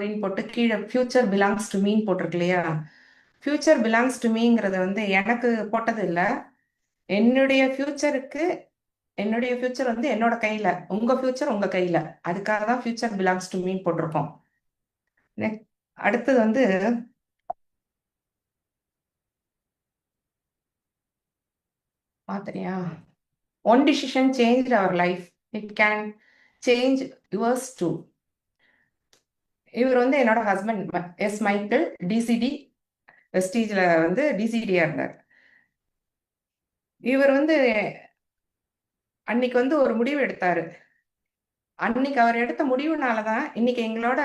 ஸ்டோரின்னு போட்டு கீழே future belongs to மீன் போட்டிருக்கு இல்லையா? ஃபியூச்சர் பிலாங்ஸ் டு மீங்கிறது வந்து எனக்கு போட்டது இல்லை. என்னுடைய ஃபியூச்சருக்கு என்னுடைய ஃபியூச்சர் வந்து என்னோட கையில, உங்க ஃபியூச்சர் உங்க கையில. அதுக்காக தான் ஃபியூச்சர் பிலாங்ஸ் டு மீன் போட்டிருக்கோம். அடுத்தது வந்து பாத்திரியா? One decision change our life, it can change yours too. இவர் வந்து என்னோட ஹஸ்பண்ட் எஸ் மைக்கேல், டிசிடி வெஸ்டீஜ்ல வந்து டிசிடியா இருந்தார். இவர் வந்து அன்னைக்கு வந்து ஒரு முடிவு எடுத்தாரு. அன்னைக்கு அவர் எடுத்த முடிவுனாலதான் இன்னைக்கு எங்களோட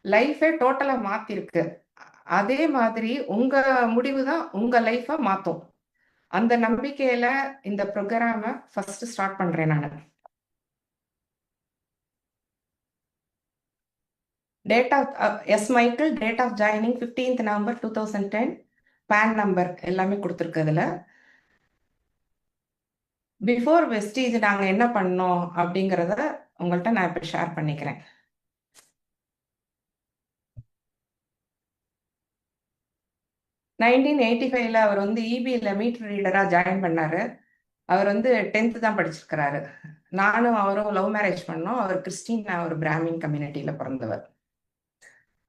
லைஃபே டோட்டலா மாத்திருக்கு. அதே மாதிரி உங்க முடிவு தான் உங்க லைஃப மாத்தும். அந்த நம்பிக்கையில இந்த ப்ரோக்ராம ஃபர்ஸ்ட் ஸ்டார்ட் பண்றேன் நான். Date of S Michael, date of joining 15th November 2010, PAN number எல்லாமே கொடுத்துருக்கு. அதுல பிஃபோர் வெஸ்டீஜ் நாங்க என்ன பண்ணோம் அப்படிங்கிறத உங்கள்கிட்ட நான் இப்ப ஷேர் பண்ணிக்கிறேன். 1985ல அவர் வந்து இபியில் மீட்டர் ரீடரா ஜாயின் பண்ணாரு. அவர் வந்து 10th தான் படிச்சிருக்கிறாரு. நானும் அவரும் லவ் மேரேஜ் பண்ணோம். அவர் கிறிஸ்டின், நான் ஒரு பிராமின் கம்யூனிட்டியில பிறந்தவர்.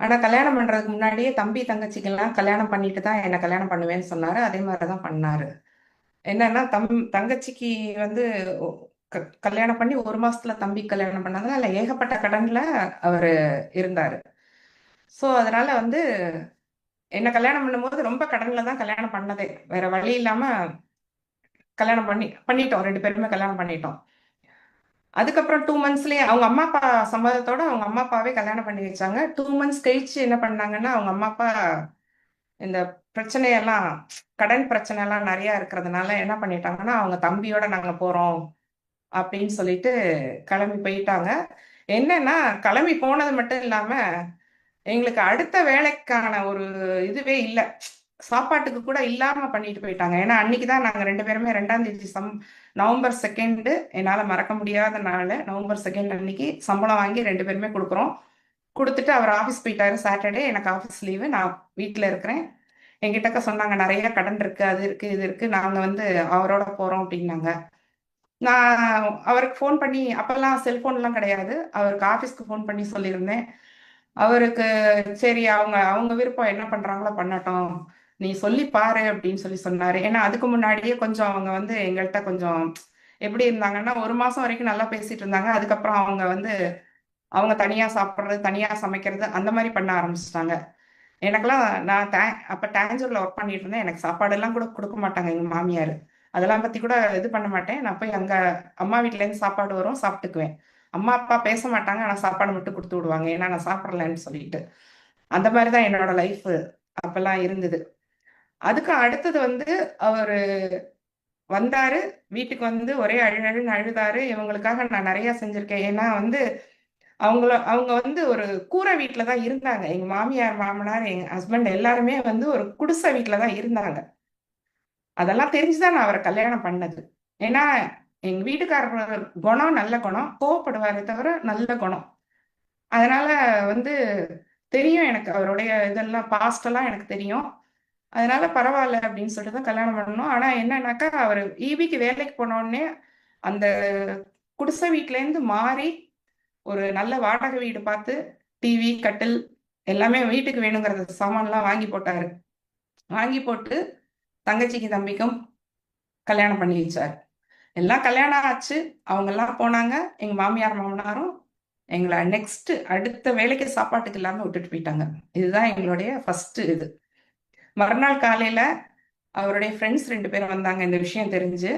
ஆனா கல்யாணம் பண்றதுக்கு முன்னாடியே தம்பி தங்கச்சிக்கெல்லாம் கல்யாணம் பண்ணிட்டு தான் என்ன கல்யாணம் பண்ணுவேன்னு சொன்னாரு. அதே மாதிரிதான் பண்ணாரு. என்னன்னா தங்கச்சிக்கு வந்து கல்யாணம் பண்ணி 1 மாசத்துல தம்பி கல்யாணம் பண்ணாங்க. அதுல ஏகப்பட்ட கடன்ல அவரு இருந்தாரு. சோ அதனால வந்து என்ன கல்யாணம் பண்ணும்போது ரொம்ப கடன்ல தான் கல்யாணம் பண்ணதே. வேற வழி இல்லாம கல்யாணம் பண்ணிட்டோம். 2 பேருமே கல்யாணம் பண்ணிட்டோம். அதுக்கப்புறம் 2 மந்த்ஸ்லயே அவங்க அம்மா அப்பா சம்மதத்தோட அவங்க அம்மா அப்பாவே கல்யாணம் பண்ணி வச்சாங்க. 2 மந்த்ஸ் கழிச்சு என்ன பண்ணாங்கன்னா, அவங்க அம்மா அப்பா இந்த பிரச்சனையெல்லாம், கடன் பிரச்சனை எல்லாம் நிறைய இருக்கிறதுனால என்ன பண்ணிட்டாங்கன்னா, அவங்க தம்பியோட நாங்க போறோம் அப்படின்னு சொல்லிட்டு கிளம்பி போயிட்டாங்க. என்னன்னா, கிளம்பி போனது மட்டும் இல்லாம எங்களுக்கு அடுத்த வேலைக்கான ஒரு இதுவே இல்லை. சாப்பாட்டுக்கு கூட இல்லாம பண்ணிட்டு போயிட்டாங்க. ஏன்னா அன்னைக்குதான் நாங்க 2 பேருமே 2ஆம் தேதி நவம்பர் 2 என்னால மறக்க முடியாத நாள். நவம்பர் 2 அன்னைக்கு சம்பளம் வாங்கி 2 பேருமே கொடுக்குறோம். கொடுத்துட்டு அவர் ஆபீஸ் போயிட்டாரு. சாட்டர்டே எனக்கு ஆபீஸ் லீவு, நான் வீட்டுல இருக்கிறேன். என்கிட்டக்க சொன்னாங்க நிறைய கடன் இருக்கு, அது இருக்கு, இது இருக்கு, நாங்க வந்து அவரோட போறோம் அப்படின்னாங்க. நான் அவருக்கு ஃபோன் பண்ணி, அப்பெல்லாம் செல்போன் எல்லாம் கிடையாது, அவருக்கு ஆபீஸ்க்கு ஃபோன் பண்ணி சொல்லியிருந்தேன். அவருக்கு சரி அவங்க அவங்க விருப்பம், என்ன பண்றாங்களோ பண்ணட்டும், நீ சொல்லி பாரு அப்படின்னு சொல்லி சொன்னாரு. ஏன்னா அதுக்கு முன்னாடியே கொஞ்சம் அவங்க வந்து எங்கள்கிட்ட கொஞ்சம் எப்படி இருந்தாங்கன்னா, 1 மாசம் வரைக்கும் நல்லா பேசிட்டு இருந்தாங்க. அதுக்கப்புறம் அவங்க வந்து அவங்க தனியா சாப்பிட்றது, தனியா சமைக்கிறது அந்த மாதிரி பண்ண ஆரம்பிச்சிட்டாங்க. எனக்கெல்லாம் நான் அப்ப டான்ஜூர்ல ஒர்க் பண்ணிட்டு இருந்தேன். எனக்கு சாப்பாடு எல்லாம் கூட கொடுக்க மாட்டாங்க எங்க மாமியார். அதெல்லாம் பத்தி கூட இது பண்ண மாட்டேன். நான் போய் அங்க அம்மா வீட்ல இருந்து சாப்பாடு வரும், சாப்பிட்டுக்குவேன். அம்மா அப்பா பேச மாட்டாங்க, ஆனா சாப்பாடு மட்டும் கொடுத்து விடுவாங்க, ஏன்னா நான் சாப்பிடலன்னு சொல்லிட்டு. அந்த மாதிரிதான் என்னோட லைஃப் அப்பெல்லாம் இருந்தது. அதுக்கு அடுத்தது வந்து அவரு வந்தாரு. வீட்டுக்கு வந்து ஒரே அழுன்னு அழுதாரு. இவங்களுக்காக நான் நிறைய செஞ்சிருக்கேன். ஏன்னா வந்து அவங்க வந்து ஒரு கூரை வீட்டுல தான் இருந்தாங்க. எங்க மாமியார், மாமனார், எங்க ஹஸ்பண்ட் எல்லாருமே வந்து ஒரு குடிசை வீட்டுல தான் இருந்தாங்க. அதெல்லாம் தெரிஞ்சுதான் நான் அவரை கல்யாணம் பண்ணது. ஏன்னா எங்க வீட்டுக்காரர் குணம் நல்ல குணம், கோவப்படுவாரே தவிர நல்ல குணம். அதனால வந்து தெரியும் எனக்கு, அவருடைய இதெல்லாம் பாஸ்ட் எல்லாம் எனக்கு தெரியும். அதனால பரவாயில்ல அப்படின்னு சொல்லிட்டு தான் கல்யாணம் பண்ணணும். ஆனா என்னன்னாக்கா, அவர் ஈபிக்கு வேலைக்கு போன உடனே அந்த குடிசை வீட்டுல இருந்து மாறி ஒரு நல்ல வாடகை வீடு பார்த்து டிவி, கட்டில் எல்லாமே வீட்டுக்கு வேணுங்கிறது சாமான்லாம் வாங்கி போட்டாரு. வாங்கி போட்டு தங்கச்சிக்கு தம்பிக்கும் கல்யாணம் பண்ணி வச்சாரு. எல்லாம் கல்யாணம் ஆச்சு, அவங்க எல்லாம் போனாங்க. எங்க மாமியார் மாமனாரும் எங்களை நெக்ஸ்ட் அடுத்த வேலைக்கு சாப்பாட்டுக்கு இல்லாம விட்டுட்டு போயிட்டாங்க. இதுதான் எங்களுடைய ஃபர்ஸ்ட் இது. மறுநாள் காலையில அவருடைய ஃப்ரெண்ட்ஸ் 2 பேரும் வந்தாங்க. இந்த விஷயம் தெரிஞ்சு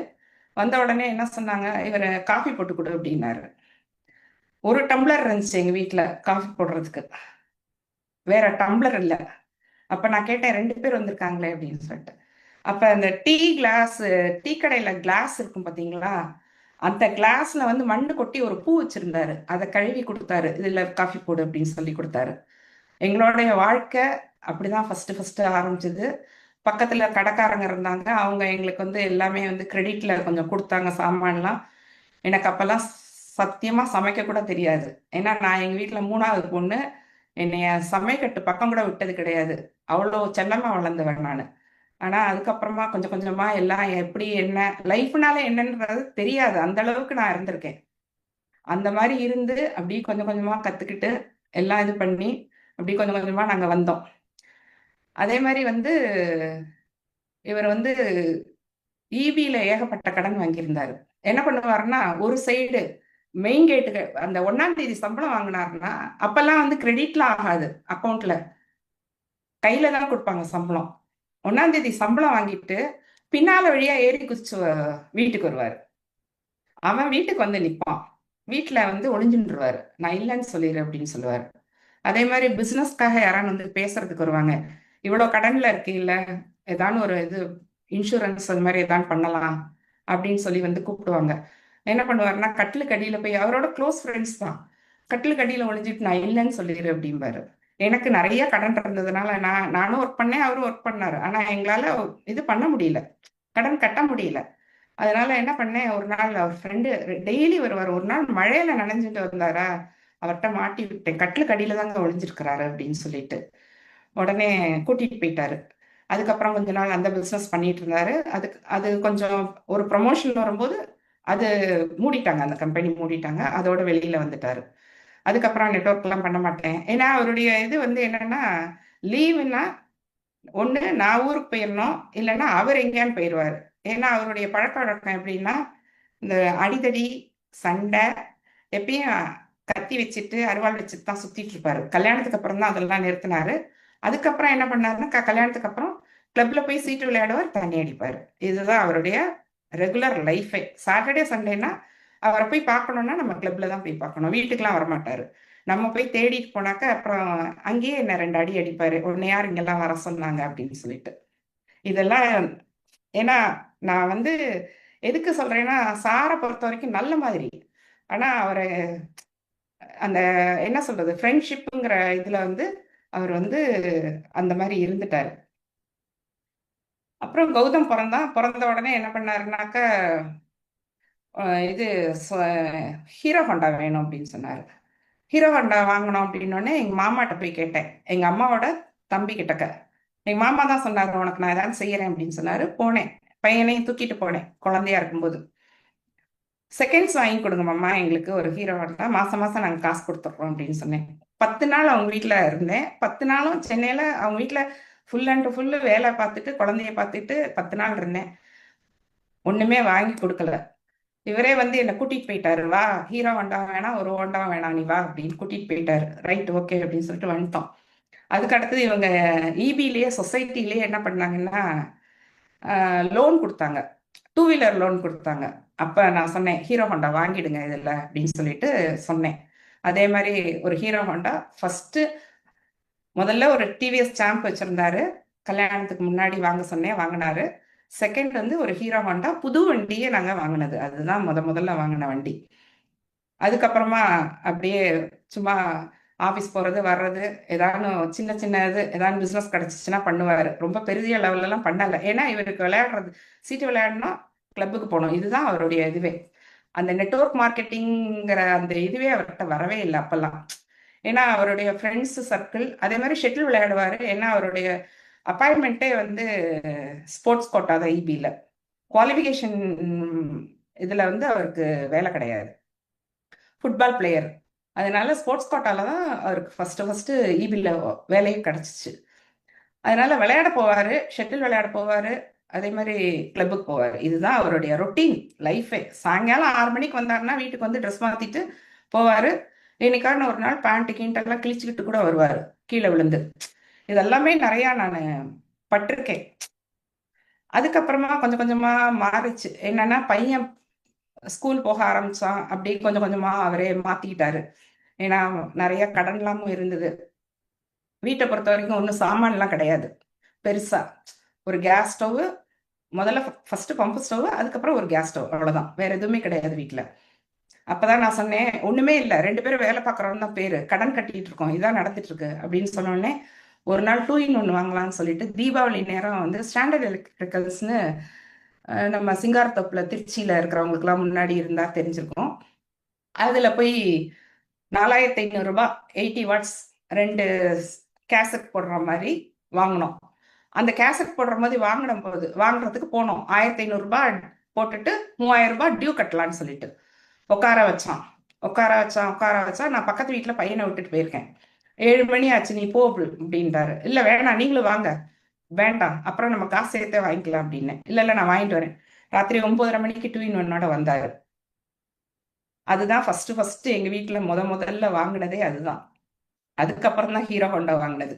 வந்த உடனே என்ன சொன்னாங்க, இவரை காஃபி போட்டு கொடு அப்படின்னாரு. ஒரு டம்ளர் இருந்துச்சு எங்க வீட்டுல காஃபி போடுறதுக்கு, வேற டம்ளர் இல்ல. அப்ப நான் கேட்டேன், 2 பேர் வந்திருக்காங்களே அப்படின்னு சொல்லிட்டு. அப்ப அந்த டீ கடையில கிளாஸ் இருக்கும் பாத்தீங்களா, அந்த கிளாஸ்ல வந்து மண்ணு கொட்டி ஒரு பூ வச்சிருந்தாரு. அதை கழுவி கொடுத்தாரு. இதுல காஃபி போடு அப்படின்னு சொல்லி கொடுத்தாரு. எங்களுடைய வாழ்க்கை அப்படிதான் ஃபர்ஸ்ட் ஆரம்பிச்சது. பக்கத்துல கடைக்காரங்க இருந்தாங்க. அவங்க எங்களுக்கு வந்து எல்லாமே வந்து கிரெடிட்ல கொஞ்சம் கொடுத்தாங்க சாமான்லாம். எனக்கு அப்பெல்லாம் சத்தியமா சமைக்க கூட தெரியாது. ஏன்னா நான் எங்க வீட்டுல 3ஆவது பொண்ணு. என்னைய சமையக்கட்டு பக்கம் கூட விட்டது கிடையாது. அவ்வளோ செல்லமா வளர்ந்தவன் நான். ஆனா அதுக்கப்புறமா கொஞ்சம் கொஞ்சமா எல்லாம் எப்படி என்ன லைஃப்னால என்னன்றது தெரியாது. அந்த அளவுக்கு நான் இருந்திருக்கேன். அந்த மாதிரி இருந்து அப்படி கொஞ்சம் கொஞ்சமா கத்துக்கிட்டு எல்லாம் இது பண்ணி அப்படி கொஞ்சம் கொஞ்சமா நாங்க வந்தோம். அதே மாதிரி வந்து இவர் வந்து இபில ஏகப்பட்ட கடன் வாங்கியிருந்தாரு. என்ன பண்ணுவாருன்னா, ஒரு சைடு மெயின் கேட்டுக்கு அந்த 1ஆம் தேதி சம்பளம் வாங்கினாருன்னா, அப்பெல்லாம் வந்து கிரெடிட்லாம் ஆகாது அக்கௌண்ட்ல. கையில தான் கொடுப்பாங்க சம்பளம். 1ஆம் தேதி சம்பளம் வாங்கிட்டு பின்னால வழியா ஏறி குதிச்சு வீட்டுக்கு வருவாரு. அவன் வீட்டுக்கு வந்து நிப்பான். வீட்டுல வந்து ஒளிஞ்சுருவாரு. நான் இல்லைன்னு சொல்லிடு அப்படின்னு சொல்லுவாரு. அதே மாதிரி பிசினஸ்க்காக யாரான்னு வந்து பேசுறதுக்கு வருவாங்க. இவ்வளவு கடன்ல இருக்கீல்ல, ஏதான்னு ஒரு இது இன்சூரன்ஸ் அது மாதிரி ஏதாவது பண்ணலாம் அப்படின்னு சொல்லி வந்து கூப்பிடுவாங்க. என்ன பண்ணுவாருன்னா, கட்டிலுக்கு அடியில போய் அவரோட க்ளோஸ் ஃப்ரெண்ட்ஸ் தான். கட்டிலுக்கு அடியில ஒளிஞ்சிட்டு நான் இல்லைன்னு சொல்லிடு அப்படிம்பாரு. எனக்கு நிறைய கடன் இருந்ததுனால நானும் ஒர்க் பண்ணேன், அவரும் ஒர்க் பண்ணாரு. ஆனா எங்களால இது பண்ண முடியல, கடன் கட்ட முடியல. அதனால என்ன பண்ணேன், ஒரு நாள் அவர் ஃப்ரெண்டு டெய்லி வருவார். ஒரு நாள் மழையில நனைஞ்சிட்டு வந்தாரா, அவர்கிட்ட மாட்டி விட்டேன். கட்டிலுக்கு அடியில தாங்க ஒளிஞ்சிருக்கிறாரு அப்படின்னு சொல்லிட்டு உடனே கூட்டிட்டு போயிட்டாரு. அதுக்கப்புறம் கொஞ்ச நாள் அந்த பிசினஸ் பண்ணிட்டு இருந்தாரு. அது கொஞ்சம் ஒரு ப்ரமோஷன் வரும்போது அது மூடிட்டாங்க, அந்த கம்பெனி மூடிட்டாங்க. அதோட வெளியில வந்துட்டாரு. அதுக்கப்புறம் நெட்ஒர்க் எல்லாம் பண்ண மாட்டேன். ஏன்னா அவருடைய இது வந்து என்னன்னா, லீவுன்னா ஒண்ணு நான் ஊருக்கு போயிடணும், இல்லைன்னா அவர் எங்கேயான்னு போயிடுவாரு. ஏன்னா அவருடைய பழக்க வழக்கம் எப்படின்னா, இந்த அடிதடி, சண்டை, எப்பயும் கத்தி வச்சுட்டு அருவாள் வச்சுட்டு தான் சுத்திட்டு இருப்பாரு. கல்யாணத்துக்கு அப்புறம் தான் அதெல்லாம் நிறுத்தினாரு. அதுக்கப்புறம் என்ன பண்ணாருன்னா, கல்யாணத்துக்கு அப்புறம் கிளப்ல போய் சீட்டு விளையாடுவார், தண்ணி அடிப்பாரு. இதுதான் அவருடைய ரெகுலர் லைஃபே. சாட்டர்டே சண்டேனா அவரை போய் பார்க்கணும்னா நம்ம கிளப்ல தான் போய் பார்க்கணும். வீட்டுக்கெல்லாம் வரமாட்டாரு. நம்ம போய் தேடிட்டு போனாக்க அப்புறம் அங்கேயே என்ன 2 அடி அடிப்பாரு. உன்னை யார் இங்கெல்லாம் வர சொன்னாங்க அப்படின்னு சொல்லிட்டு. இதெல்லாம் ஏன்னா நான் வந்து எதுக்கு சொல்றேன்னா, சாரை பொறுத்த வரைக்கும் நல்ல மாதிரி. ஆனா அவரை அந்த என்ன சொல்றது, ஃப்ரெண்ட்ஷிப்புங்கிற இதுல வந்து அவர் வந்து அந்த மாதிரி இருந்துட்டாரு. அப்புறம் கௌதம் பிறந்த உடனே என்ன பண்ணாருனாக்க, இது ஹீரோ ஹோண்டா வேணும் அப்படின்னு சொன்னாரு. ஹீரோ ஹோண்டா வாங்கணும் அப்படின்னோடனே எங்க மாமாட்ட போய் கேட்டேன், எங்க அம்மாவோட தம்பி கிட்டக்க. எங்க மாமா தான் சொன்னாரு, உனக்கு நான் ஏதாவது செய்யறேன் அப்படின்னு சொன்னாரு. போனேன், பையனையும் தூக்கிட்டு போனேன் குழந்தையா இருக்கும்போது. செகண்ட்ஸ் வாங்கி கொடுங்க மாமா, எங்களுக்கு ஒரு ஹீரோ ஹோண்டா, மாசம் மாசம் நாங்க காசு கொடுத்துட்றோம் அப்படின்னு சொன்னேன். 10 நாள் அவங்க வீட்டுல இருந்தேன். 10 நாளும் சென்னையில அவங்க வீட்டுல ஃபுல் அண்ட் ஃபுல்லு வேலை பார்த்துட்டு குழந்தைய பார்த்துட்டு 10 நாள் இருந்தேன். ஒண்ணுமே வாங்கி கொடுக்கல. இவரே வந்து என்னை கூட்டிட்டு போயிட்டாரு. வா, ஹீரோ ஹோண்டா வேணாம், ஒரு ஹோண்டா வேணாம், நீ வா அப்படின்னு கூட்டிட்டு போயிட்டாரு. ரைட், ஓகே அப்படின்னு சொல்லிட்டு வந்துட்டோம். அதுக்கு அடுத்தது இவங்க இபிலேயே சொசைட்டிலேயே என்ன பண்ணாங்கன்னா, லோன் கொடுத்தாங்க. 2 வீலர் லோன் கொடுத்தாங்க. அப்ப நான் சொன்னேன், ஹீரோ ஹோண்டா வாங்கிடுங்க இதுல அப்படின்னு சொல்லிட்டு சொன்னேன். அதே மாதிரி ஒரு ஹீரோ ஹோண்டா ஃபர்ஸ்ட், முதல்ல ஒரு டிவிஎஸ் சாம்ப் வச்சிருந்தாரு. கல்யாணத்துக்கு முன்னாடி வாங்க சொன்னேன், வாங்கினாரு. செகண்ட் வந்து ஒரு ஹீரோ ஹோண்டா புது வண்டியே நாங்க வாங்கினது. அதுதான் முதல்ல வாங்கின வண்டி. அதுக்கப்புறமா அப்படியே சும்மா ஆஃபீஸ் போறது வர்றது, ஏதாவது சின்ன சின்ன இது ஏதாவது பிசினஸ் கிடைச்சிச்சுன்னா பண்ணுவாரு. ரொம்ப பெரிய லெவல்ல எல்லாம் பண்ணல. ஏன்னா இவருக்கு விளையாடுறது, சீட்டு விளையாடணும், கிளப்புக்கு போகணும், இதுதான் அவருடைய இதுவே. அந்த நெட்வொர்க் மார்க்கெட்டிங்கிற அந்த இதுவே அவர்கிட்ட வரவே இல்லை அப்பெல்லாம். ஏன்னா அவருடைய ஃப்ரெண்ட்ஸ் சர்க்கிள் அதே மாதிரி ஷெட்டில் விளையாடுவாரு. ஏன்னா அவருடைய அப்பாயின்மெண்ட்டே வந்து ஸ்போர்ட்ஸ் கோட்டா தான் இபியில். குவாலிஃபிகேஷன் இதுல வந்து அவருக்கு வேலை கிடையாது, ஃபுட்பால் பிளேயர். அதனால ஸ்போர்ட்ஸ் கோட்டால தான் அவருக்கு ஃபர்ஸ்ட் இபியில் வேலையே கிடைச்சிச்சு. அதனால விளையாட போவாரு, ஷட்டில் விளையாட போவாரு, அதே மாதிரி கிளப்புக்கு போவார். இதுதான் அவருடைய ரொட்டீன் லைஃபே. சாயங்காலம் 6 மணிக்கு வந்தாருன்னா வீட்டுக்கு வந்து ட்ரெஸ் மாத்திட்டு போவாரு. என்னைக்கான ஒரு நாள் பேண்ட் கீண்டெல்லாம் கிழிச்சுக்கிட்டு கூட வருவாரு, கீழே விழுந்து. இதெல்லாமே நிறைய நான் பட்டிருக்கேன். அதுக்கப்புறமா கொஞ்சம் கொஞ்சமா மாறிச்சு. என்னன்னா, பையன் ஸ்கூல் போக ஆரம்பிச்சான். அப்படியே கொஞ்சம் கொஞ்சமா அவரே மாத்திக்கிட்டாரு. ஏன்னா நிறைய கடன்லாமும் இருந்தது. வீட்டை பொறுத்த வரைக்கும் ஒன்றும் சாமான்லாம் கிடையாது பெருசா. ஒரு கேஸ் ஸ்டவ், முதல்ல ஃபர்ஸ்ட் பம்பு ஸ்டவ், அதுக்கப்புறம் ஒரு கேஸ் ஸ்டவ், அவ்வளவுதான். வேற எதுவுமே கிடையாது வீட்டுல. அப்பதான் நான் சொன்னேன், ஒண்ணுமே இல்லை, 2 பேரும் வேலை பார்க்கறோம்னு தான் பேரு, கடன் கட்டிட்டு இருக்கோம், இதான் நடந்துட்டு இருக்கு அப்படின்னு சொன்ன உடனே ஒரு நாள் 2 in 1 வாங்கலாம்னு சொல்லிட்டு தீபாவளி நேரம் வந்து ஸ்டாண்டர்ட் எலக்ட்ரிக்கல்ஸ்னு நம்ம சிங்காரத்தோப்புல திருச்சியில இருக்கிறவங்களுக்குலாம் முன்னாடி இருந்தா தெரிஞ்சிருக்கும். அதுல போய் 4500 ரூபாய் 80 வாட்ஸ் 2 கேசட் போடுற மாதிரி வாங்கினோம். அந்த கேசட் போடுற மாதிரி வாங்குறதுக்கு போனோம். 1500 ரூபாய் போட்டுட்டு 3000 ரூபாய் டியூ கட்டலான்னு சொல்லிட்டு உட்கார வச்சான். நான் பக்கத்து வீட்டில் பையனை விட்டுட்டு போயிருக்கேன். 7 மணி ஆச்சு, நீ போ அப்படின்ட்டாரு. இல்லை வேணாம், நீங்களும் வாங்க. வேண்டாம், அப்புறம் நம்ம காசு சேர்த்தே வாங்கிக்கலாம் அப்படின்னு. இல்லை நான் வாங்கிட்டு வரேன். ராத்திரி 9:30 மணிக்கு 2-in-1 வந்தாரு. அதுதான் ஃபர்ஸ்ட் எங்க வீட்டுல முதல்ல வாங்கினதே அதுதான். அதுக்கப்புறம் தான் ஹீரோ ஹோண்டா வாங்கினது.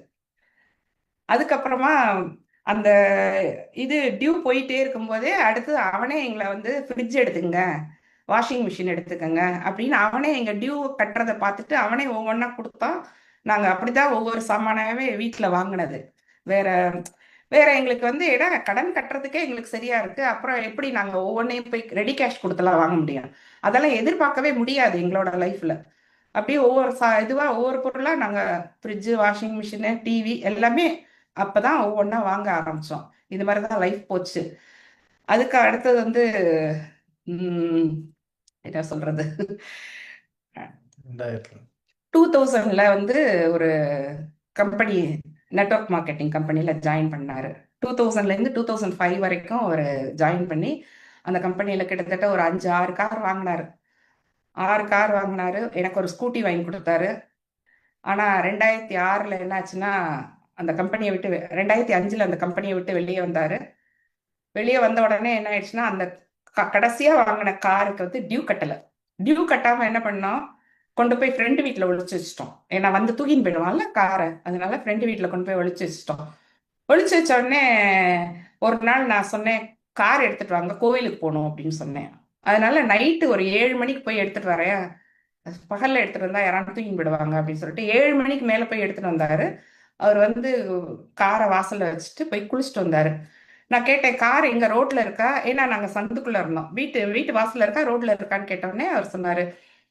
அதுக்கப்புறமா அந்த இது டியூ போயிட்டே இருக்கும்போதே அடுத்து அவனே எங்களை வந்து ஃப்ரிட்ஜ் எடுத்துக்கங்க, வாஷிங் மிஷின் எடுத்துக்கங்க அப்படின்னு அவனே எங்க டியூ கட்டுறதை பார்த்துட்டு அவனே ஒவ்வொன்றா கொடுத்தான். நாங்க அப்படிதான் ஒவ்வொரு சாமானாவே வீட்டுல வாங்கினது. வேற வேற எங்களுக்கு வந்து கடன் கட்டுறதுக்கே எங்களுக்கு சரியா இருக்கு. அப்புறம் எப்படி நாங்க ஒவ்வொன்றையும் போய் ரெடி கேஷ் கொடுத்தலாம் வாங்க முடியும்? அதெல்லாம் எதிர்பார்க்கவே முடியாது எங்களோட லைஃப்ல. அப்படியே ஒவ்வொரு பொருளா நாங்க ஃப்ரிட்ஜு, வாஷிங் மிஷினு, டிவி எல்லாமே அப்பதான் ஒவ்வொன்றா வாங்க ஆரம்பிச்சோம். இது மாதிரிதான் லைஃப் போச்சு. அதுக்கு அடுத்தது வந்து என்ன சொல்றது, 2000ல வந்து ஒரு கம்பெனி, நெட்வொர்க் மார்க்கெட்டிங் கம்பெனில ஜாயின் பண்ணாரு. 2000லேருந்து 2005 வரைக்கும் அவர் ஜாயின் பண்ணி அந்த கம்பெனியில கிட்டத்தட்ட ஒரு 5-6 கார் வாங்கினாரு. 6 கார் வாங்கினாரு. எனக்கு ஒரு ஸ்கூட்டி வாங்கி கொடுத்தாரு. ஆனா 2006ல என்ன ஆச்சுன்னா, அந்த கம்பெனியை விட்டு 2005ல அந்த கம்பெனியை விட்டு வெளியே வந்தாரு. வெளியே வந்த உடனே என்ன ஆயிடுச்சுன்னா, அந்த கடைசியா வாங்கின காருக்கு வந்து டியூ கட்டாம என்ன பண்ணோம், கொண்டு போய் ஃப்ரெண்டு வீட்டுல ஒழிச்சு வச்சிட்டோம். ஏன்னா வந்து தூக்கின்னு போயிடுவான்ல காரை, அதனால ஃப்ரெண்டு வீட்டுல கொண்டு போய் ஒழிச்சு வச்சிட்டோம். ஒழிச்சு வச்ச உடனே ஒரு நாள் நான் சொன்னேன், கார் எடுத்துட்டு வாங்க, கோவிலுக்கு போகணும் அப்படின்னு சொன்னேன். அதனால நைட்டு ஒரு 7 மணிக்கு போய் எடுத்துட்டு வரேன், பகல்ல எடுத்துட்டு வந்தா யாராவது தூக்கின்னு போயிடுவாங்க அப்படின்னு சொல்லிட்டு 7 மணிக்கு மேல போய் எடுத்துட்டு வந்தாரு. அவர் வந்து காரை வாசல்ல வச்சுட்டு போய் குளிச்சுட்டு வந்தாரு. நான் கேட்டேன், கார் எங்க ரோட்ல இருக்கா? ஏன்னா நாங்க சந்துக்குள்ள இருந்தோம். வீட்டு வாசல்ல இருக்கா, ரோட்ல இருக்கான்னு கேட்டோடனே அவர் சொன்னாரு,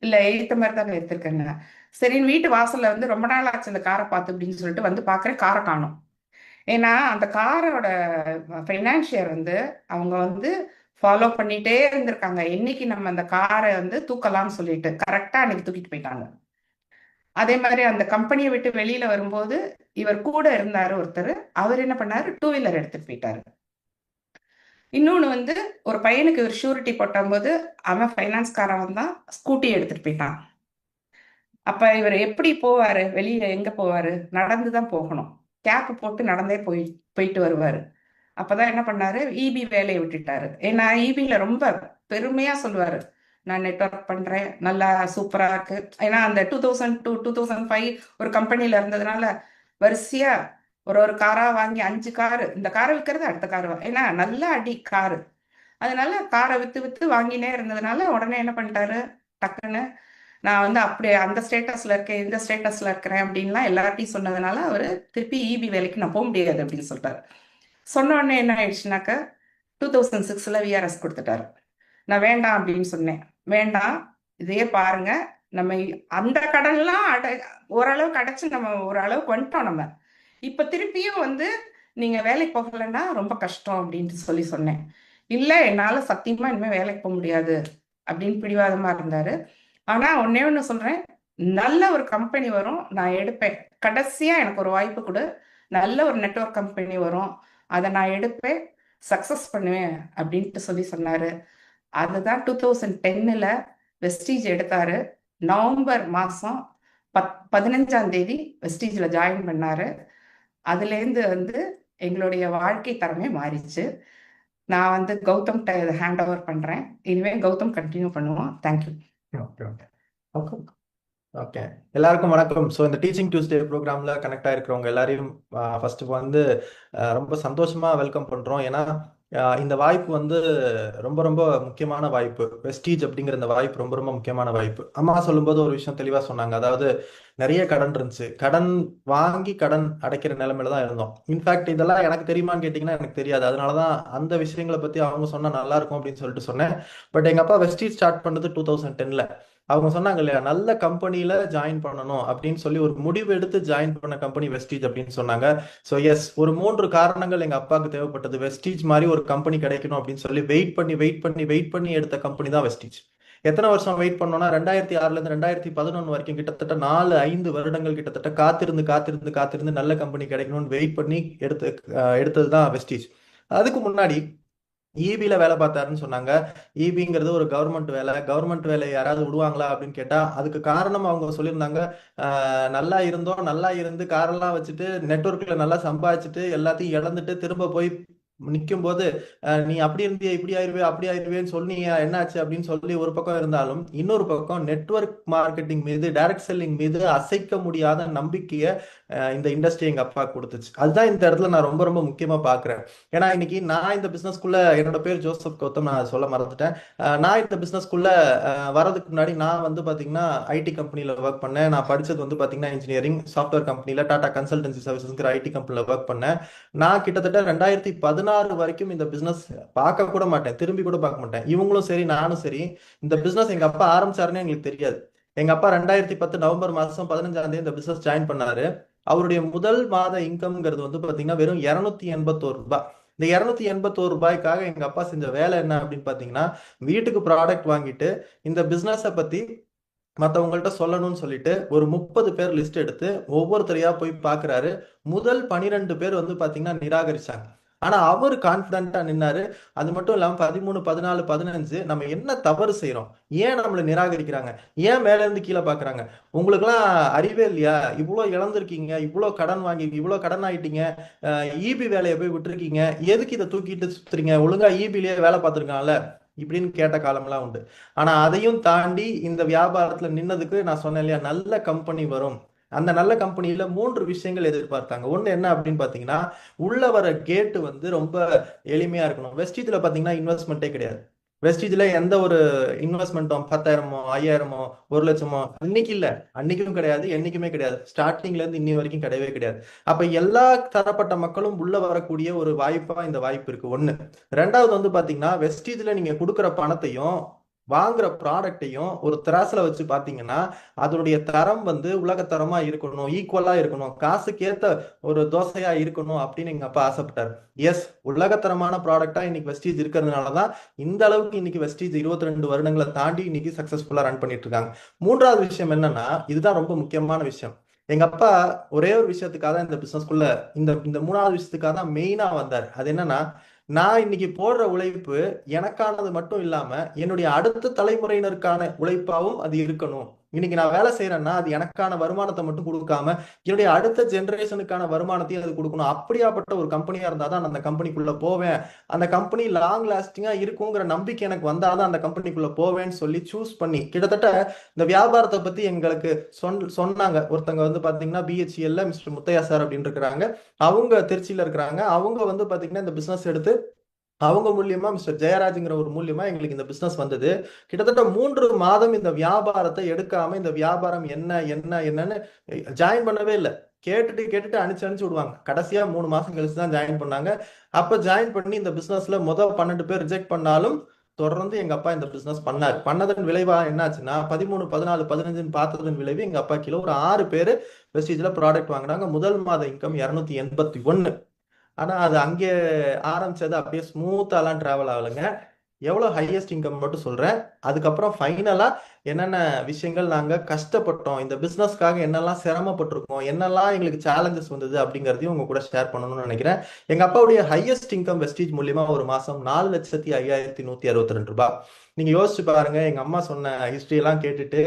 இல்ல ஏத்த மாதிரி தான் எடுத்திருக்கேங்க. சரின்னு வீட்டு வாசல்ல வந்து ரொம்ப நாள் ஆச்சு அந்த காரை பார்த்து அப்படின்னு சொல்லிட்டு வந்து பாக்குறேன், காரை காணோம். ஏன்னா அந்த காரோட ஃபைனான்சியர் வந்து அவங்க வந்து ஃபாலோ பண்ணிட்டே இருந்திருக்காங்க, என்னைக்கு நம்ம அந்த காரை வந்து தூக்கலாம்னு சொல்லிட்டு கரெக்டா அன்னைக்கு தூக்கிட்டு போயிட்டாங்க. அதே மாதிரி அந்த கம்பெனியை விட்டு வெளியில வரும்போது இவர் கூட இருந்தாரு ஒருத்தர், அவர் என்ன பண்ணாரு, 2 வீலர் எடுத்துட்டு போயிட்டாரு. இன்னொன்னு வந்து ஒரு பையனுக்கு ஒரு ஷூரிட்டி போட்டபோது அவன் ஃபைனான்ஸ்காரன் தான் ஸ்கூட்டி எடுத்துட்டு போயிட்டான். அப்ப இவர் எப்படி போவாரு, வெளியில எங்க போவாரு? நடந்துதான் போகணும். கேப் போட்டு நடந்தே போயிட்டு வருவாரு. அப்பதான் என்ன பண்ணாரு, இபி வேலையை விட்டுட்டாரு. ஏன்னா இபில ரொம்ப பெருமையா சொல்லுவாரு, நான் நெட்வொர்க் பண்றேன், நல்லா சூப்பரா இருக்கு. ஏன்னா அந்த 2002 2005 ஒரு கம்பெனில இருந்ததுனால வரிசையா ஒரு காரா வாங்கி 5 காரு, இந்த காரை விற்கிறது அடுத்த காரு, ஏன்னா நல்லா அடி காரு. அதனால காரை வித்து வித்து வாங்கினே இருந்ததுனால உடனே என்ன பண்ணிட்டாரு, டக்குன்னு நான் வந்து அப்படியே அந்த ஸ்டேட்டஸ்ல இருக்கேன், இந்த ஸ்டேட்டஸ்ல இருக்கிறேன் அப்படின்லாம் எல்லார்ட்டையும் சொன்னதுனால அவரு திருப்பி இபி வேலைக்கு நான் போக முடியாது அப்படின்னு சொல்லிட்டாரு. சொன்ன உடனே என்ன ஆயிடுச்சுனாக்க 2006ல விஆர்எஸ் கொடுத்துட்டாரு. நான் வேண்டாம் அப்படின்னு சொன்னேன். வேண்டாம், இதையே பாருங்க, நம்ம அந்த கடன்லாம் ஓரளவுக்கு அடைச்சு நம்ம ஓரளவுக்கு வந்துட்டோம். நம்ம இப்ப திருப்பியும் வந்து நீங்க வேலைக்கு போகலைன்னா ரொம்ப கஷ்டம் அப்படின்ட்டு சொன்னேன். இல்ல என்னால சத்தியமா இனிமே வேலைக்கு போக முடியாது அப்படின்னு பிடிவாதமா இருந்தாரு. ஆனா ஒண்ணு சொல்றேன், நல்ல ஒரு கம்பெனி வரும், நான் எடுப்பேன். கடைசியா எனக்கு ஒரு வாய்ப்பு கொடு, நல்ல ஒரு நெட்வொர்க் கம்பெனி வரும், அதை நான் எடுப்பேன், சக்சஸ் பண்ணுவேன் அப்படின்ட்டு சொன்னாரு. அதுதான் 2010ல வெஸ்டீஜ் எடுத்தாரு. நவம்பர் மாசம் 15ஆம் தேதி வெஸ்டீஜ்ல ஜாயின் பண்ணாரு. அதுலேருந்து வந்து எங்களுடைய வாழ்க்கை தரமே மாறிச்சு. நான் வந்து கௌதம் ஹேண்ட் ஓவர் பண்றேன். இனிமே கௌதம் கண்டினியூ பண்ணுவோம். Thank you. Okay okay okay okay எல்லாருக்கும் வணக்கம். ஸோ இந்த டீச்சிங் டியூஸ்டே ப்ரோக்ராமில் கனெக்ட் ஆகிருக்கிறவங்க எல்லாரையும் ஃபர்ஸ்ட் வந்து ரொம்ப சந்தோஷமாக வெல்கம் பண்ணுறோம். ஏன்னா இந்த வாய்ப்பு வந்து ரொம்ப ரொம்ப முக்கியமான வாய்ப்பு. வெஸ்டீஜ் அப்படிங்கிற இந்த வாய்ப்பு ரொம்ப ரொம்ப முக்கியமான வாய்ப்பு. அம்மா சொல்லும்போது ஒரு விஷயம் தெளிவாக சொன்னாங்க, அதாவது நிறைய கடன் இருந்துச்சு, கடன் வாங்கி கடன் அடைக்கிற நிலைமையில தான் இருந்தோம். இன்ஃபேக்ட் இதெல்லாம் எனக்கு தெரியுமான்னு கேட்டிங்கன்னா எனக்கு தெரியாது. அதனால தான் அந்த விஷயங்களை பற்றி அவங்க சொன்னால் நல்லா இருக்கும் அப்படின்னு சொல்லிட்டு சொன்னேன். பட் எங்கள் அப்பா வெஸ்டீஜ் ஸ்டார்ட் பண்ணது 2010ல். அவங்க சொன்னாங்க இல்லையா, நல்ல கம்பெனியில ஜாயின் பண்ணணும் அப்படின்னு சொல்லி ஒரு முடிவு எடுத்து ஜாயின் பண்ண கம்பெனி வெஸ்டீஜ் அப்படின்னு சொன்னாங்க. ஸோ எஸ், ஒரு 3 காரணங்கள் எங்க அப்பாவுக்கு தேவைப்பட்டது. வெஸ்டீஜ் மாதிரி ஒரு கம்பெனி கிடைக்கணும் அப்படின்னு சொல்லி வெயிட் பண்ணி எடுத்த கம்பெனி தான் வெஸ்டீஜ். எத்தனை வருஷம் வெயிட் பண்ணோம்னா 2006ல இருந்து 2011 வரைக்கும் கிட்டத்தட்ட 4-5 வருடங்கள் கிட்டத்தட்ட காத்திருந்து காத்திருந்து காத்திருந்து நல்ல கம்பெனி கிடைக்கணும்னு வெயிட் பண்ணி எடுத்தது தான் வெஸ்டீஜ். அதுக்கு முன்னாடி இபில வேலை பார்த்தாருன்னு சொன்னாங்க. இபிங்கிறது ஒரு கவர்மெண்ட் வேலை. கவர்மெண்ட் வேலை யாராவது விடுவாங்களா அப்படின்னு கேட்டா அதுக்கு காரணம் அவங்க சொல்லியிருந்தாங்க. நல்லா இருந்தோம், நல்லா இருந்து காரெல்லாம் வச்சுட்டு நெட்வொர்க்ல நல்லா சம்பாதிச்சுட்டு எல்லாத்தையும் இழந்துட்டு திரும்ப போய் நிற்கும் போது நீ அப்படி இருந்தியே இப்படி ஆயிருவே அப்படி ஆயிருவேன்னு சொன்னீங்க, என்னாச்சு அப்படின்னு சொல்லி ஒரு பக்கம் இருந்தாலும், இன்னொரு பக்கம் நெட்வொர்க் மார்க்கெட்டிங் மீது, டைரக்ட் செல்லிங் மீது அசைக்க முடியாத நம்பிக்கையை இந்த இண்டஸ்ட்ரி எங்க அப்பா கொடுத்துச்சு. அதுதான் இந்த இடத்துல நான் ரொம்ப ரொம்ப முக்கியமா பாக்குறேன். ஏன்னா இன்னைக்கு நான் இந்த பிசினஸ்க்குள்ள, என்னோட பேர் ஜோசப் கௌதம், நான் சொல்ல மறந்துட்டேன். நான் இந்த பிசினஸ்க்குள்ள வரதுக்கு முன்னாடி நான் வந்து பாத்தீங்கன்னா ஐடி கம்பெனில ஒர்க் பண்ணேன். நான் படிச்சது வந்து பாத்தீங்கன்னா இன்ஜினியரிங் சாஃப்ட்வேர் கம்பெனில டாடா கன்சல்டன்சி சர்வீசஸ்ங்கிற ஐடி கம்பெனில ஒர்க் பண்ணேன். நான் கிட்டத்தட்ட 2016 வரைக்கும் இந்த பிசினஸ் பார்க்க கூட மாட்டேன், திரும்பி கூட பார்க்க மாட்டேன். இவங்களும் சரி நானும் சரி இந்த பிசினஸ் எங்க அப்பா ஆரம்பிச்சாருன்னு எங்களுக்கு தெரியாது. எங்க அப்பா 2010 நவம்பர் மாசம் 15ஆம் தேதி இந்த பிசினஸ் ஜாயின் பண்ணாரு. அவருடைய முதல் மாத இன்கம்ங்கிறது வந்து பாத்தீங்கன்னா வெறும் 281 ரூபாய். இந்த 281 ரூபாய்க்காக எங்க அப்பா செஞ்ச வேலை என்ன அப்படின்னு பாத்தீங்கன்னா, வீட்டுக்கு ப்ராடக்ட் வாங்கிட்டு இந்த பிசினஸை பத்தி மற்றவங்கள்ட்ட சொல்லணும்னு சொல்லிட்டு ஒரு 30 பேர் லிஸ்ட் எடுத்து ஒவ்வொருத்தரையா போய் பாக்குறாரு. முதல் 12 பேர் வந்து பாத்தீங்கன்னா நிராகரிச்சாங்க. ஆனா அவர் கான்பிடண்டா நின்னாரு. அது மட்டும் இல்லாம 13, 14, 15 நம்ம என்ன தவறு செய்யறோம், ஏன் நம்மளை நிராகரிக்கிறாங்க, ஏன் மேல இருந்து கீழே பாக்குறாங்க, உங்களுக்கு எல்லாம் அறிவே இல்லையா, இவ்வளவு இழந்திருக்கீங்க, இவ்வளவு கடன் வாங்கி இவ்வளவு கடன் ஆயிட்டீங்க, இபி வேலையை போய் விட்டுருக்கீங்க, எதுக்கு இதை தூக்கிட்டு சுத்துறீங்க, ஒழுங்கா இபிலேயே வேலை பார்த்துருக்காங்கல்ல இப்படின்னு கேட்ட காலம்லாம் உண்டு. ஆனா அதையும் தாண்டி இந்த வியாபாரத்துல நின்னதுக்கு நான் சொன்னேன் இல்லையா, நல்ல கம்பெனி வரும். அந்த நல்ல கம்பெனியில 3 விஷயங்கள் எதிர்பார்த்தாங்க. ஒண்ணு என்ன அப்படின்னு பாத்தீங்கன்னா, உள்ள வர கேட்டு வந்து ரொம்ப எளிமையா இருக்கணும். வெஸ்டீஜ்ல பாத்தீங்கன்னா இன்வெஸ்ட்மெண்ட்டே கிடையாது. வெஸ்டீஜ்ல எந்த ஒரு இன்வெஸ்ட்மெண்ட்டும் 10,000மோ 5,000மோ 1,00,000மோ அன்னைக்கு இல்ல, அன்னைக்கும் கிடையாது, என்னைக்குமே கிடையாது. ஸ்டார்டிங்ல இருந்து இன்னி வரைக்கும் கிடையவே கிடையாது. அப்ப எல்லா தரப்பட்ட மக்களும் உள்ள வரக்கூடிய ஒரு வாய்ப்பா இந்த வாய்ப்பு இருக்கு. ஒண்ணு. ரெண்டாவது வந்து பாத்தீங்கன்னா, வெஸ்டீஜ்ல நீங்க கொடுக்குற பணத்தையும் வாங்குற ப்ராடக்டையும் ஒரு திராசுல வச்சு பாத்தீங்கன்னா அதனுடைய தரம் வந்து உலகத்தரமா இருக்கணும், ஈக்குவலா இருக்கணும், காசுக்கேத்த ஒரு தோசையா இருக்கணும் அப்படின்னு எங்க அப்பா ஆசைப்பட்டாரு. எஸ், உலகத்தரமான ப்ராடக்டா இன்னைக்கு வெஸ்டீஜ் இருக்கிறதுனாலதான் இந்த அளவுக்கு இன்னைக்கு வெஸ்டீஜ் 22 வருடங்களை தாண்டி இன்னைக்கு சக்சஸ்ஃபுல்லா ரன் பண்ணிட்டு இருக்காங்க. மூன்றாவது விஷயம் என்னன்னா, இதுதான் ரொம்ப முக்கியமான விஷயம். எங்க அப்பா ஒரே ஒரு விஷயத்துக்காக தான் இந்த பிசினஸ்க்குள்ள, இந்த இந்த மூணாவது விஷயத்துக்காக தான் மெயினா வந்தார். அது என்னன்னா, நான் இன்னைக்கு போடுற உழைப்பு எனக்கானது மட்டும் இல்லாம என்னுடைய அடுத்த தலைமுறையினருக்கான உழைப்பாவும் அது இருக்கணும். இன்னைக்கு நான் வேலை செய்யறேன்னா அது எனக்கான வருமானத்தை மட்டும் கொடுக்காம என்னுடைய அடுத்த ஜெனரேஷனுக்கான வருமானத்தையும் அது கொடுக்கணும். அப்படியாப்பட்ட ஒரு கம்பெனியா இருந்தா தான் அந்த கம்பெனிக்குள்ள போவேன். அந்த கம்பெனி லாங் லாஸ்டிங்கா இருக்குங்கிற நம்பிக்கை எனக்கு வந்தாதான் அந்த கம்பெனிக்குள்ள போவேன்னு சொல்லி சூஸ் பண்ணி, கிட்டத்தட்ட இந்த வியாபாரத்தை பத்தி எங்களுக்கு சொன்னாங்க. ஒருத்தங்க வந்து பாத்தீங்கன்னா பிஹெச்எல்ல மிஸ்டர் முத்தையா சார் அப்படின்னு இருக்கிறாங்க. அவங்க திருச்சியில இருக்கிறாங்க. அவங்க வந்து பாத்தீங்கன்னா இந்த பிசினஸ் எடுத்து அவங்க மூலியமா மிஸ்டர் ஜெயராஜ்ங்கிற ஒரு மூலியமா எங்களுக்கு இந்த பிசினஸ் வந்தது. கிட்டத்தட்ட 3 மாதம் இந்த வியாபாரத்தை எடுக்காம, இந்த வியாபாரம் என்ன என்ன என்னன்னு ஜாயின் பண்ணவே இல்லை. கேட்டுட்டு கேட்டுட்டு அனுப்பிச்சு அனுப்பிச்சு விடுவாங்க. கடைசியா 3 மாசம் கழிச்சு தான் ஜாயின் பண்ணாங்க. அப்ப ஜாயின் பண்ணி இந்த பிசினஸ்ல முதல் 12 பேர் ரிஜெக்ட் பண்ணாலும் தொடர்ந்து எங்க அப்பா இந்த பிசினஸ் பண்ணாரு. பண்ணதன் விளைவா என்னாச்சுன்னா 13, 14, 15 பார்த்ததன் விளைவு எங்க அப்பா கீழே ஒரு 6 பேர் வெஸ்டீஜ்ல ப்ராடக்ட் வாங்கினாங்க. முதல் மாத இன்கம் 281. ஆனா அது அங்கே ஆரம்பிச்சது அப்படியே ஸ்மூத்தாலாம் டிராவல் ஆகலைங்க. எவ்வளவு ஹையஸ்ட் இன்கம் மட்டும் சொல்றேன். அதுக்கப்புறம் ஃபைனலா என்னென்ன விஷயங்கள் நாங்க கஷ்டப்பட்டோம், இந்த பிசினஸ்க்காக என்னெல்லாம் சிரமப்பட்டிருக்கோம், என்னெல்லாம் எங்களுக்கு சேலஞ்சஸ் வந்தது அப்படிங்கிறதையும் உங்க கூட ஷேர் பண்ணணும்னு நினைக்கிறேன். எங்க அப்பாவுடைய ஹையஸ்ட் இன்கம் வெஸ்டீஜ் மூலியமா ஒரு மாசம் 4,05,162 ரூபாய். நீங்க யோசிச்சு பாருங்க, எங்க அம்மா சொன்ன ஹிஸ்டரி எல்லாம் கேட்டுட்டு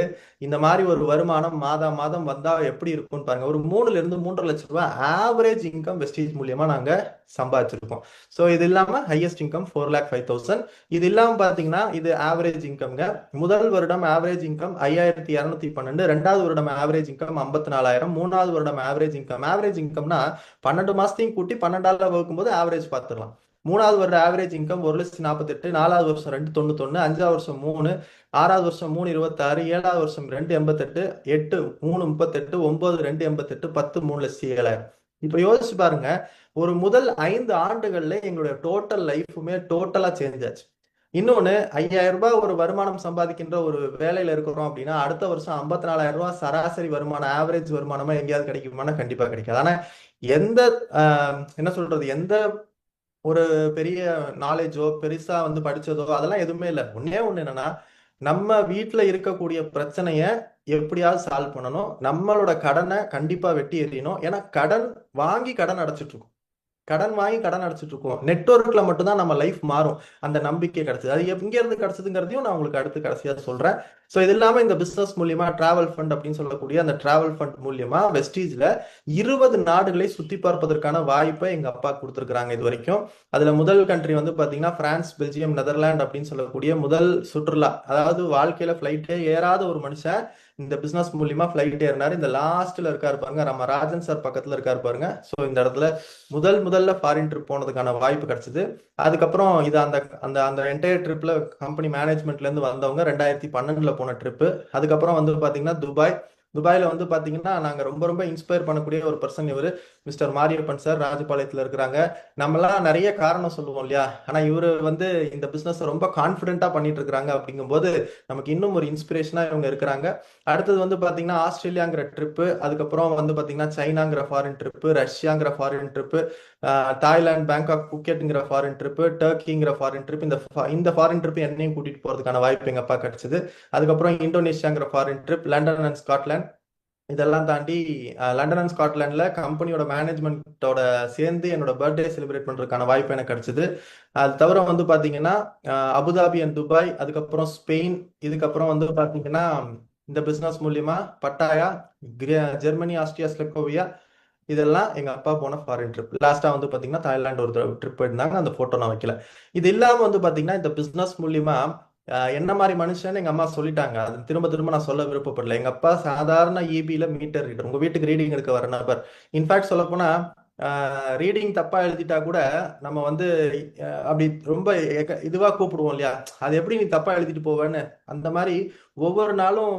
இந்த மாதிரி ஒரு வருமானம் மாதம் மாதம் வந்தா எப்படி இருக்கும்னு பாருங்க. ஒரு 3ல இருந்து 3.5 லட்சம் ரூபாய் ஆவரேஜ் இன்கம் வெஸ்டீஜ் மூலியமா நாங்க சம்பாதிச்சிருக்கோம். ஸோ இது இல்லாம ஹையஸ்ட் இன்கம் 4,05,000. இது இல்லாம பாத்தீங்கன்னா இது ஆவரேஜ் இன்கம்ங்க. முதல் வருடம் ஆவரேஜ் இன்கம் 5,212, ரெண்டாவது வருடம் ஆவரேஜ் இன்கம் 54,000, மூணாவது வருடம் ஆவரேஜ் இன்கம்னா 12 மாசத்தையும் கூட்டி 12ஆல வகுக்கும்போது ஆவரேஜ் பார்த்துடலாம். மூணாவது வருட ஆவரேஜ் இன்கம் 1,48,000, நாலாவது வருஷம் 2,91, அஞ்சாவது வருஷம் 3, ஆறாவது வருஷம் 3,26, ஏழாவது வருஷம் 2,88, 8, 3,38, 9, 2,88, 10, 3,07,000. இப்ப யோசிச்சு பாருங்க, ஒரு முதல் 5 ஆண்டுகள்ல எங்களுடைய டோட்டல் லைஃபுமே டோட்டலா சேஞ்ச் ஆச்சு. இன்னொன்னு, 5,000 ரூபாய் ஒரு வருமானம் சம்பாதிக்கின்ற ஒரு வேலையில இருக்கிறோம் அப்படின்னா அடுத்த வருஷம் 54,000 ரூபாய் சராசரி வருமானம், ஆவரேஜ் வருமானமா எங்கேயாவது கிடைக்குமானா கண்டிப்பா கிடைக்காது. ஆனா எந்த என்ன சொல்றது, எந்த ஒரு பெரிய நாலேஜோ பெருசா வந்து படிச்சதோ அதெல்லாம் எதுவுமே இல்லை. ஒண்ணே ஒண்ணு என்னன்னா, நம்ம வீட்ல இருக்கக்கூடிய பிரச்சனைய எப்படியாவது சால்வ் பண்ணணும். நம்மளோட கடனை கண்டிப்பா வெட்டி எறியணும். ஏன்னா கடன் வாங்கி கடன் அடைச்சிட்டு இருக்கோம். கடன் வாங்கி கடன் அடைச்சிட்டு இருக்கோம். நெட்வொர்க்ல மட்டும்தான் நம்ம லைஃப் மாறும். அந்த நம்பிக்கை கிடைச்சது. அது எங்க இருந்து கிடைச்சதுங்கிறதையும் நான் உங்களுக்கு அடுத்து கடைசியா சொல்றேன். ஸோ இது இல்லாம இந்த பிசினஸ் மூலியமா டிராவல் ஃபண்ட் அப்படின்னு சொல்லக்கூடிய அந்த டிராவல் ஃபண்ட் மூலியமா வெஸ்டீஜ்ல 20 நாடுகளை சுத்தி பார்ப்பதற்கான வாய்ப்பை எங்க அப்பா கொடுத்துருக்காங்க இது வரைக்கும். அதுல முதல் கண்ட்ரி வந்து பாத்தீங்கன்னா பிரான்ஸ், பெல்ஜியம், நெதர்லாந்து அப்படின்னு சொல்லக்கூடிய முதல் சுற்றுலா. அதாவது வாழ்க்கையில ஃபிளைட்டே ஏறாத ஒரு மனுஷன் இந்த பிசினஸ் மூலியமா ஃபிளைட் ஏறினாரு. இந்த லாஸ்ட்ல இருக்காரு பாருங்க, நம்ம ராஜன் சார் பக்கத்துல இருக்காரு பாருங்க. ஸோ இந்த இடத்துல முதல்ல ஃபாரின் ட்ரிப் போனதுக்கான வாய்ப்பு கிடைச்சது. அதுக்கப்புறம் இது அந்த அந்த அந்த என்டையர் ட்ரிப்ல கம்பெனி மேனேஜ்மெண்ட்ல இருந்து வந்தவங்க 2012 போன ட்ரிப்பு. அதுக்கப்புறம் வந்து பாத்தீங்கன்னா துபாயில வந்து பாத்தீங்கன்னா நாங்க ரொம்ப ரொம்ப இன்ஸ்பயர் பண்ணக்கூடிய ஒரு பர்சன் இவரு மிஸ்டர் மாரியப்பன் சார், ராஜபாளையத்துல இருக்கிறாங்க. நம்மளாம் நிறைய காரணம் சொல்லுவோம் இல்லையா, ஆனா இவரு வந்து இந்த பிசினஸ் ரொம்ப கான்பிடென்ட்டா பண்ணிட்டு இருக்காங்க. அப்படிங்கும்போது நமக்கு இன்னும் ஒரு இன்ஸ்பிரேஷனா இவங்க இருக்கிறாங்க. அடுத்தது வந்து பாத்தீங்கன்னா ஆஸ்திரேலியாங்கிற ட்ரிப்பு, அதுக்கப்புறம் வந்து பாத்தீங்கன்னா சைனாங்கிற ஃபாரின் ட்ரிப்பு, ரஷ்யாங்கிற ஃபாரின் ட்ரிப்பு, தாய்லாந்து, பேங்காக், புக்கெட்ங்கிற ஃபாரின் ட்ரிப்பு, டர்க்கிங்கிற ஃபாரின் ட்ரிப். இந்த ஃபாரின் ட்ரிப் என்னையும் கூட்டிட்டு போறதுக்கான வாய்ப்பு எங்க அப்பா கிடைச்சது. அதுக்கப்புறம் இந்தோனேஷியாங்கிற foreign trip, London and Scotland. இதெல்லாம் தாண்டி லண்டன் அண்ட் ஸ்காட்லாண்ட்ல கம்பெனியோட மேனேஜ்மெண்ட்டோட சேர்ந்து என்னோட பர்த்டே செலிப்ரேட் பண்றதுக்கான வாய்ப்பு எனக்கு கிடைச்சது. அது தவிர வந்து பாத்தீங்கன்னா அபுதாபி அண்ட் துபாய், அதுக்கப்புறம் ஸ்பெயின், இதுக்கப்புறம் வந்து பாத்தீங்கன்னா இந்த பிசினஸ் மூலியமா பட்டாயா, ஜெர்மனி, ஆஸ்திரியா, ஸ்லோவேக்கியா, இதெல்லாம் எங்க அப்பா போன ஃபாரின் ட்ரிப். லாஸ்டா வந்து பாத்தீங்கன்னா தாய்லாந்து ஒரு ட்ரிப் போயிருந்தாங்க. அந்த போட்டோ நான் வைக்கல. இது இல்லாம வந்து பாத்தீங்கன்னா இந்த பிசினஸ் மூலியமா என்ன மாதிரி மனுஷன் எங்க அம்மா சொல்லிட்டாங்க. அது திரும்ப திரும்ப நான் சொல்ல விருப்பப்படல. எங்க அப்பா சாதாரண இபில மீட்டர் ரீடர், உங்க வீட்டுக்கு ரீடிங் எடுக்க வர நபர். இன்ஃபேக்ட் சொல்ல போனா ரீடிங் தப்பா எழுதிட்டா கூட நம்ம வந்து அப்படி ரொம்ப இதுவா கூப்பிடுவோம் இல்லையா, அது எப்படி நீ தப்பா எழுதிட்டு போவேன்னு. அந்த மாதிரி ஒவ்வொரு நாளும்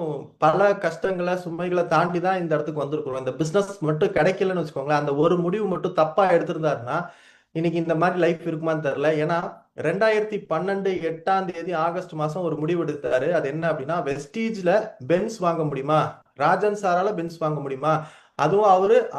பல கஷ்டங்களை சுமைகளை தாண்டி தான் இந்த இடத்துக்கு வந்திருக்கிறோம். இந்த பிசினஸ் மட்டும் கிடைக்கலன்னு வச்சுக்கோங்களேன், அந்த ஒரு முடிவு மட்டும் தப்பா எடுத்திருந்தாருன்னா இன்னைக்கு இந்த மாதிரி லைஃப் இருக்குமான்னு தெரியல. ஏன்னா 2012 8ஆம் தேதி ஆகஸ்ட் மாசம் ஒரு முடிவு எடுத்தாரு. அது என்ன அப்படின்னா, வெஸ்டீஜ்ல பென்ஸ் வாங்க முடியுமா, ராஜன் சாரால பென்ஸ் வாங்க முடியுமா, அதுவும்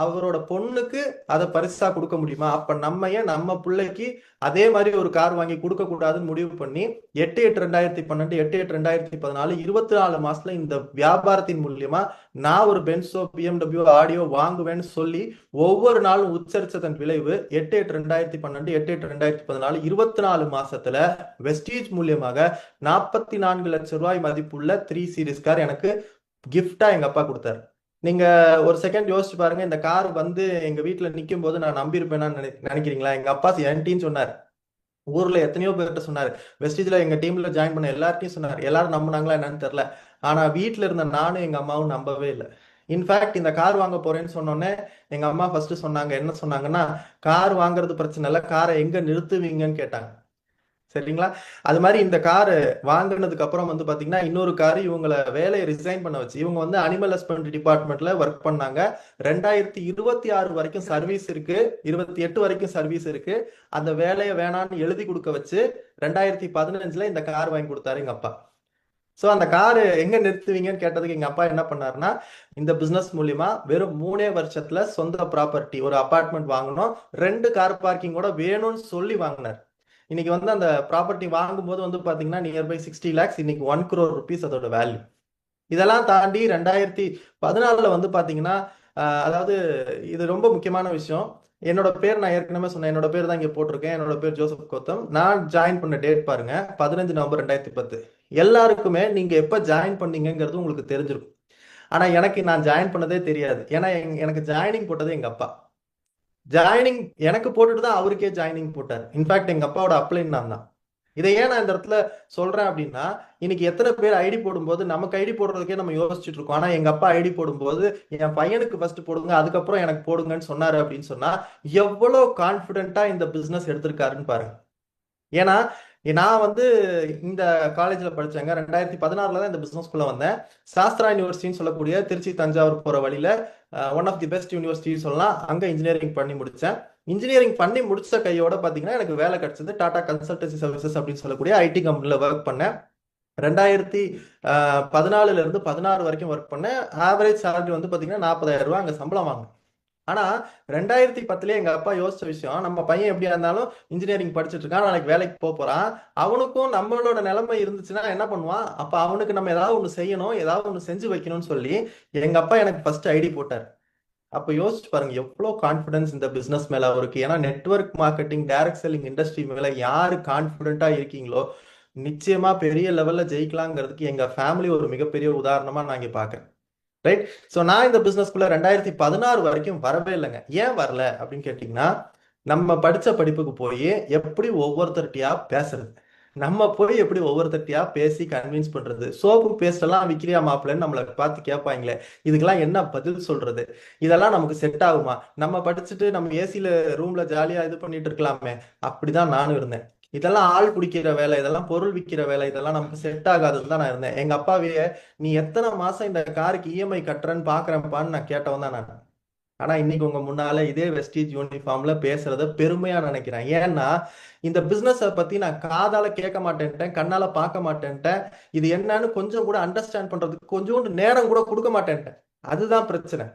அவரோட பொண்ணுக்கு அதை பரிசா கொடுக்க முடியுமா, அப்ப நம்ம ஏன் நம்ம பிள்ளைக்கு அதே மாதிரி ஒரு கார் வாங்கி கொடுக்க கூடாதுன்னு முடிவு பண்ணி 8/8/2012 8/8/2014 24 மாசத்துல இந்த வியாபாரத்தின் மூலியமா நான் ஒரு பென்ஸோ BMW ஆடியோ வாங்குவேன்னு சொல்லி ஒவ்வொரு நாளும் உச்சரிச்சதன் விளைவு 8/8/2012 8/8/2014 24 மாசத்துல வெஸ்டீஜ் மூலியமாக 44 லட்சம் ரூபாய் மதிப்புள்ள 3 சீரிஸ் கார் எனக்கு கிஃப்டா எங்க அப்பா கொடுத்தாரு. நீங்க ஒரு செகண்ட் யோசிச்சு பாருங்க, இந்த கார் வந்து எங்க வீட்டுல நிக்கும் போது நான் நம்பியிருப்பேன்னு நினைக்கிறீங்களா? எங்க அப்பா என்கிட்டயும் சொன்னார், ஊர்ல எத்தனையோ பேர்கிட்ட சொன்னாரு, வெஸ்டீஜ்ல எங்க டீம்ல ஜாயின் பண்ண எல்லார்ட்டையும் சொன்னார். எல்லாரும் நம்பினாங்களா என்னன்னு தெரியல. ஆனா வீட்டுல இருந்த நானும் எங்க அம்மாவும் நம்பவே இல்லை. இன்ஃபேக்ட் இந்த கார் வாங்க போறேன்னு சொன்னோன்னே எங்க அம்மா ஃபர்ஸ்ட் சொன்னாங்க, என்ன சொன்னாங்கன்னா, கார் வாங்குறது பிரச்சனை இல்லை, காரை எங்க நிறுத்துவீங்கன்னு கேட்டாங்க. சரிங்களா? அது மாதிரி இந்த காரு வாங்கினதுக்கு அப்புறம் வந்து பாத்தீங்கன்னா இன்னொரு காரு இவங்களை வேலையை ரிசைன் பண்ண வச்சு, இவங்க வந்து அனிமல் ஹஸ்பண்டரி டிபார்ட்மெண்ட்ல ஒர்க் பண்ணாங்க. 2026 வரைக்கும் சர்வீஸ் இருக்கு, 28 வரைக்கும் சர்வீஸ் இருக்கு. அந்த வேலையை வேணான்னு எழுதி கொடுக்க வச்சு 2015 இந்த கார் வாங்கி கொடுத்தாரு எங்க அப்பா. ஸோ அந்த காரு எங்க நிறுத்துவீங்கன்னு கேட்டதுக்கு எங்க அப்பா என்ன பண்ணாருன்னா, இந்த பிசினஸ் மூலியமா வெறும் 3 வருஷத்துல சொந்த ப்ராப்பர்ட்டி ஒரு அபார்ட்மெண்ட் வாங்கணும், 2 கார் பார்க்கிங் கூட வேணும்னு சொல்லி வாங்கினார். இன்னைக்கு வந்து அந்த ப்ராப்பர்ட்டி வாங்கும்போது வந்து பாத்தீங்கன்னா நியர்பை 60 lakhs, இன்னைக்கு 1 crore rupees அதோட வேல்யூ. இதெல்லாம் தாண்டி 2014 வந்து பாத்தீங்கன்னா அதாவது இது ரொம்ப முக்கியமான விஷயம். என்னோட பேர் நான் ஏற்கனவே சொன்னேன், என்னோட பேர் தான் இங்க போட்டிருக்கேன். என்னோட பேர் ஜோசப் கௌதம். நான் ஜாயின் பண்ண டேட் பாருங்க, 15 நவம்பர் 2010. எல்லாருக்குமே நீங்க எப்ப ஜாயின் பண்ணீங்கிறது உங்களுக்கு தெரிஞ்சிருக்கும். ஆனா எனக்கு நான் ஜாயின் பண்ணதே தெரியாது. ஏன்னா எனக்கு ஜாயினிங் போட்டதே எங்க அப்பா. ஜாயினிங் எனக்கு போட்டுட்டு தான் அவருக்கே ஜாயினிங் போட்டார். இன்ஃபேக்ட் எங்க அப்பாவோட அப்ளைன் நான் தான். இதை ஏன் நான் இந்த இடத்துல சொல்றேன் அப்படின்னா, இன்னைக்கு எத்தனை பேர் ஐடி போடும்போது நமக்கு ஐடி போடுறதுக்கே நம்ம யோசிச்சுட்டு இருக்கோம். ஆனா எங்க அப்பா ஐடி போடும்போது என் பையனுக்கு ஃபர்ஸ்ட் போடுங்க, அதுக்கப்புறம் எனக்கு போடுங்கன்னு சொன்னாரு. அப்படின்னு சொன்னா எவ்வளவு கான்பிடென்ட்டா இந்த பிசினஸ் எடுத்திருக்காருன்னு பாருங்க. ஏன்னா நான் வந்து இந்த காலேஜ்ல படிச்சேங்க. 2016 தான் இந்த பிசினஸ்குள்ள வந்தேன். சாஸ்திரா யூனிவர்சிட்டின்னு சொல்லக்கூடிய திருச்சி தஞ்சாவூர் போற வழியில one of the best university சொல்லலாம். அங்க இன்ஜினியரிங் பண்ணி முடிச்சேன். இன்ஜினியரிங் பண்ணி முடிச்ச கையோட பாத்தீங்கன்னா எனக்கு வேலை கிடைச்சது டாடா கன்சல்டன்சி சர்வீசஸ் அப்படின்னு சொல்லக்கூடிய ஐடி கம்பெனில ஒர்க் பண்ணேன். 2014 இருந்து 16 வரைக்கும் ஒர்க் பண்ணேன். ஆவரேஜ் சேலரி வந்து பாத்தீங்கன்னா 40,000 ரூபாய் அங்க சம்பளம் வாங்க. ஆனா 2010 எங்க அப்பா யோசிச்ச விஷயம், நம்ம பையன் எப்படியா இருந்தாலும் இன்ஜினியரிங் படிச்சுட்டு இருக்கான், நாளைக்கு வேலைக்கு போறான், அவனுக்கும் நம்மளோட நிலைமை இருந்துச்சுன்னா என்ன பண்ணுவான், அப்ப அவனுக்கு நம்ம ஏதாவது ஒண்ணு செய்யணும், ஏதாவது ஒண்ணு செஞ்சு வைக்கணும்னு சொல்லி எங்க அப்பா எனக்கு ஃபர்ஸ்ட் ஐடி போட்டார். அப்ப யோசிச்சு பாருங்க எவ்வளவு கான்பிடன்ஸ் இந்த பிசினஸ் மேல அவருக்கு. ஏன்னா network marketing, direct selling industry மேல யாரு கான்பிடென்ட்டா இருக்கீங்களோ நிச்சயமா பெரிய லெவல்ல ஜெயிக்கலாங்கிறதுக்கு எங்க ஃபேமிலி ஒரு மிகப்பெரிய உதாரணமா நான் இங்க பாக்குறேன். ரைட். ஸோ நான் இந்த பிசினஸ்குள்ள 2016 வரைக்கும் வரவே இல்லைங்க. ஏன் வரல அப்படின்னு கேட்டிங்கன்னா, நம்ம படிச்ச படிப்புக்கு போய் எப்படி ஒவ்வொருத்தர்கிட்டயா பேசுறது, நம்ம போய் எப்படி ஒவ்வொருத்தர்கிட்டயா பேசி கன்வின்ஸ் பண்றது, சோப்பு பேஸ்ட் எல்லாம் விக்கிறியா மாப்பிள்ளைன்னு நம்மளை பார்த்து கேட்பாங்களே, இதுக்கெல்லாம் என்ன பதில் சொல்றது, இதெல்லாம் நமக்கு செட் ஆகுமா, நம்ம படிச்சுட்டு நம்ம ஏசியில ரூம்ல ஜாலியா இது பண்ணிட்டு இருக்கலாமே. அப்படிதான் நானும் இருந்தேன். இதெல்லாம் ஆள் பிடிக்கிற வேலை, இதெல்லாம் பொருள் விற்கிற வேலை, இதெல்லாம் நமக்கு செட் ஆகாதுன்னு தான் நான் இருந்தேன். எங்க அப்பாவையே நீ எத்தனை மாசம் இந்த காருக்கு இஎம்ஐ கட்டுறன்னு பாக்குறேன்ப்பான்னு நான் கேட்டவன் தான் நான். ஆனா இன்னைக்கு உங்க முன்னால இதே வெஸ்டீஜ் யூனிஃபார்ம்ல பேசுறத பெருமையா நினைக்கிறேன். ஏன்னா இந்த பிசினஸ பத்தி நான் காதால கேட்க மாட்டேன்ட்டேன், கண்ணால பார்க்க மாட்டேன்ட்டேன், இது என்னன்னு கொஞ்சம் கூட அண்டர்ஸ்டாண்ட் பண்றதுக்கு கொஞ்சோண்டு நேரம் கூட கொடுக்க மாட்டேன்ட்டேன். அதுதான் பிரச்சனை.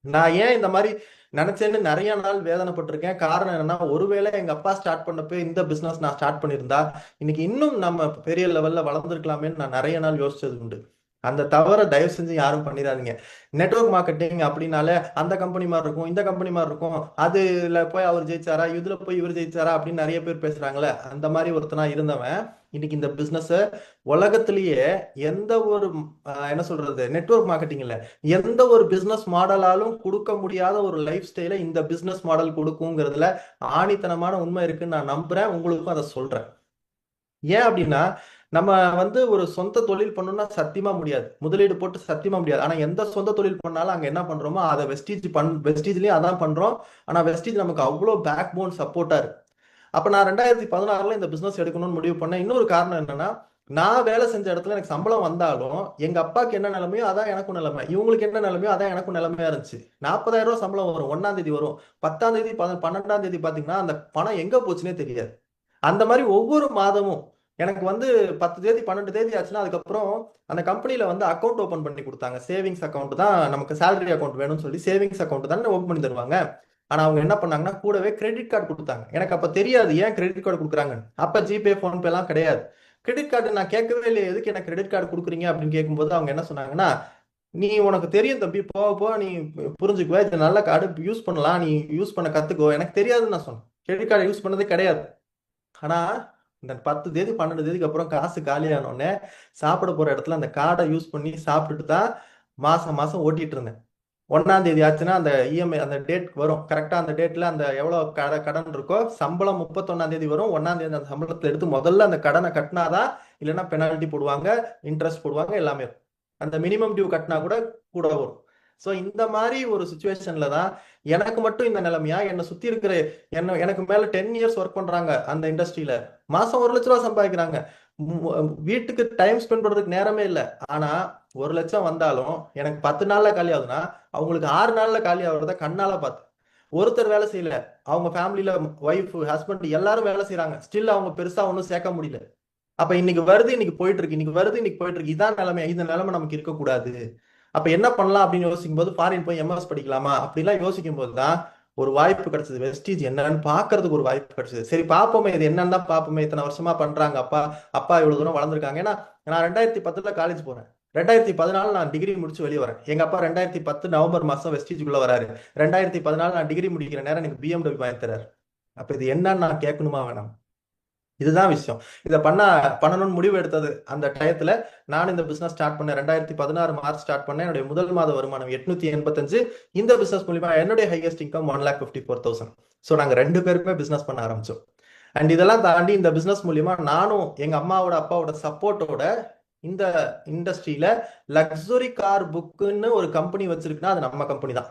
நான் ஏன் இந்த மாதிரி நினைச்சேன்னு நிறைய நாள் வேதனைப்பட்டிருக்கேன். காரணம் என்னன்னா, ஒருவேளை எங்க அப்பா ஸ்டார்ட் பண்ணப்போ இந்த பிசினஸ் நான் ஸ்டார்ட் பண்ணியிருந்தா இன்னைக்கு இன்னும் நம்ம பெரிய லெவல்ல வளர்ந்துருக்கலாமேன்னு நான் நிறைய நாள் யோசிச்சது உண்டு. அந்த தவிர தயவு செஞ்சு யாரும் பண்ணிடாதீங்க. நெட்வொர்க் மார்க்கெட்டிங் அப்படின்னாலே அந்த கம்பெனி மாதிரி இருக்கும், இந்த கம்பெனி மாதிரி இருக்கும், அதுல போய் அவர் ஜெயிச்சாரா, இதுல போய் இவர் ஜெயிச்சாரா அப்படின்னு நிறைய பேர் பேசுறாங்களே. அந்த மாதிரி ஒருத்தனா இருந்தவன் இன்னைக்கு இந்த பிசினஸ் உலகத்திலேயே எந்த ஒரு என்ன சொல்றது, நெட்வொர்க் மார்க்கெட்டிங் இல்ல, எந்த ஒரு பிசினஸ் மாடலாலும் கொடுக்க முடியாத ஒரு லைஃப் ஸ்டைலை இந்த பிசினஸ் மாடல் கொடுக்குங்கிறதுல ஆணித்தனமான உண்மை இருக்குன்னு நான் நம்புறேன். உங்களுக்கும் அதை சொல்றேன். ஏன் அப்படின்னா, நம்ம ஒரு சொந்த தொழில் பண்ணணும்னா சத்தியமா முடியாது, முதலீடு போட்டு சத்தியமா முடியாது. ஆனா எந்த சொந்த தொழில் பண்ணாலும் அங்க என்ன பண்றோமோ அதை வெஸ்டீஜ்லயும் அதான் பண்றோம். ஆனா வெஸ்டீஜ் நமக்கு அவ்வளவு பேக் போன் சப்போர்ட்டா இருக்கு. அப்ப நான் 2016 இந்த பிசினஸ் எடுக்கணும்னு முடிவு பண்ணேன். இன்னொரு காரணம் என்னன்னா, நான் வேலை செஞ்ச இடத்துல எனக்கு சம்பளம் வந்தாலும் எங்க அப்பாவுக்கு என்ன நிலைமையோ அதான் எனக்கும் நிலைமை, இவங்களுக்கு என்ன நிலைமையோ அதான் எனக்கும் நிலைமையா இருந்துச்சு. 40,000 ரூபாய் சம்பளம் வரும், 1ஆம் தேதி வரும், 10ஆம் தேதி 12ஆம் தேதி பாத்தீங்கன்னா அந்த பணம் எங்க போச்சுன்னே தெரியாது. அந்த மாதிரி ஒவ்வொரு மாதமும் எனக்கு 10 தேதி 12 தேதி ஆச்சுன்னா அதுக்கப்புறம் அந்த கம்பெனில அக்கௌண்ட் ஓபன் பண்ணி கொடுத்தாங்க. சேவிங்ஸ் அக்கௌண்ட் தான், நமக்கு சேலரி அக்கௌண்ட் வேணும்னு சொல்லி சேவிங்ஸ் அக்கௌண்ட் தானே ஓபன் பண்ணி தருவாங்க. ஆனா அவங்க என்ன பண்ணாங்கன்னா கூடவே கிரெடிட் கார்டு கொடுத்தாங்க. எனக்கு அப்ப தெரியாது ஏன் கிரெடிட் கார்டு கொடுக்குறாங்க. அப்ப ஜிபே போன்பே எல்லாம் கிடையாது. கிரெடிட் கார்டு நான் கேட்கவே இல்லை, எதுக்கு எனக்கு கிரெடிட் கார்டு கொடுக்குறீங்க அப்படின்னு கேட்கும்போது அவங்க என்ன சொன்னாங்கன்னா, நீ உனக்கு தெரியும் தம்பி, போக போக நீ புரிஞ்சுக்குவ, இது நல்ல கார்டு யூஸ் பண்ணலாம், நீ யூஸ் பண்ண கத்துக்கோ. எனக்கு தெரியாதுன்னு நான் சொன்னேன், கிரெடிட் கார்டு யூஸ் பண்ணதே கிடையாது. ஆனா இந்த 10 தேதி 12 தேதிக்கு அப்புறம் காசு காலியானோடனே சாப்பிட போற இடத்துல அந்த கார்டை யூஸ் பண்ணி சாப்பிட்டுட்டு தான் மாசம் மாசம் ஓட்டிட்டு இருந்தேன். 1ஆம் தேதி ஆச்சுன்னா அந்த இஎம்ஐ அந்த டேட் வரும், கரெக்டா அந்த டேட்ல அந்த எவ்வளவு கடன் இருக்கோ, சம்பளம் 31ஆம் தேதி வரும், 1ஆம் தேதி அந்த சம்பளத்தை எடுத்து முதல்ல அந்த கடனை கட்டினாதான், இல்லைன்னா பெனால்ட்டி போடுவாங்க, இன்ட்ரெஸ்ட் போடுவாங்க, எல்லாமே இருக்கும். அந்த மினிமம் டியூ கட்டினா கூட வரும். ஸோ இந்த மாதிரி ஒரு சுச்சுவேஷன்ல தான் எனக்கு மட்டும் இந்த நிலைமையா, என்னை சுத்தி இருக்கிற எனக்கு மேல 10 இயர்ஸ் ஒர்க் பண்றாங்க அந்த இண்டஸ்ட்ரியில, மாசம் 1 லட்ச ரூபா சம்பாதிக்கிறாங்க, வீட்டுக்கு டைம் ஸ்பெண்ட் பண்றதுக்கு நேரமே இல்லை. ஆனா 1 லட்சம் வந்தாலும் எனக்கு 10 நாள்ல காலி ஆகுதுன்னா அவங்களுக்கு 6 நாள்ல காலி ஆகுறத கண்ணால பார்த்து. ஒருத்தர் வேலை செய்யல, அவங்க ஃபேமிலியில ஒய்ஃப் ஹஸ்பண்ட் எல்லாரும் வேலை செய்யறாங்க, ஸ்டில் அவங்க பெருசா ஒன்றும் சேர்க்க முடியல. அப்ப இன்னைக்கு வருது இன்னைக்கு போயிட்டு இருக்கு, இன்னைக்கு வருது இன்னைக்கு போயிட்டு இருக்கு, இதான் நிலைமை. இந்த நிலைமை நமக்கு இருக்கக்கூடாது. அப்ப என்ன பண்ணலாம் அப்படின்னு யோசிக்கும் போது, ஃபாரின் போய் எம்எஸ் படிக்கலாமா அப்படிலாம் யோசிக்கும் போதுதான் ஒரு வாய்ப்பு கிடைச்சது. வெஸ்டீஜ் என்னன்னு பாக்குறதுக்கு ஒரு வாய்ப்பு கிடைச்சது. சரி பாப்போமே, இது என்னன்னு தான் பாப்போமே, இத்தனை வருஷமா பண்றாங்க, அப்பா இவ்வளவு தூரம் வளர்ந்துருக்காங்க. ஏன்னா நான் 2010 காலேஜ் போறேன், 2014 நான் டிகிரி முடிச்சு வெளியே வரேன். எங்க அப்பா 2010 நவம்பர் மாசம் வெஸ்டீஜுக்குள்ள வராரு. 2014 நான் டிகிரி முடிக்கிற நேரம் எனக்கு பிஎம்டபிள்யூ வாங்கி தராரு. அப்ப இது என்னன்னு நான் கேட்கணுமா வேணாம்? இதுதான் விஷயம். இதை பண்ணணும்னு முடிவு எடுத்தது அந்த டயத்துல நான் இந்த பிசினஸ் ஸ்டார்ட் பண்ணேன். 2016 மார்ச் ஸ்டார்ட் பண்ணேன். என்னுடைய முதல் மாத வருமானம் 885. இந்த பிசினஸ் மூலியமா என்னுடைய ஹையஸ்ட் இன்கம் 1,54,000. ஸோ நாங்க 2 பேருக்குமே பிசினஸ் பண்ண ஆரம்பிச்சோம். அண்ட் இதெல்லாம் தாண்டி இந்த பிசினஸ் மூலியமா நானும் எங்க அம்மாவோட அப்பாவோட சப்போர்ட்டோட இந்த இண்டஸ்ட்ரியில லக்ஸுரி கார் புக்குன்னு ஒரு கம்பெனி வச்சிருக்குன்னா அது நம்ம கம்பெனி தான்.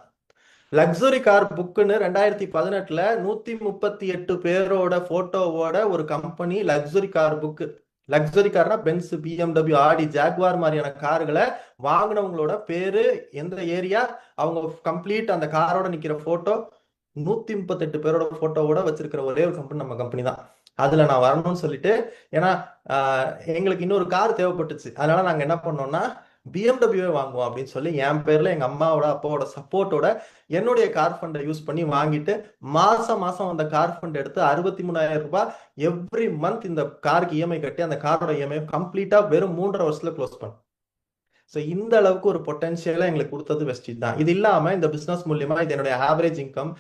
லக்ஸுரி கார் புக்குன்னு 2018 138 பேரோட போட்டோவோட ஒரு company luxury car book. Luxury கார்னா பென்ஸ், பிஎம்டபிள்யூ, ஆடி, ஜாக்வார் மாதிரியான கார்களை வாங்கினவங்களோட பேரு, எந்த ஏரியா, அவங்க கம்ப்ளீட் அந்த காரோட நிக்கிற போட்டோ, 138 பேரோட போட்டோவோட வச்சிருக்கிற ஒரே ஒரு கம்பெனி நம்ம கம்பெனி தான். அதுல நான் வரணும்னு சொல்லிட்டு, ஏன்னா எங்களுக்கு இன்னொரு கார் தேவைப்பட்டுச்சு, அதனால நாங்க என்ன பண்ணோம்னா பிஎம்டபிள்யூ வாங்குவோம் அப்படின்னு சொல்லி என் பேர்ல எங்க அம்மாவோட அப்பாவோட சப்போர்ட்டோட என்னுடைய கார் ஃபண்டை யூஸ் பண்ணி வாங்கிட்டு மாசம் மாசம் அந்த கார் ஃபண்ட் எடுத்து 63,000 ரூபாய் எவ்ரி மந்த் இந்த காருக்கு இஎம்ஐ கட்டி அந்த காரோட இஎம்ஐ கம்ப்ளீட்டா வெறும் 3.5 வருஷத்துல க்ளோஸ் பண்ணோம். ஸோ இந்த அளவுக்கு ஒரு பொட்டன்ஷியலை எங்களுக்கு கொடுத்தது வெஸ்டீஜ் தான். இது இல்லாம இந்த பிசினஸ் மூலியமா இது என்னுடைய ஆவரேஜ் இன்கம்.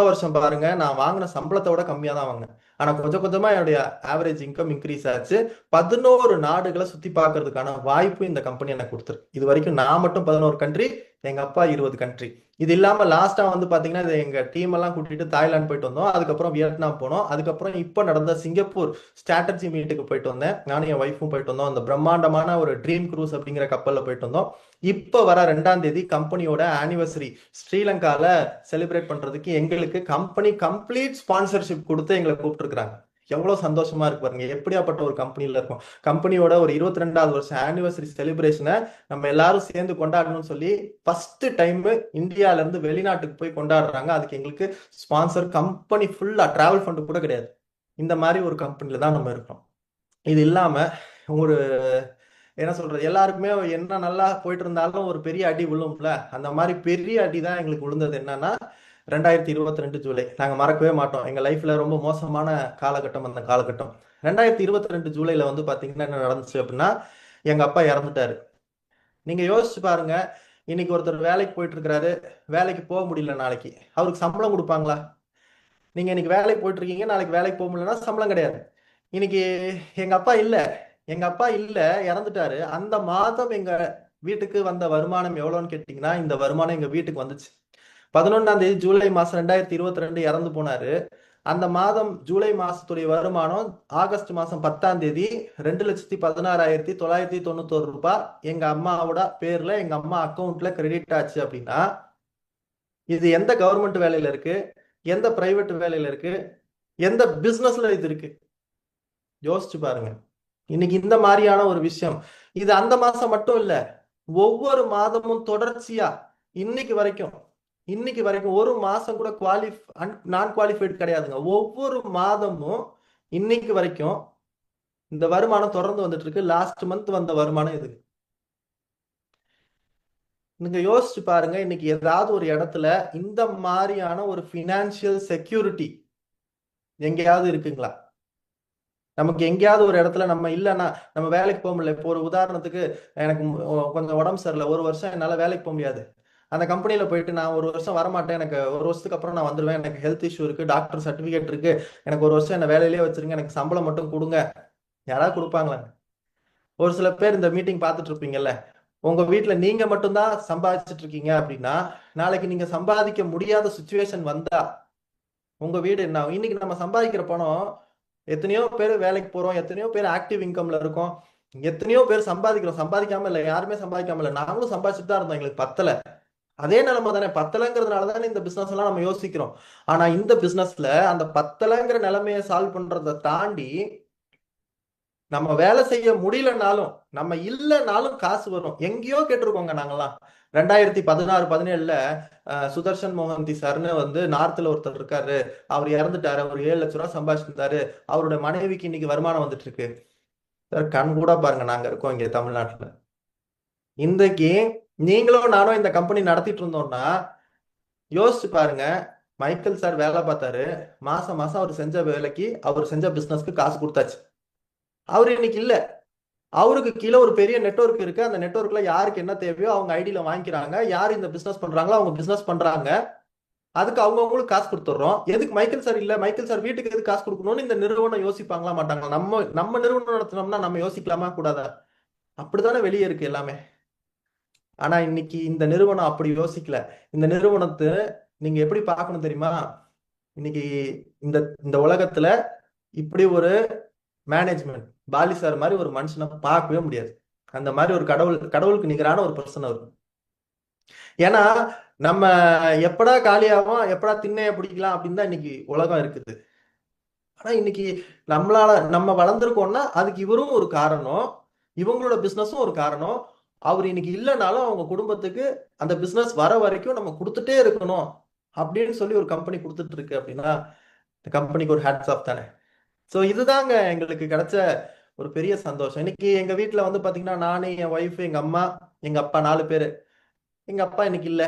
வருஷம் பாருங்க, நான் வாங்கின சம்பளத்தை விட கம்மியா தான் வாங்கினேன். ஆனா கொஞ்சம் கொஞ்சமா என்னுடைய ஆவரேஜ் இன்கம் இன்க்ரீஸ் ஆச்சு. 11 நாடுகளை சுத்தி பார்க்கறதுக்கான வாய்ப்பு இந்த கம்பெனி எனக்கு கொடுத்துருக்கு. இது வரைக்கும் நான் மட்டும் 11 கண்ட்ரி, எங்க அப்பா 20 கண்ட்ரி. இது இல்லாம லாஸ்டா வந்து பாத்தீங்கன்னா இது எங்க டீம் எல்லாம் கூட்டிட்டு தாய்லாந்து போயிட்டு வந்தோம். அதுக்கப்புறம் வியட்நாம் போனோம். அதுக்கப்புறம் இப்ப நடந்த சிங்கப்பூர் ஸ்ட்ராட்டஜி மீட்டுக்கு போயிட்டு வந்தேன். நானும் என் ஒய்ஃபும் போயிட்டு வந்தோம். அந்த பிரம்மாண்டமான ஒரு ட்ரீம் க்ரூஸ் அப்படிங்கிற கப்பல்ல போயிட்டு வந்தோம். இப்ப வர 2ஆம் தேதி கம்பெனியோட ஆனிவர்சரி ஸ்ரீலங்கால செலிப்ரேட் பண்றதுக்கு எங்களுக்கு கம்பெனி கம்ப்ளீட் ஸ்பான்சர்ஷிப் கொடுத்து எங்களை கூப்பிட்டுருக்காங்க. எவ்வளவு சந்தோஷமா இருக்கு பாருங்க. எப்படியாப்பட்ட ஒரு கம்பெனில இருக்கும். கம்பெனியோட ஒரு 22வது வருஷம் ஆனிவர்சரி செலிப்ரேஷனை நம்ம எல்லாரும் சேர்ந்து கொண்டாடணும்னு சொல்லி ஃபர்ஸ்ட் டைம் இந்தியால இருந்து வெளிநாட்டுக்கு போய் கொண்டாடுறாங்க. அதுக்கு எங்களுக்கு ஸ்பான்சர் கம்பெனி ஃபுல்லா டிராவல் ஃபண்ட் கூட கிடையாது. இந்த மாதிரி ஒரு கம்பெனில தான் நம்ம இருக்கோம். இது இல்லாம ஒரு என்ன சொல்றது, எல்லாருக்குமே என்ன நல்லா போயிட்டு இருந்தாலும் ஒரு பெரிய அடி விழும்ல, அந்த மாதிரி பெரிய அடி தான் எங்களுக்கு விழுந்தது. என்னன்னா 2022 ஜூலை நாங்க மறக்கவே மாட்டோம். எங்க லைஃப்ல ரொம்ப மோசமான காலகட்டம் அந்த காலகட்டம். 2022 ஜூலைல வந்து பாத்தீங்கன்னா என்ன நடந்துச்சு அப்படின்னா, எங்க அப்பா இறந்துட்டாரு. நீங்க யோசிச்சு பாருங்க, இன்னைக்கு ஒருத்தர் வேலைக்கு போயிட்டு இருக்கிறாரு, வேலைக்கு போக முடியல, நாளைக்கு அவருக்கு சம்பளம் கொடுப்பாங்களா? நீங்க இன்னைக்கு வேலைக்கு போயிட்டு இருக்கீங்க, நாளைக்கு வேலைக்கு போக முடியலன்னா சம்பளம் கிடையாது. இன்னைக்கு எங்க அப்பா இல்ல, இறந்துட்டாரு. அந்த மாதம் எங்க வீட்டுக்கு வந்த வருமானம் எவ்வளவுன்னு கேட்டீங்கன்னா, இந்த வருமானம் எங்க வீட்டுக்கு வந்துச்சு. 11ஆம் தேதி ஜூலை மாசம் 2022 இறந்து போனாரு. அந்த மாதம் ஜூலை மாசத்துடைய வருமானம் ஆகஸ்ட் மாசம் 10ஆம் தேதி 2,16,991 ரூபாய் எங்க அம்மாவோட பேர்ல எங்க அம்மா அக்கௌண்ட்ல கிரெடிட் ஆச்சு. அப்படின்னா இது எந்த கவர்மெண்ட் வேலையில இருக்கு, எந்த பிரைவேட் வேலையில இருக்கு, எந்த பிசினஸ்ல இது இருக்கு? யோசிச்சு பாருங்க. இன்னைக்கு இந்த மாதிரியான ஒரு விஷயம், இது அந்த மாசம் மட்டும் இல்ல, ஒவ்வொரு மாதமும் தொடர்ச்சியா இன்னைக்கு வரைக்கும் ஒரு மாசம் கூட நான் குவாலிஃபைடு கிடையாதுங்க. ஒவ்வொரு மாதமும் இன்னைக்கு வரைக்கும் இந்த வருமானம் தொடர்ந்து வந்துட்டு இருக்கு. லாஸ்ட் மந்த் வந்த வருமானம் இது. நீங்க யோசிச்சு பாருங்க, இன்னைக்கு ஏதாவது ஒரு இடத்துல இந்த மாதிரியான ஒரு பினான்சியல் செக்யூரிட்டி எங்கேயாவது இருக்குங்களா? நமக்கு எங்கேயாவது ஒரு இடத்துல நம்ம இல்லைன்னா நம்ம வேலைக்கு போக முடியல. இப்போ ஒரு உதாரணத்துக்கு, எனக்கு கொஞ்சம் உடம்பு சரியில்லை, 1 வருஷம் என்னால வேலைக்கு போக முடியாது. அந்த கம்பெனியில போயிட்டு நான் 1 வருஷம் வரமாட்டேன், எனக்கு 1 வருஷத்துக்கு அப்புறம் நான் வந்துடுவேன், எனக்கு ஹெல்த் இஷ்யூ இருக்கு, டாக்டர் சர்டிபிகேட் இருக்கு, எனக்கு 1 வருஷம் என்ன வேலையிலேயே வச்சிருங்க, எனக்கு சம்பளம் மட்டும் கொடுங்க, யாராவது கொடுப்பாங்களாங்க? ஒரு சில பேர் இந்த மீட்டிங் பார்த்துட்டு இருப்பீங்கல்ல, உங்க வீட்டுல நீங்க மட்டும்தான் சம்பாதிச்சுட்டு இருக்கீங்க அப்படின்னா, நாளைக்கு நீங்க சம்பாதிக்க முடியாத சுச்சுவேஷன் வந்தா உங்க வீடு என்ன ஆகும்? இன்னைக்கு நம்ம சம்பாதிக்கிற பணம், எத்தனையோ பேர் வேலைக்கு போறோம், எத்தனையோ பேர் ஆக்டிவ் இன்கம்ல இருக்கோம், எத்தனையோ பேர் சம்பாதிக்காம இல்லை, யாருமே சம்பாதிக்காம இல்லை, நாங்களும் சம்பாதிச்சுட்டு தான் இருந்தோம், எங்களுக்கு பத்தல. அதே நிலைமை தானே, பத்தலைங்கிறதுனால தானே இந்த பிசினஸ் எல்லாம் நம்ம யோசிக்கிறோம். ஆனா இந்த பிசினஸ்ல அந்த பத்தலைங்கிற நிலைமையை சால்வ் பண்றதை தாண்டி, நம்ம வேலை செய்ய முடியலனாலும், நம்ம இல்லைனாலும் காசு வரும். எங்கேயோ கேட்டிருக்கோங்க நாங்கெல்லாம். 2016-17ல சுதர்ஷன் மோகந்தி சார்னு வந்து நார்த்ல ஒருத்தர் இருக்காரு, அவர் இறந்துட்டாரு, அவர் 7 லட்ச ரூபாய் சம்பாதிச்சிருந்தாரு, அவருடைய மனைவிக்கு இன்னைக்கு வருமானம் வந்துட்டு இருக்கு. சார் கண் கூட பாருங்க, நாங்க இருக்கோம் இங்க தமிழ்நாட்டுல. இன்றைக்கு நீங்களும் நானும் இந்த கம்பெனி நடத்திட்டு இருந்தோம்னா யோசிச்சு பாருங்க. மைக்கேல் சார் வேலை பார்த்தாரு, மாசம் மாசம் அவர் செஞ்ச வேலைக்கு, அவர் செஞ்ச பிசினஸ்க்கு காசு கொடுத்தாச்சு. அவரு இன்னைக்கு இல்ல, அவருக்கு கீழே ஒரு பெரிய நெட்வொர்க் இருக்கு. அந்த நெட்வொர்க்ல யாருக்கு என்ன தேவையோ அவங்க ஐடியில வாங்கிக்கிறாங்க. யார் இந்த பிசினஸ் பண்றாங்களோ அவங்க பிசினஸ் பண்றாங்க. அதுக்கு அவங்கவுங்களுக்கு காசு கொடுத்துட்றோம். எதுக்கு மைக்கேல் சார் இல்ல, மைக்கேல் சார் வீட்டுக்கு எதுக்கு காசு கொடுக்கணும்னு இந்த நிறுவனம் யோசிப்பாங்களா மாட்டாங்களா? நம்ம நிறுவனம் நடத்தினோம்னா நம்ம யோசிக்கலாமா கூடாதா? அப்படித்தானே வெளியே இருக்கு எல்லாமே. ஆனா இன்னைக்கு இந்த நிறுவனம் அப்படி யோசிக்கல. இந்த நிறுவனத்தை நீங்க எப்படி பார்க்கணும் தெரியுமா? இன்னைக்கு இந்த இந்த உலகத்துல இப்படி ஒரு மேனேஜ்மெண்ட், பாலி சார் மாதிரி ஒரு மனுஷனை பார்க்கவே முடியாது. அந்த மாதிரி ஒரு கடவுளுக்கு நிகரான ஒரு பர்சன் அவர். ஏன்னா நம்ம எப்படா காலியாகும், எப்படா திண்ணைய பிடிக்கலாம் அப்படின்னு தான் இன்னைக்கு உலகம் இருக்குது. ஆனா இன்னைக்கு நம்ம வளர்ந்துருக்கோம்னா அதுக்கு இவரும் ஒரு காரணம், இவங்களோட பிசினஸும் ஒரு காரணம். அவர் இன்னைக்கு இல்லைனாலும் அவங்க குடும்பத்துக்கு அந்த பிசினஸ் வர வரைக்கும் நம்ம கொடுத்துட்டே இருக்கணும் அப்படின்னு சொல்லி ஒரு கம்பெனி கொடுத்துட்டு இருக்கு அப்படின்னா, இந்த கம்பெனிக்கு ஒரு ஹேட்ஸ் ஆஃப் தானே. ஸோ இதுதாங்க எங்களுக்கு கிடைச்ச ஒரு பெரிய சந்தோஷம். இன்னைக்கு எங்க வீட்டுல வந்து பாத்தீங்கன்னா நானு, என் ஒய்ஃப், எங்க அம்மா, எங்க அப்பா 4 பேரு. எங்க அப்பா இன்னைக்கு இல்ல.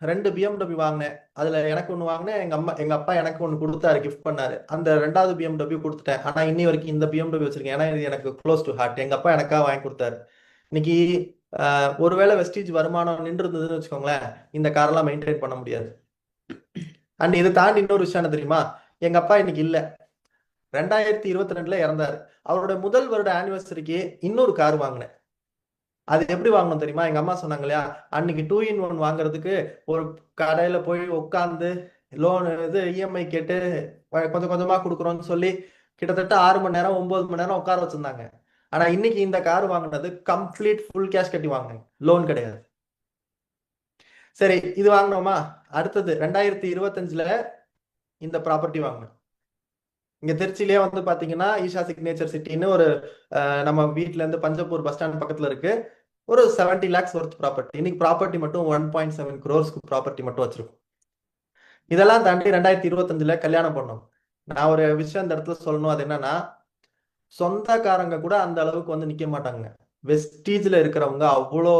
2 BMW வாங்கினேன். அதுல எனக்கு ஒண்ணு வாங்கினேன். எங்க அப்பா எனக்கு ஒண்ணு கொடுத்தாரு, கிஃப்ட் பண்ணாரு. அந்த 2வது BMW கொடுத்துட்டேன். ஆனா இன்னி வரைக்கும் இந்த BMW வச்சிருக்கேன். ஏன்னா இது எனக்கு க்ளோஸ் டு ஹார்ட். எங்க அப்பா எனக்காக வாங்கி கொடுத்தாரு. இன்னைக்கு ஒருவேளை வெஸ்டீஜ் வருமானம் நின்று இருந்ததுன்னு வச்சுக்கோங்களேன், இந்த காரெல்லாம் மெயின்டைன் பண்ண முடியாது. அண்ட் இதை தாண்டி இன்னொரு விஷயம் என்ன தெரியுமா? எங்க அப்பா இன்னைக்கு இல்ல. 2022ல இறந்தாரு. அவரோட முதல் வருட ஆனிவர்சரிக்கு இன்னொரு கார் வாங்கினேன். அது எப்படி வாங்கணும் தெரியுமா? எங்க அம்மா சொன்னாங்க இல்லையா, அன்னைக்கு 2-in-1 வாங்குறதுக்கு ஒரு கடையில போய் உட்காந்து லோன் இது இஎம்ஐ கேட்டு கொஞ்சம் கொஞ்சமா கொடுக்குறோம்னு சொல்லி கிட்டத்தட்ட 6 மணி நேரம் 9 மணி நேரம் உட்கார வச்சிருந்தாங்க. ஆனா இன்னைக்கு இந்த கார் வாங்கினது கம்ப்ளீட் ஃபுல் கேஷ் கட்டி வாங்கினேன், லோன் கிடையாது. சரி, இது வாங்கினோமா? அடுத்தது 2025ல இந்த ப்ராப்பர்ட்டி வாங்கினேன். இங்க திருச்சியிலேயே வந்து பாத்தீங்கன்னா ஈஷா சிக்னேச்சர் சிட்டின்னு ஒரு நம்ம வீட்ல இருந்து பஞ்சப்பூர் பஸ் ஸ்டாண்ட் பக்கத்துல இருக்கு. ஒரு 70 lakhs ஒர்த் ப்ராப்பர்ட்டி. இன்னைக்கு ப்ராப்பர்ட்டி மட்டும் 1.7 crores ப்ராப்பர்ட்டி மட்டும் வச்சிருக்கோம். இதெல்லாம் தாண்டி 2025ல கல்யாணம் பண்ணோம். நான் ஒரு விஷயம் இந்த இடத்துல சொல்லணும். அது என்னன்னா, சொந்தக்காரங்க கூட அந்த அளவுக்கு வந்து நிக்க மாட்டாங்க. வெஸ்டீஜ்ல இருக்கிறவங்க அவ்வளோ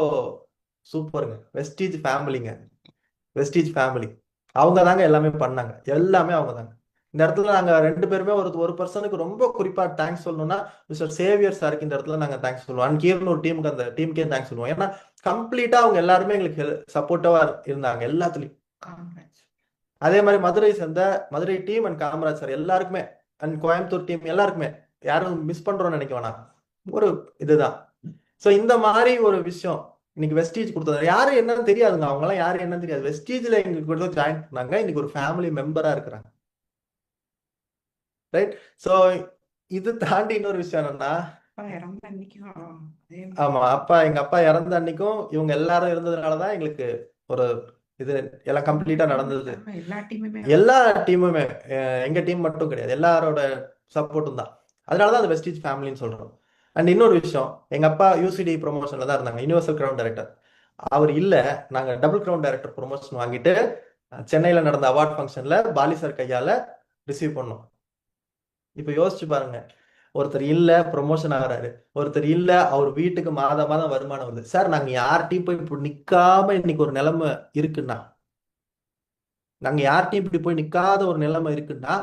சூப்பருங்க. வெஸ்டீஜ் ஃபேமிலிங்க. வெஸ்டீஜ் ஃபேமிலி அவங்க தாங்க எல்லாமே பண்ணாங்க. எல்லாமே அவங்க தாங்க. இந்த இடத்துல நாங்க 2 பேருமே ஒரு பர்சனுக்கு ரொம்ப குறிப்பா தேங்க்ஸ் சொல்லணும்னா மிஸ்டர் சேவியர் சாருக்கு இந்த இடத்துல நாங்க தேங்க்ஸ் சொல்லுவோம். அன்கீர்னு ஒரு டீமுக்கு, அந்த டீமுக்கே தேங்க்ஸ் சொல்லுவோம். ஏன்னா கம்ப்ளீட்டா அவங்க எல்லாருமே எங்களுக்கு சப்போர்ட்டிவா இருந்தாங்க எல்லாத்துலயும். காமராஜ். அதே மாதிரி மதுரை சேர்ந்த Madurai team and Kamaraj sir எல்லாருக்குமே, அண்ட் கோயம்புத்தூர் டீம் எல்லாருக்குமே, யாரும் மிஸ் பண்றோம்னு நினைக்க வேணாம். ஒரு இதுதான். ஸோ இந்த மாதிரி ஒரு விஷயம் இன்னைக்கு வெஸ்டீஜ் கொடுத்தது யாரு என்னன்னு தெரியாதுங்க. அவங்க எல்லாம் யாரு என்னன்னு தெரியாது. வெஸ்டீஜ்ல எங்களுக்கு கூட ஜாயின் பண்ணாங்க. இன்னைக்கு ஒரு ஃபேமிலி மெம்பரா இருக்கிறாங்க. ரைட். ஸோ இது தாண்டி இன்னொரு விஷயம் என்னன்னா, அப்பா இறந்த அன்னைக்கும் அதே ஆமா, எங்க அப்பா இறந்த அன்னைக்கும் இவங்க எல்லாரும் இருந்ததுனாலதான் எங்களுக்கு ஒரு இது எல்லாம் கம்ப்ளீட்டா நடந்தது. எல்லா டீமுமே எல்லா டீமுமே, எங்க டீம் மட்டும் கிடையாது, எல்லாரோட சப்போர்ட்டும் தான். அதனாலதான் அது வெஸ்டீஜ் ஃபேமிலின்னு சொல்றோம். அண்ட் இன்னொரு விஷயம், எங்க அப்பா யூசிடி ப்ரொமோஷன்ல தான் இருந்தாங்க, யூனிவர்சல் கிரவுண்ட் டைரக்டர். அவர் இல்ல, நாங்க டபுள் கிரவுண்ட் டைரக்டர் ப்ரொமோஷன் வாங்கிட்டு சென்னையில நடந்த அவார்ட் ஃபங்க்ஷன்ல பாலி சார் கையால ரிசீவ் பண்ணோம். இப்ப யோசிச்சு பாருங்க, ஒருத்தர் இல்ல ப்ரொமோஷன் ஆகிறாரு, ஒருத்தர் இல்ல அவர் வீட்டுக்கு மாதம் மாதம் வருமானம் வருது. சார் நாங்க யார்கிட்டையும் போய் இப்படி நிக்காம இன்னைக்கு ஒரு நிலைமை இருக்குன்னா, நாங்க யார்கிட்டையும் இப்படி போய் நிக்காத ஒரு நிலைமை இருக்குன்னா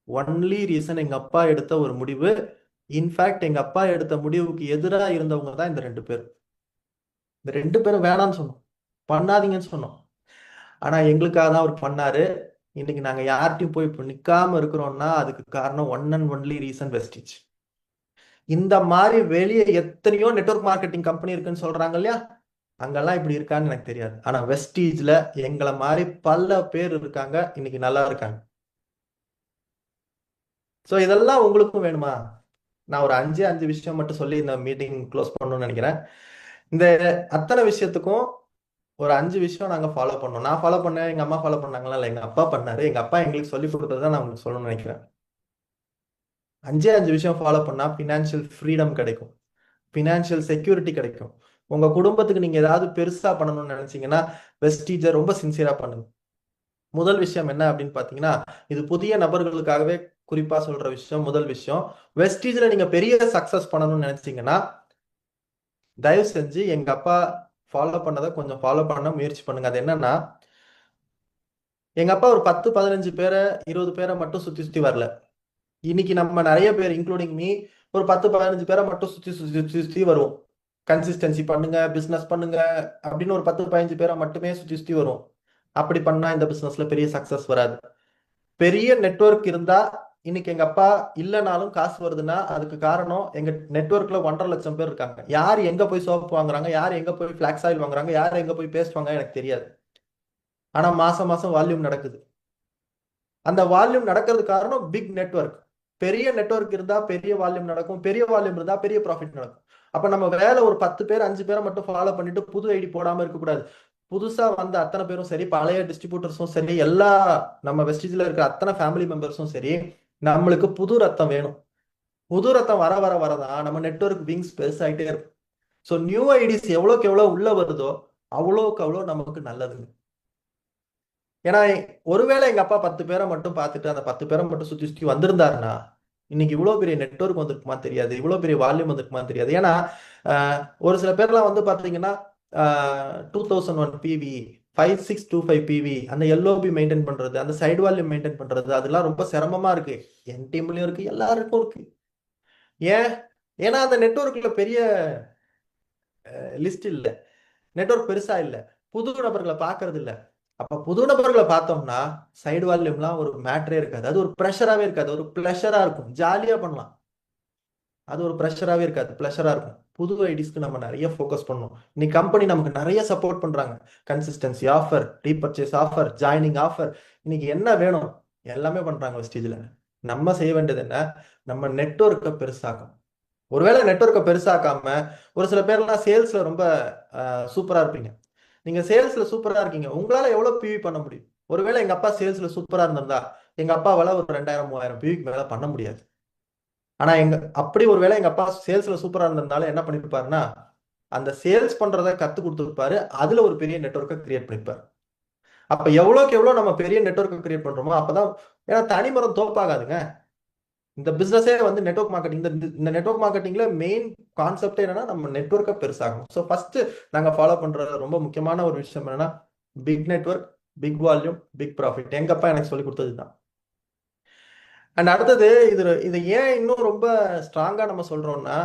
ஒன்லி ரீசன் எங்க அப்பா எடுத்த ஒரு முடிவு. இன்ஃபேக்ட் எங்க அப்பா எடுத்த முடிவுக்கு எதிராக இருந்தவங்க தான் இந்த 2 பேர். இந்த 2 பேரும் வேணாம்னு சொன்னோம், பண்ணாதீங்கன்னு சொன்னோம். ஆனா எங்களுக்காக தான் அவர் பண்ணாரு. இன்னைக்கு நாங்க யார்கிட்டையும் போய் இப்போ நிக்காம இருக்கிறோம்னா அதுக்கு காரணம் one and only reason Vestige. இந்த மாதிரி வெளியே எத்தனையோ நெட்வொர்க் மார்க்கெட்டிங் கம்பெனி இருக்குன்னு சொல்றாங்க இல்லையா, அங்கெல்லாம் இப்படி இருக்கான்னு எனக்கு தெரியாது. ஆனா வெஸ்டீஜ்ல எங்களை மாதிரி பல பேர் இருக்காங்க, இன்னைக்கு நல்லா இருக்காங்க. ஸோ இதெல்லாம் உங்களுக்கும் வேணுமா? நான் ஒரு 5 விஷயம் மட்டும் சொல்லி இந்த மீட்டிங் க்ளோஸ் பண்ணணும்னு நினைக்கிறேன். இந்த அத்தனை விஷயத்துக்கும் ஒரு 5 விஷயம் நாங்க ஃபாலோ பண்ணோம். நான் ஃபாலோ பண்ணேன், எங்க அம்மா ஃபாலோ பண்ணாங்களா இல்லை, எங்க அப்பா பண்ணாரு. எங்க அப்பா எங்களுக்கு சொல்லி கொடுத்ததான் நான் உங்களுக்கு சொல்லணும்னு நினைக்கிறேன். 5 விஷயம் ஃபாலோ பண்ணா ஃபினான்ஷியல் ஃப்ரீடம் கிடைக்கும், ஃபினான்ஷியல் செக்யூரிட்டி கிடைக்கும். உங்க குடும்பத்துக்கு நீங்க ஏதாவது பெருசா பண்ணணும்னு நினைச்சீங்கன்னா வெஸ்டீஜை ரொம்ப சின்சியரா பண்ணுங்க. முதல் விஷயம் என்ன அப்படின்னு பாத்தீங்கன்னா, இது புதிய நபர்களுக்காகவே குறிப்பா சொல்ற விஷயம். முதல் விஷயம், வெஸ்டீஜ்ல நீங்க பெரிய சக்சஸ் பண்ணணும்னு நினைச்சீங்கன்னா தயவு செஞ்சு எங்க அப்பா ஃபாலோ பண்ணதை கொஞ்சம் ஃபாலோ பண்ண முயற்சி பண்ணுங்க. அது என்னன்னா, எங்க அப்பா ஒரு 10-15 பேரை 20 பேரை மட்டும் சுத்தி சுத்தி வரல. இன்னைக்கு நம்ம நிறைய பேர் இன்க்ளூடிங் மீ ஒரு 10-15 பேரை மட்டும் சுத்தி சுத்தி சுத்தி சுத்தி வருவோம். கன்சிஸ்டன்சி பண்ணுங்க, பிசினஸ் பண்ணுங்க அப்படின்னு ஒரு 10-15 பேரை மட்டுமே சுத்தி சுத்தி வரும். அப்படி பண்ணா இந்த பிசினஸ்ல பெரிய சக்சஸ் வராது. பெரிய நெட்வொர்க் இருந்தா, இன்னைக்கு எங்க அப்பா இல்லைனாலும் காசு வருதுன்னா அதுக்கு காரணம் எங்க நெட்வொர்க்ல 1.5 லட்சம் பேர் இருக்காங்க. யார் எங்க போய் சோப் வாங்குறாங்க, யார் எங்க போய் பிளாக்ஸ் ஆயில் வாங்குறாங்க, யார் எங்க போய் பேஸ்ட் வாங்க எனக்கு தெரியாது. ஆனா மாசம் மாசம் வால்யூம் நடக்குது. அந்த வால்யூம் நடக்கிறது காரணம் பிக் நெட்வொர்க். பெரிய நெட்வொர்க் இருந்தா பெரிய வால்யூம் நடக்கும், பெரிய வால்யூம் இருந்தா பெரிய ப்ராஃபிட் நடக்கும். அப்ப நம்ம வேலை ஒரு 10 பேர் 5 பேரை மட்டும் ஃபாலோ பண்ணிட்டு புது ஐடி போடாம இருக்கக்கூடாது. புதுசா வந்த அத்தனை பேரும் சரி, பழைய டிஸ்ட்ரிபியூட்டர்ஸும் சரி, எல்லா நம்ம வெஸ்டீஜ்ல இருக்கிற அத்தனை ஃபேமிலி மெம்பர்ஸும் சரி, நம்மளுக்கு புது ரத்தம் வேணும். புது ரத்தம் வர வர வரதான் நம்ம நெட்வொர்க் விங்ஸ் பெருசாயிட்டே இருக்கும். ஸோ நியூ ஐடிஸ் எவ்வளோக்கு எவ்வளோ உள்ள வருதோ அவ்வளோக்கு அவ்வளோ நமக்கு நல்லதுங்க. ஏன்னா ஒருவேளை எங்க அப்பா 10 பேரை மட்டும் பார்த்துட்டு அந்த 10 பேரை மட்டும் சுத்தி சுத்தி வந்திருந்தாருன்னா இன்னைக்கு இவ்வளோ பெரிய நெட்வொர்க் வந்திருக்குமா தெரியாது, இவ்வளோ பெரிய வால்யூம் வந்திருக்குமா தெரியாது. ஏன்னா ஒரு சில பேர்லாம் வந்து பார்த்தீங்கன்னா 2001 பிவி 5625 பிவி அந்த எல்ஓபி மெயின்டைன் பண்றது, அந்த சைடு வால்யூம் மெயின்டைன் பண்றது, அதெல்லாம் ரொம்ப சிரமமா இருக்கு. என் டீம்லயும் இருக்கு, எல்லாருக்கும் இருக்கு. ஏன்? ஏன்னா அந்த நெட்வொர்க்ல பெரிய லிஸ்ட் இல்ல, நெட்வொர்க் பெருசா இல்ல, புது நபர்களை பார்க்கறது இல்ல. அப்ப புது நபர்களை பார்த்தோம்னா சைடு வால்யூம்லாம் ஒரு மேட்டரே இருக்காது, அது ஒரு ப்ரெஷராகவே இருக்காது, ஒரு ப்ளஷரா இருக்கும், ஜாலியா பண்ணலாம். அது ஒரு ப்ரெஷராகவே இருக்காது, ப்ளஷரா இருக்கும். புது ஐடிஸ்க்கு நம்ம நிறைய ஃபோக்கஸ் பண்ணணும். இன்னைக்கு கம்பெனி நமக்கு நிறைய சப்போர்ட் பண்றாங்க. Consistency offer, repurchase offer, joining offer, இன்னைக்கு என்ன வேணும் எல்லாமே பண்றாங்க ஸ்டேஜ்ல. நம்ம செய்ய வேண்டியது என்ன? நம்ம நெட்வொர்க்கை பெருசாக்கணும். ஒருவேளை நெட்வொர்க்கை பெருசாக்காம ஒரு சில பேர்லாம் சேல்ஸ்ல ரொம்ப சூப்பரா இருப்பீங்க. நீங்க சேல்ஸ்ல சூப்பரா இருக்கீங்க, உங்களால எவ்வளவு பிவி பண்ண முடியும்? ஒருவேளை எங்க அப்பா சேல்ஸ்ல சூப்பரா இருந்திருந்தா எங்க அப்பாவால ஒரு 2000 3000 பிவிக்கு மேல பண்ண முடியாது. ஆனா அப்படி ஒருவேளை எங்க அப்பா சேல்ஸ்ல சூப்பரா இருந்திருந்தாலும் என்ன பண்ணிருப்பாருன்னா, அந்த சேல்ஸ் பண்றத கத்து கொடுத்துருப்பாரு, அதுல ஒரு பெரிய நெட்வொர்க்கை கிரியேட் பண்ணிருப்பாரு. அப்ப எவ்வளவுக்கு எவ்வளவு நம்ம பெரிய நெட்வொர்க்கை கிரியேட் பண்றோமோ அப்பதான், ஏன்னா தனிமரம் தோப்பாகாதுங்க. இந்த பிசினஸே வந்து நெட்வொர்க் மார்க்கெட்டிங். இந்த நெட்வொர்க் மார்க்கெட்டிங்ல மெயின் கான்செப்ட் என்னன்னா நம்ம நெட்வொர்க்கை பெருசாகணும். ஸோ ஃபர்ஸ்ட் நாங்க ஃபாலோ பண்ற ரொம்ப முக்கியமான ஒரு விஷயம் என்னன்னா, big network, big volume, big profit. எங்க அப்பா எனக்கு சொல்லி கொடுத்தது தான். அண்ட் அடுத்தது, இது ஏன் இன்னும் ரொம்ப ஸ்ட்ராங்கா நம்ம சொல்றோம்னா,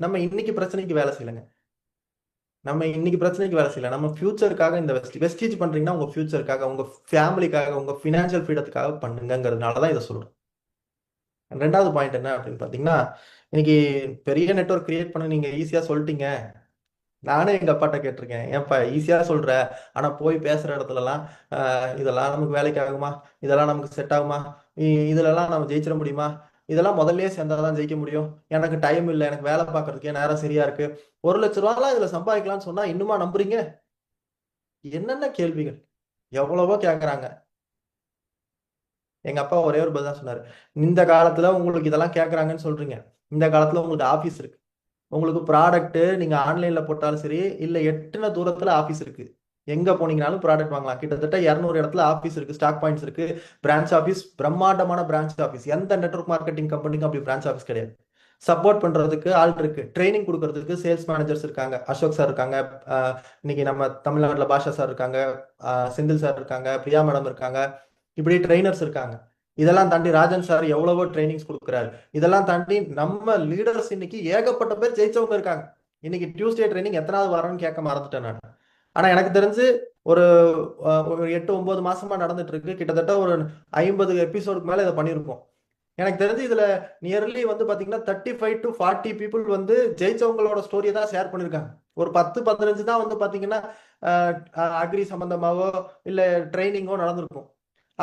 நம்ம இன்னைக்கு பிரச்சனைக்கு வேலை செய்யலைங்க. நம்ம இன்னைக்கு பிரச்சனைக்கு வேலை செய்யல, நம்ம ஃபியூச்சருக்காக இந்த வெஸ்டீஜ் பண்றீங்கன்னா உங்க ஃபியூச்சருக்காக, உங்க ஃபேமிலிக்காக, உங்க ஃபினான்ஷியல் ஃப்ரீடத்துக்காக பண்ணுங்கிறதுனாலதான் இதை சொல்றோம். ரெண்டாவது பாயிண்ட் என்ன அப்படின்னு பாத்தீங்கன்னா, இன்னைக்கு பெரிய நெட்வொர்க் கிரியேட் பண்ண நீங்க ஈஸியா சொல்லிட்டீங்க. நானும் எங்க அப்பாட்ட கேட்டிருக்கேன், ஏன்ப்பா ஈஸியா சொல்ற, ஆனா போய் பேசுற இடத்துலலாம் இதெல்லாம் நமக்கு வேலைக்கு ஆகுமா, இதெல்லாம் நமக்கு செட் ஆகுமா, இதுலலாம் நம்ம ஜெயிச்சிட முடியுமா, இதெல்லாம் முதல்லயே சேர்ந்தாதான் ஜெயிக்க முடியும், எனக்கு டைம் இல்லை, எனக்கு வேலை பார்க்கறதுக்கே நேரம் சரியா இருக்கு, 1,00,000 இதுல சம்பாதிக்கலாம்னு சொன்னா இன்னுமா நம்புறீங்க? என்னென்ன கேள்விகள் எவ்வளவோ கேக்குறாங்க. எங்க அப்பா ஒரே ஒரு பதில் தான் சொன்னாரு, இந்த காலத்துல உங்களுக்கு இதெல்லாம் கேக்குறாங்கன்னு சொல்றீங்க, இந்த காலத்துல உங்களுக்கு ஆபீஸ் இருக்கு, உங்களுக்கு ப்ராடக்ட் நீங்க ஆன்லைன்ல போட்டாலும் சரி, இல்ல எட்டுன தூரத்துல ஆபீஸ் இருக்கு, எங்க போனீங்கனாலும் ப்ராடக்ட் வாங்கலாம். கிட்டத்தட்ட 200 இடத்துல ஆபீஸ் இருக்கு, ஸ்டாக் பாயிண்ட்ஸ் இருக்கு, பிரான்ச் ஆபீஸ், பிரம்மாண்டமான பிரான்ச் ஆபீஸ். எந்த நெட்வொர்க் மார்க்கெட்டிங் கம்பெனிக்கும் அப்படி பிரான்ச் ஆபீஸ் கிடையாது. சப்போர்ட் பண்றதுக்கு ஆள் இருக்கு, ட்ரைனிங் கொடுக்கறதுக்கு சேல்ஸ் மேனேஜர்ஸ் இருக்காங்க, அசோக் சார் இருக்காங்க, இன்னைக்கு நம்ம தமிழ்நாட்டுல பாஷா சார் இருக்காங்க, செந்தில் சார் இருக்காங்க, பிரியா மேடம் இருக்காங்க, இப்படி ட்ரைனர்ஸ் இருக்காங்க. இதெல்லாம் தாண்டி ராஜன் சார் எவ்வளவோ ட்ரைனிங்ஸ் கொடுக்குறாரு. இதெல்லாம் தாண்டி நம்ம லீடர்ஸ் இன்னைக்கு ஏகப்பட்ட பேர் ஜெயிச்சவங்க இருக்காங்க. இன்னைக்கு டியூஸ்டே ட்ரைனிங் எத்தனாவது வாரம்னு கேட்க மறந்துட்டேன் நான். ஆனா எனக்கு தெரிஞ்சு ஒரு ஒரு 8 9 மாசமா நடந்துட்டு இருக்கு. கிட்டத்தட்ட ஒரு 50 எபிசோடுக்கு மேல இதை பண்ணியிருக்கோம். எனக்கு தெரிஞ்சு இதுல நியர்லி வந்து பாத்தீங்கன்னா 35 to 40 பீப்புள் வந்து ஜெயிச்சவங்களோட ஸ்டோரியை தான் ஷேர் பண்ணிருக்காங்க. ஒரு 10 15 தான் வந்து பாத்தீங்கன்னா அக்ரி சம்பந்தமாவோ இல்ல ட்ரைனிங்கோ நடந்திருக்கும்.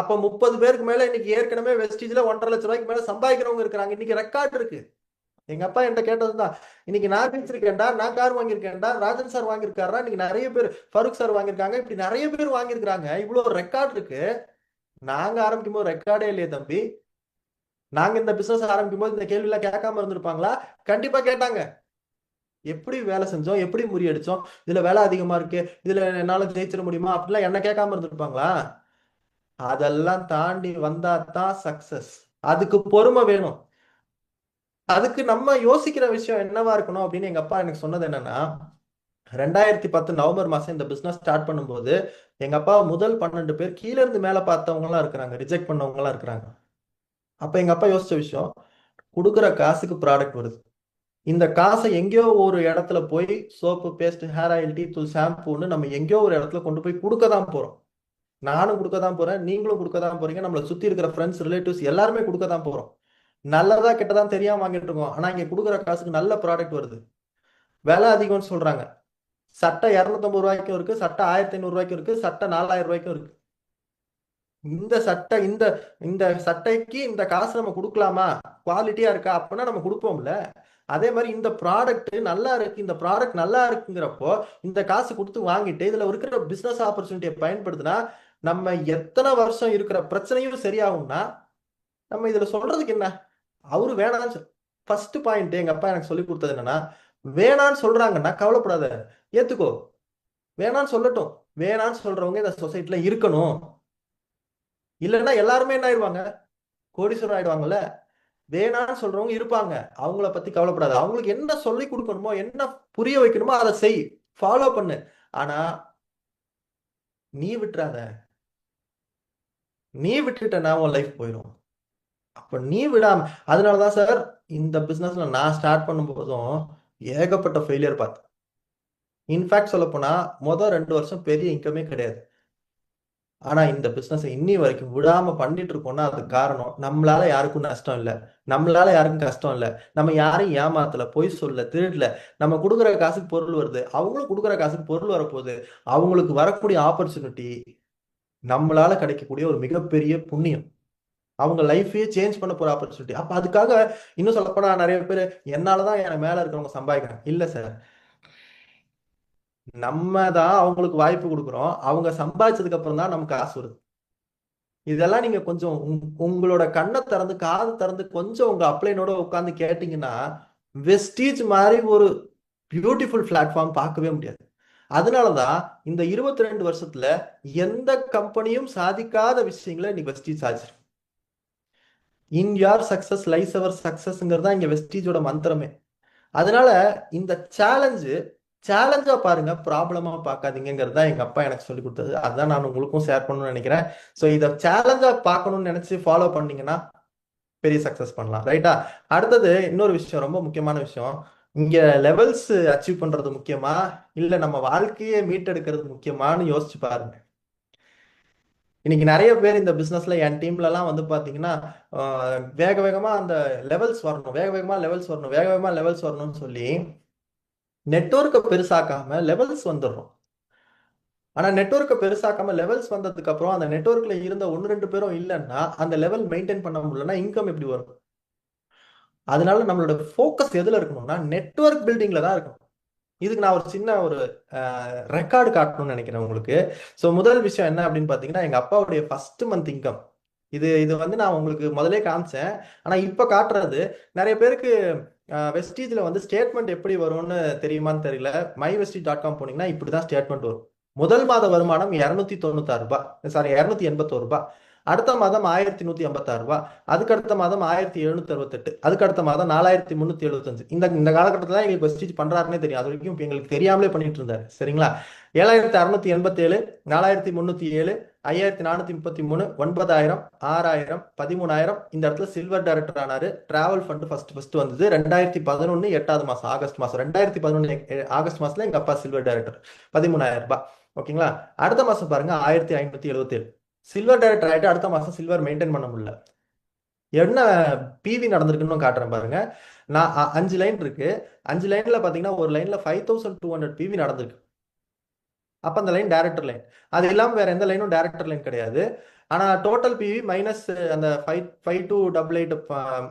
அப்ப 30 பேருக்கு மேல இன்னைக்கு ஏற்கனவே வெஸ்டீஜ்ல 1,50,000 மேல சம்பாதிக்கிறவங்க இருக்கிறாங்க. இன்னைக்கு ரெக்கார்ட் இருக்கு. எங்க அப்பா என்கிட்ட கேட்டதுதான், இன்னைக்கு நான் ஜெயிச்சிருக்கேன்டா, நான் கார் வாங்கியிருக்கேன்டா, ராஜன் சார் வாங்கியிருக்காரா, இன்னைக்கு நிறைய பேர் ஃபருக் சார் வாங்கியிருக்காங்க, இப்படி நிறைய பேர் வாங்கியிருக்காங்க, இவ்வளவு ரெக்கார்ட் இருக்கு. நாங்க ஆரம்பிக்கும் போது ரெக்கார்டே இல்லையே தம்பி. நாங்க இந்த பிசினஸ் ஆரம்பிக்கும் போது இந்த கேள்வி எல்லாம் கேட்காம இருந்திருப்பாங்களா? கண்டிப்பா கேட்டாங்க. எப்படி வேலை செஞ்சோம், எப்படி முறியடிச்சோம், இதுல வேலை அதிகமா இருக்கு, இதுல என்னால ஜெயிச்சிட முடியுமா அப்படிலாம் என்ன கேட்காம இருந்திருப்பாங்களா? அதெல்லாம் தாண்டி வந்தா தான் சக்சஸ். அதுக்கு பொறுமை வேணும். அதுக்கு நம்ம யோசிக்கிற விஷயம் என்னவா இருக்கணும் அப்படின்னு எங்க அப்பா எனக்கு சொன்னது என்னன்னா, 2010 நவம்பர் மாசம் இந்த பிசினஸ் ஸ்டார்ட் பண்ணும்போது எங்க அப்பா முதல் 12 பேர் கீழ இருந்து மேல பார்த்தவங்க எல்லாம் இருக்கிறாங்க, ரிஜெக்ட் பண்ணவங்க எல்லாம் இருக்கிறாங்க. அப்ப எங்க அப்பா யோசிச்ச விஷயம், கொடுக்குற காசுக்கு ப்ராடக்ட் வருது, இந்த காசை எங்கேயோ ஒரு இடத்துல போய் soap, paste, hair oil, tea தூள், ஷாம்புன்னு நம்ம எங்கேயோ ஒரு இடத்துல கொண்டு போய் கொடுக்க தான் போறோம். நானும் கொடுக்க தான் போறேன், நீங்களும் கொடுக்க தான் போறீங்க, நம்மளை சுத்தி இருக்கிற ஃப்ரெண்ட்ஸ், ரிலேட்டிவ்ஸ் எல்லாருமே கொடுக்க தான் போறோம். நல்லதா கெட்டதான் தெரியாம வாங்கிட்டு இருக்கோம். ஆனா இங்க கொடுக்குற காசுக்கு நல்ல ப்ராடக்ட் வருது. விலை அதிகம்னு சொல்றாங்க. சட்டை 250 ரூபாய்க்கும் இருக்கு, சட்டை 1500 ரூபாய்க்கும் இருக்கு, சட்டை 4000 ரூபாய்க்கும் இருக்கு. இந்த சட்டை இந்த இந்த சட்டைக்கு இந்த காசு நம்ம கொடுக்கலாமா, குவாலிட்டியா இருக்கா அப்படின்னா நம்ம கொடுப்போம்ல. அதே மாதிரி இந்த ப்ராடக்ட் நல்லா இருக்கு, இந்த ப்ராடக்ட் நல்லா இருக்குங்கிறப்போ இந்த காசு கொடுத்து வாங்கிட்டு இதுல இருக்கிற பிசினஸ் ஆப்பர்ச்சுனிட்டியை பயன்படுத்தினா நம்ம எத்தனை வருஷம் இருக்கிற பிரச்சனையும் சரியாகும்னா, நம்ம இதுல சொல்றதுக்கு என்ன? அவரு வேணான்னு ஃபர்ஸ்ட் பாயிண்ட் எங்க அப்பா எனக்கு சொல்லி கொடுத்தது என்னன்னா, வேணான்னு சொல்றாங்கன்னா கவலைப்படாத, ஏத்துக்கோ, வேணான்னு சொல்லட்டும். வேணான்னு சொல்றவங்க இந்த சொசைட்டில இருக்கணும். இல்லைன்னா எல்லாருமே என்ன ஆயிடுவாங்க, கோடீஸ்வரர் ஆயிடுவாங்கல்ல. வேணான்னு சொல்றவங்க இருப்பாங்க. அவங்கள பத்தி கவலைப்படாது. அவங்களுக்கு என்ன சொல்லி கொடுக்கணுமோ, என்ன புரிய வைக்கணுமோ அதை செய், ஃபாலோ பண்ணு. ஆனா நீ விட்டுறாத. நீ விட்டுட்டனா உன் லைஃப் போயிடும். அப்ப நீ விடாம, அதனாலதான் சார் இந்த பிசினஸ்ல நான் ஸ்டார்ட் பண்ணும்போதும் ஏகப்பட்ட ஃபெயிலியர் பார்த்தேன். இன்ஃபேக்ட் சொல்ல போனா மொதல் 2 வருஷம் பெரிய இன்கமே கிடையாது. ஆனா இந்த பிசினஸ் இன்னி வரைக்கும் விடாம பண்ணிட்டு இருக்கோம்னா அதுக்கு காரணம் நம்மளால யாருக்கும் நஷ்டம் இல்லை, நம்மளால யாருக்கும் கஷ்டம் இல்லை, நம்ம யாரையும் ஏமாத்தல, பொய் சொல்ல, திருடல. நம்ம கொடுக்குற காசுக்கு பொருள் வருது, அவங்களும் கொடுக்குற காசுக்கு பொருள் வரப்போகுது. அவங்களுக்கு வரக்கூடிய ஆப்பர்ச்சுனிட்டி நம்மளால கிடைக்கக்கூடிய ஒரு மிகப்பெரிய புண்ணியம். அவங்க லைஃபையே சேஞ்ச் பண்ண போற ஆப்பர்ச்சுனிட்டி. அப்ப அதுக்காக இன்னும் சொல்லப்போனா நிறைய பேர் என்னாலதான் என் மேல இருக்கிறவங்க சம்பாதிக்கிறாங்க. இல்ல சார், நம்ம தான் அவங்களுக்கு வாய்ப்பு கொடுக்குறோம். அவங்க சம்பாதிச்சதுக்கு அப்புறம் தான் நமக்கு காசு வருது. இதெல்லாம் நீங்க கொஞ்சம் உங்களோட கண்ணை திறந்து காது திறந்து கொஞ்சம் உங்க அப்ளைனோட உட்காந்து கேட்டீங்கன்னா வெஸ்டீஜ் மாதிரி ஒரு பியூட்டிஃபுல் பிளாட்ஃபார்ம் பார்க்கவே முடியாது. அதனாலதான் இந்த 22 வருஷத்துல எந்த கம்பெனியும் சாதிக்காத விஷயங்களை இன்னைக்கு வெஸ்டீஜ் சாதிச்சிருக்கு. இன் யார் சக்சஸ் லைஸ் அவர் சக்சஸ்ங்கிறது தான் இங்க வெஸ்டீஜோட மந்திரமே. அதனால இந்த சேலஞ்சா பாருங்க, ப்ராப்ளமா பார்க்காதீங்கிறது தான் எங்க அப்பா எனக்கு சொல்லி கொடுத்தது. அதுதான் நான் உங்களுக்கும் ஷேர் பண்ணணும்னு நினைக்கிறேன். ஸோ இதை சேலஞ்சா பார்க்கணும்னு நினைச்சு ஃபாலோ பண்ணீங்கன்னா பெரிய சக்சஸ் பண்ணலாம். ரைட்டா? அடுத்தது இன்னொரு விஷயம், ரொம்ப முக்கியமான விஷயம். இங்க லெவல்ஸ் அச்சீவ் பண்றது முக்கியமா இல்ல நம்ம வாழ்க்கையை மீட்டெடுக்கிறது முக்கியமான்னு யோசிச்சு பாருங்க. இன்னைக்கு நிறைய பேர் இந்த பிசினஸ்ல என் டீம்ல எல்லாம் வந்து பாத்தீங்கன்னா வேக வேகமா அந்த லெவல்ஸ் வரணும், வேக வேகமா லெவல்ஸ் வரணும், வேக வேகமா லெவல்ஸ் வரணும்னு சொல்லி நெட்வொர்க்கை பெருசாக்காம லெவல்ஸ் வந்துடுறோம். ஆனா நெட்வொர்க்கை பெருசாக்காம லெவல்ஸ் வந்ததுக்கு அப்புறம் அந்த நெட்வொர்க்ல இருந்த 1-2 பேரும் இல்லைன்னா அந்த லெவல் மெயின்டைன் பண்ண முடியலன்னா இன்கம் எப்படி வரும்? அதனால நம்மளோட ஃபோக்கஸ் எதுல இருக்கணும்னா நெட்வொர்க் பில்டிங்ல தான் இருக்கணும். இதுக்கு நான் ஒரு சின்ன ஒரு ரெக்கார்டு காட்டணும்னு நினைக்கிறேன் உங்களுக்கு. ஸோ முதல் விஷயம் என்ன அப்படின்னு பார்த்தீங்கன்னா, எங்க அப்பாவுடைய ஃபர்ஸ்ட் மந்த் இன்கம். இது வந்து நான் உங்களுக்கு முதலே காமிச்சேன். ஆனா இப்ப காட்டுறது நிறைய பேருக்கு வெஸ்டீஜ்ல வந்து ஸ்டேட்மெண்ட் எப்படி வரும்னு தெரியுமான்னு தெரியல. myvestige.com போனீங்கன்னா இப்படிதான் ஸ்டேட்மெண்ட் வரும். முதல் மாத வருமானம் 296 ரூபாய், சாரி 281 ரூபாய். அடுத்த மாதம் 1186 ரூபாய். அதுக்கடுத்த மாதம் 1768. அதுக்கடுத்த மாதம் 4375. இந்த காலகட்டத்தில் எங்களுக்கு வெஸ்டீஜ் பண்றாருன்னே தெரியும். அது வரைக்கும் எங்களுக்கு தெரியாமலே பண்ணிட்டு இருந்தாரு. சரிங்களா? 7687, 4307, 5433, 9000, 6000, 13000. இந்த இடத்துல சில்வர் டைரக்டர் ஆனாரு. டிராவல் ஃபண்ட் ஃபர்ஸ்ட் வந்தது 2011 8வது மாசம், ஆகஸ்ட் மாசம். 2011 ஆகஸ்ட் மாசத்துல எங்க அப்பா சில்வர் டைரக்டர், 13,000 ரூபாய். ஓகேங்களா? அடுத்த மாசம் பாருங்க 1577 சில்வர் டைரக்டர் ஆயிட்டு அடுத்த மாசம் சில்வர் மெயின்டைன் பண்ண முடியல. என்ன பிவி நடந்திருக்குன்னு காட்டுறேன் பாருங்க. நான் 5 லைன் இருக்கு. 5 லைன்ல பாத்தீங்கன்னா ஒரு லைன்ல 5200 பிவி நடந்திருக்கு. அப்ப அந்த லைன் டைரக்டர் லைன். அது இல்லாம வேற எந்த லைனும் டைரக்டர் லைன் கிடையாது. ஆனா டோட்டல் பிவி மைனஸ் அந்த 5288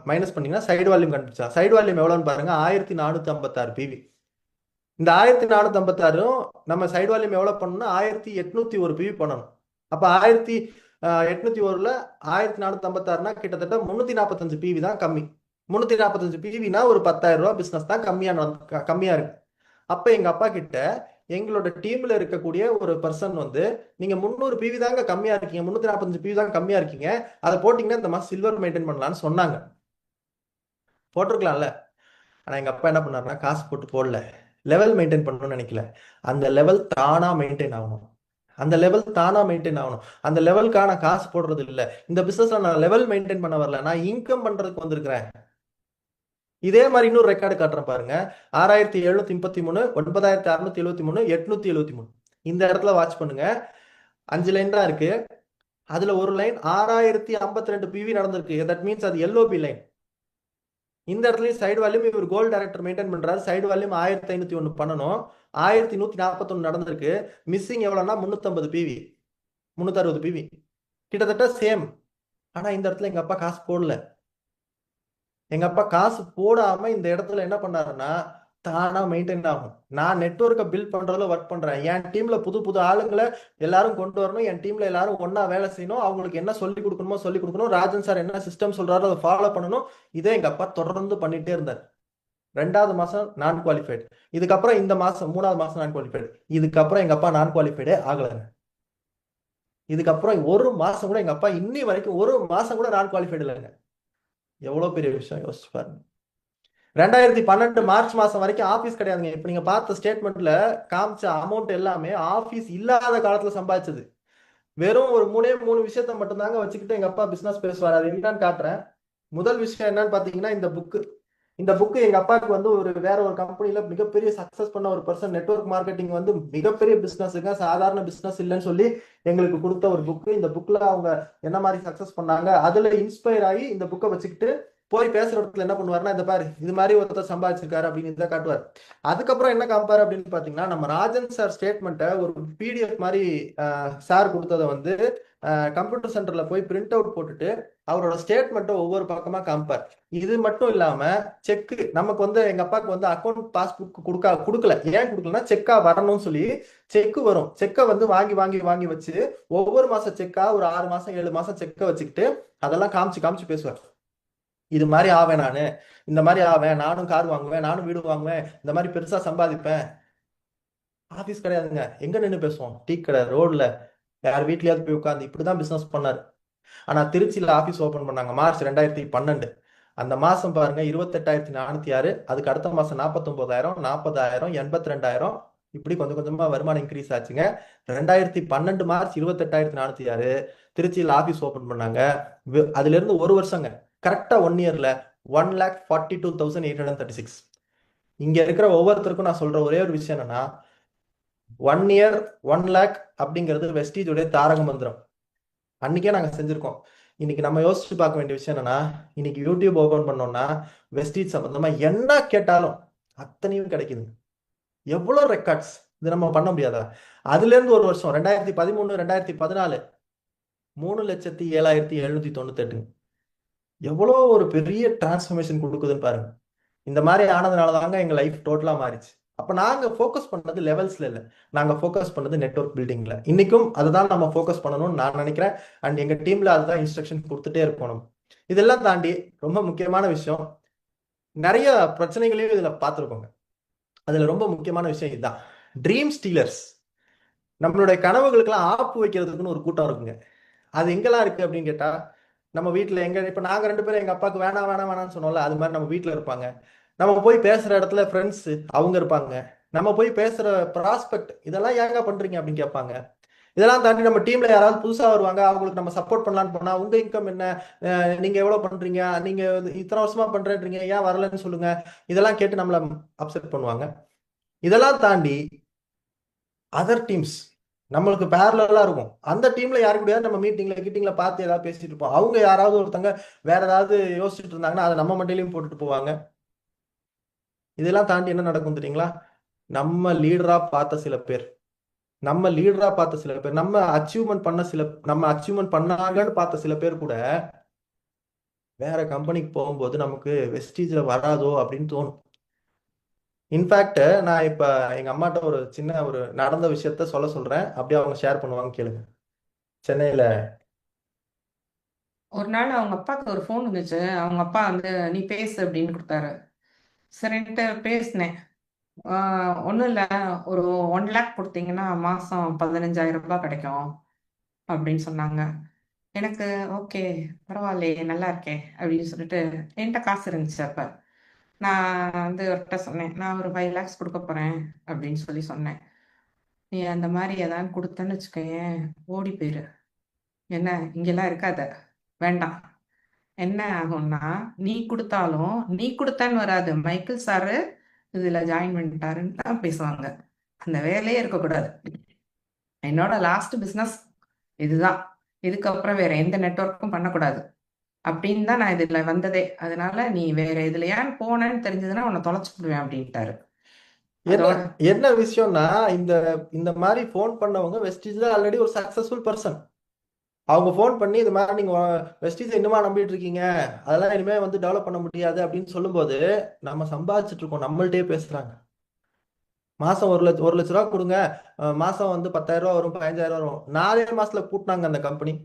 மைனஸ் பண்ணீங்கன்னா சைடு வால்யூம் கண்டுபிடிச்சா. சைடு வால்யூம் எவ்வளவுன்னு பாருங்க, 1456 பிவி. இந்த 1456 நம்ம சைடு வால்யூம் எவ்வளவு பண்ணணும்னா 1801 பிவி பண்ணணும். அப்ப 1801ல 1456னா கிட்டத்தட்ட 345 பிவி தான் கம்மி. 345 பிவினா ஒரு 10,000 ரூபாய் பிசினஸ் தான் கம்மியா இருக்கு. அப்ப எங்க அப்பா கிட்ட எங்களோட டீம்ல இருக்கக்கூடிய ஒரு பர்சன் வந்து, நீங்க 300 பிவி தாங்க கம்மியா இருக்கீங்க, 345 பிவி தான் கம்மியா இருக்கீங்க, அதை போட்டீங்கன்னா இந்த மாசம் சில்வர் மெயின்டைன் பண்ணலாம்னு சொன்னாங்க. போட்டிருக்கலாம்ல. ஆனா எங்க அப்பா என்ன பண்ணாருன்னா காசு போட்டு போடல, லெவல் மெயின்டைன் பண்ணணும்னு நினைக்கல. அந்த லெவல் தானா மெயின்டைன் ஆகணும். அந்த லெவல் தானா மெயின்டைன் ஆகணும். அந்த லெவலுக்கான காசு போடுறது இல்லை. இந்த பிசினஸ்ல நான் லெவல் மெயின்டைன் பண்ண வரல, நான் இன்கம் பண்றதுக்கு வந்திருக்கிறேன். இதே மாதிரி இன்னொரு ரெக்கார்டு காட்டுறேன் பாருங்க. 6733, 9673, 873. இந்த இடத்துல வாட்ச் பண்ணுங்க. 5 லைன் தான் இருக்கு. அதுல ஒரு லைன் 6052 பிவி நடந்திருக்கு. தட் மீன்ஸ் அது எல்ஓபி லைன். இந்த இடத்துலயும் சைடு வால்யூம் இவர் கோல்டு டைரக்டர் மெயின்டைன் பண்றாரு. சைடு வால்யூம் 1501 பண்ணணும். 1141 நடந்திருக்கு. மிஸ்ஸிங் எவ்வளவுனா 350 பிவி, 360 பிவி, கிட்டத்தட்ட சேம். ஆனா இந்த இடத்துல எங்க அப்பா காசு போடல. எங்க அப்பா காசு போடாம இந்த இடத்துல என்ன பண்ணாருன்னா தானா மெயின்டைன் ஆகும். நான் நெட்வொர்க்கை பில்ட் பண்றதுல ஒர்க் பண்றேன். என் டீம்ல புது புது ஆளுங்களை எல்லாரும் கொண்டு வரணும். என் டீம்ல எல்லாரும் ஒன்னா வேலை செய்யணும். அவங்களுக்கு என்ன சொல்லி கொடுக்கணுமோ சொல்லி கொடுக்கணும். ராஜன் சார் என்ன சிஸ்டம் சொல்றாரோ அதை ஃபாலோ பண்ணணும். இதே எங்க அப்பா தொடர்ந்து பண்ணிட்டே இருந்தார். 2வது மாசம் நான் குவாலிஃபைடு. இதுக்கப்புறம் இந்த மாசம் 3வது மாசம் நான் குவாலிஃபைடு. இதுக்கப்புறம் எங்க அப்பா நான் குவாலிஃபைடே ஆகலைங்க. இதுக்கப்புறம் ஒரு மாசம் கூட எங்க அப்பா இன்னி வரைக்கும் ஒரு மாசம் கூட நான் குவாலிஃபைடு இல்லைங்க. எவ்வளவு பெரிய விஷயம் யோசிச்சு பாருங்க. 2012 மார்ச் மாசம் வரைக்கும் ஆபீஸ் கிடையாதுங்க. இப்ப நீங்க பார்த்த ஸ்டேட்மெண்ட்ல காமிச்ச அமௌண்ட் எல்லாமே ஆபீஸ் இல்லாத காலத்துல சம்பாதிச்சது. வெறும் ஒரு மூணே மூணு விஷயத்த மட்டும்தாங்க வச்சுக்கிட்டு எங்க அப்பா பிசினஸ் பேசுவார். அது என்னன்னு காட்டுறேன். முதல் விஷயம் என்னன்னு பாத்தீங்கன்னா இந்த புக்கு எங்க அப்பாவுக்கு வந்து வேற ஒரு கம்பெனில மிகப்பெரிய சக்சஸ் பண்ண ஒரு பர்சன், நெட்வொர்க் மார்க்கெட்டிங் வந்து மிகப்பெரிய பிசினஸுங்க, சாதாரண பிசினஸ் இல்லைன்னு சொல்லி எங்களுக்கு கொடுத்த ஒரு புக்கு. இந்த புக்ல அவங்க என்ன மாதிரி சக்சஸ் பண்ணாங்க அதுல இன்ஸ்பயர் ஆகி இந்த புக்கை வச்சுக்கிட்டு போய் பேசுற இடத்துல என்ன பண்ணுவாருன்னா, இந்த பாரு இது மாதிரி ஒருத்தர் சம்பாதிச்சிருக்காரு அப்படின்னு இதை காட்டுவார். அதுக்கப்புறம் என்ன காமிப்பாரு அப்படின்னு பாத்தீங்கன்னா, நம்ம ராஜன் சார் ஸ்டேட்மெண்ட்டை ஒரு பிடிஎஃப் மாதிரி சார் கொடுத்ததை வந்து கம்ப்யூட்டர் சென்டர்ல போய் பிரிண்ட் அவுட் போட்டுட்டு அவரோட ஸ்டேட்மெண்ட்டை ஒவ்வொரு பக்கமா காமிப்பார். இது மட்டும் இல்லாம செக், நமக்கு வந்து எங்க அப்பாவுக்கு வந்து அக்கௌண்ட் பாஸ்புக் கொடுக்கல. ஏன் கொடுக்கலன்னா செக்கா வரணும்னு சொல்லி செக் வரும். செக்கை வந்து வாங்கி வாங்கி வாங்கி வச்சு ஒவ்வொரு மாசம் செக்கா ஒரு 6 மாசம் 7 மாசம் செக்கை வச்சுக்கிட்டு அதெல்லாம் காமிச்சு காமிச்சு பேசுவார். இது மாதிரி ஆவேன் நானு, இந்த மாதிரி ஆவேன், நானும் கார் வாங்குவேன், நானும் வீடு வாங்குவேன், இந்த மாதிரி பெருசா சம்பாதிப்பேன். ஆபீஸ் கிடையாதுங்க. எங்க நின்று பேசுவோம்? டீ கடை, ரோட்ல, யார் வீட்லயாவது போய் உட்காந்து இப்படிதான் பிசினஸ் பண்ணாரு. ஆனா திருச்சியில ஆபீஸ் ஓபன் பண்ணாங்க மார்ச் 2012. அந்த மாசம் பாருங்க 28,406. அதுக்கு அடுத்த மாசம் 49,000, 40,000, 82,000, இப்படி கொஞ்சம் கொஞ்சமா வருமானம் இன்க்ரீஸ் ஆச்சுங்க. 2012 மார்ச் 28,406 திருச்சியில் ஆபீஸ் ஓபன் பண்ணாங்க. அதுல இருந்து ஒரு வருஷங்க, கரெக்டா 1 இயர்ல 1,42,836. இங்க இருக்கிற ஒவ்வொருத்தருக்கும் நான் சொல்ற ஒரே ஒரு விஷயம் என்னன்னா, 1 இயர் 1 lakh அப்படிங்கிறது வெஸ்டீஜோடைய தாரக மந்திரம். அன்னைக்கே நாங்க செஞ்சிருக்கோம். இன்னைக்கு நம்ம யோசிச்சு பார்க்க வேண்டிய விஷயம் என்னன்னா, இன்னைக்கு யூடியூப் ஓபன் பண்ணோம்னா வெஸ்டீஜ் சம்பந்தமா என்ன கேட்டாலும் அத்தனையும் கிடைக்குது. எவ்வளவு ரெக்கார்ட்ஸ் இது நம்ம பண்ண முடியாதா? அதுல இருந்து ஒரு வருஷம் 2013 2014 3,07,798. எவ்வளோ ஒரு பெரிய டிரான்ஸ்ஃபர்மேஷன் கொடுக்குதுன்னு பாருங்க. இந்த மாதிரி ஆனதுனால தாங்க எங்க லைஃப் டோட்டலா மாறிச்சு. அப்ப நாங்க ஃபோக்கஸ் பண்ணது லெவல்ஸ்ல இல்ல, நாங்க ஃபோக்கஸ் பண்ணது நெட்வொர்க் பில்டிங்ல. இன்னைக்கும் அதுதான் நம்ம ஃபோக்கஸ் பண்ணணும்னு நான் நினைக்கிறேன். அண்ட் எங்க டீம்ல அதுதான் இன்ஸ்ட்ரக்ஷன் கொடுத்துட்டே இருக்கணும். இதெல்லாம் தாண்டி ரொம்ப முக்கியமான விஷயம், நிறைய பிரச்சனைகளையும் இதுல பார்த்துருக்கோங்க. அதுல ரொம்ப முக்கியமான விஷயம் இதுதான், ட்ரீம் ஸ்டீலர்ஸ். நம்மளுடைய கனவுகளுக்கெல்லாம் ஆப்பு வைக்கிறதுக்குன்னு ஒரு கூட்டம் இருக்குங்க. அது எங்கெல்லாம் இருக்கு அப்படின்னு கேட்டா, நம்ம வீட்டுல இப்ப நாங்க 2 பேரும் எங்க அப்பாவுக்கு வேணாம் வேணாம் வேணாம்னு சொன்னோம்ல, அது மாதிரி நம்ம வீட்டுல இருப்பாங்க. நம்ம போய் பேசுற இடத்துல ஃப்ரெண்ட்ஸ் அவங்க இருப்பாங்க. நம்ம போய் பேசுற ப்ராஸ்பெக்ட், இதெல்லாம் ஏங்க பண்றீங்க அப்படின்னு கேட்பாங்க. இதெல்லாம் தாண்டி நம்ம டீம்ல யாராவது புதுசா வருவாங்க, அவங்களுக்கு நம்ம சப்போர்ட் பண்ணலான்னு போனா, உங்க இன்கம் என்ன, நீங்க எவ்வளவு பண்றீங்க, நீங்க இத்தனை வருஷமா பண்றேன்றீங்க, ஏன் வரலன்னு சொல்லுங்க, இதெல்லாம் கேட்டு நம்மள அப்செட் பண்ணுவாங்க. இதெல்லாம் தாண்டி அதர் டீம்ஸ் நம்மளுக்கு பேரலா இருக்கும். அந்த டீம்ல யாரு கூடயாவது நம்ம மீட்டிங்ல பார்த்து ஏதாவது பேசிட்டு இருப்போம். அவங்க யாராவது ஒருத்தங்க வேற ஏதாவது யோசிச்சுட்டு இருந்தாங்கன்னா அதை நம்ம மண்டையிலையும் போட்டுட்டு போவாங்க. இதெல்லாம் தாண்டி என்ன நடக்கும் தெரியுங்களா? நம்ம லீடரா பார்த்த சில பேர், நம்ம அச்சீவ்மெண்ட் பண்ணாங்கன்னு பார்த்த சில பேர் கூட வேற கம்பெனிக்கு போகும்போது நமக்கு வெஸ்டீஜ்ல வராதோ அப்படின்னு தோணும். இன்ஃபேக்ட் நான் இப்ப எங்க அம்மாட்ட ஒரு சின்ன ஒரு நடந்த விஷயத்த சொல்றேன், அப்படியே அவங்க ஷேர் பண்ணுவாங்க, கேளுங்க. சென்னையில ஒரு நாள் அவங்க அப்பாவுக்கு ஒரு ஃபோன் வந்துச்சு. அவங்க அப்பா வந்து நீ பேசு அப்படின்னு கொடுத்தாரு. சரின்ட்டு பேசினேன். ஒன்றும் இல்லை, ஒரு 1 lakh கொடுத்தீங்கன்னா மாதம் 15,000 ரூபாய் கிடைக்கும் அப்படின்னு சொன்னாங்க. எனக்கு ஓகே, பரவாயில்லையே, நல்லா இருக்கே அப்படின்னு சொல்லிட்டு என்கிட்ட காசு இருந்துச்சு. அப்போ நான் வந்து அவர்கிட்ட சொன்னேன், நான் ஒரு 5 lakhs கொடுக்க போகிறேன் அப்படின்னு சொல்லி சொன்னேன். நீ அந்த மாதிரி ஏதாவது கொடுத்தேன்னு வச்சுக்கோயேன், ஓடி போயிரு, என்ன இங்கெல்லாம் இருக்காத, வேண்டாம். என்ன ஆகும்னா, நீ கொடுத்தாலும் நீ கொடுத்தான்னு வராது, மைக்கேல் சாரு இதுல ஜாயின் பண்ணிட்டாருன்னு தான் பேசுவாங்க. அந்த வேலையே இருக்கக்கூடாது. என்னோட லாஸ்ட் பிஸ்னஸ் இதுதான், இதுக்கப்புறம் வேற எந்த நெட்வொர்க்கும் பண்ணக்கூடாது அப்படின்னு தான் நான் இதுல வந்ததே. அதனால நீ வேற இதுல ஏன் போனேன்னு தெரிஞ்சதுன்னா உன்னை தொலைச்சுடுவேன் அப்படின்ட்டாரு. என்ன அதோட என்ன விஷயம்னா, இந்த இந்த மாதிரி ஃபோன் பண்ணவங்க வெஸ்டீஜ்ல ஆல்ரெடி ஒரு சக்சஸ்ஃபுல் பர்சன். அவங்க ஃபோன் பண்ணி இது மாதிரி நீங்க வெஸ்டீஜ் இன்னுமா நம்பிட்டு இருக்கீங்க, அதெல்லாம் இனிமே வந்து டெவலப் பண்ண முடியாது அப்படின்னு சொல்லும்போது நம்ம சம்பாதிச்சுட்டு இருக்கோம், நம்மள்ட்டே பேசுறாங்க. மாசம் 1 லட்ச ரூபா கொடுங்க, மாசம் வந்து 10,000 ரூபா வரும், 15,000 வரும். 4 மாசத்துல கூட்டினாங்க அந்த கம்பெனி.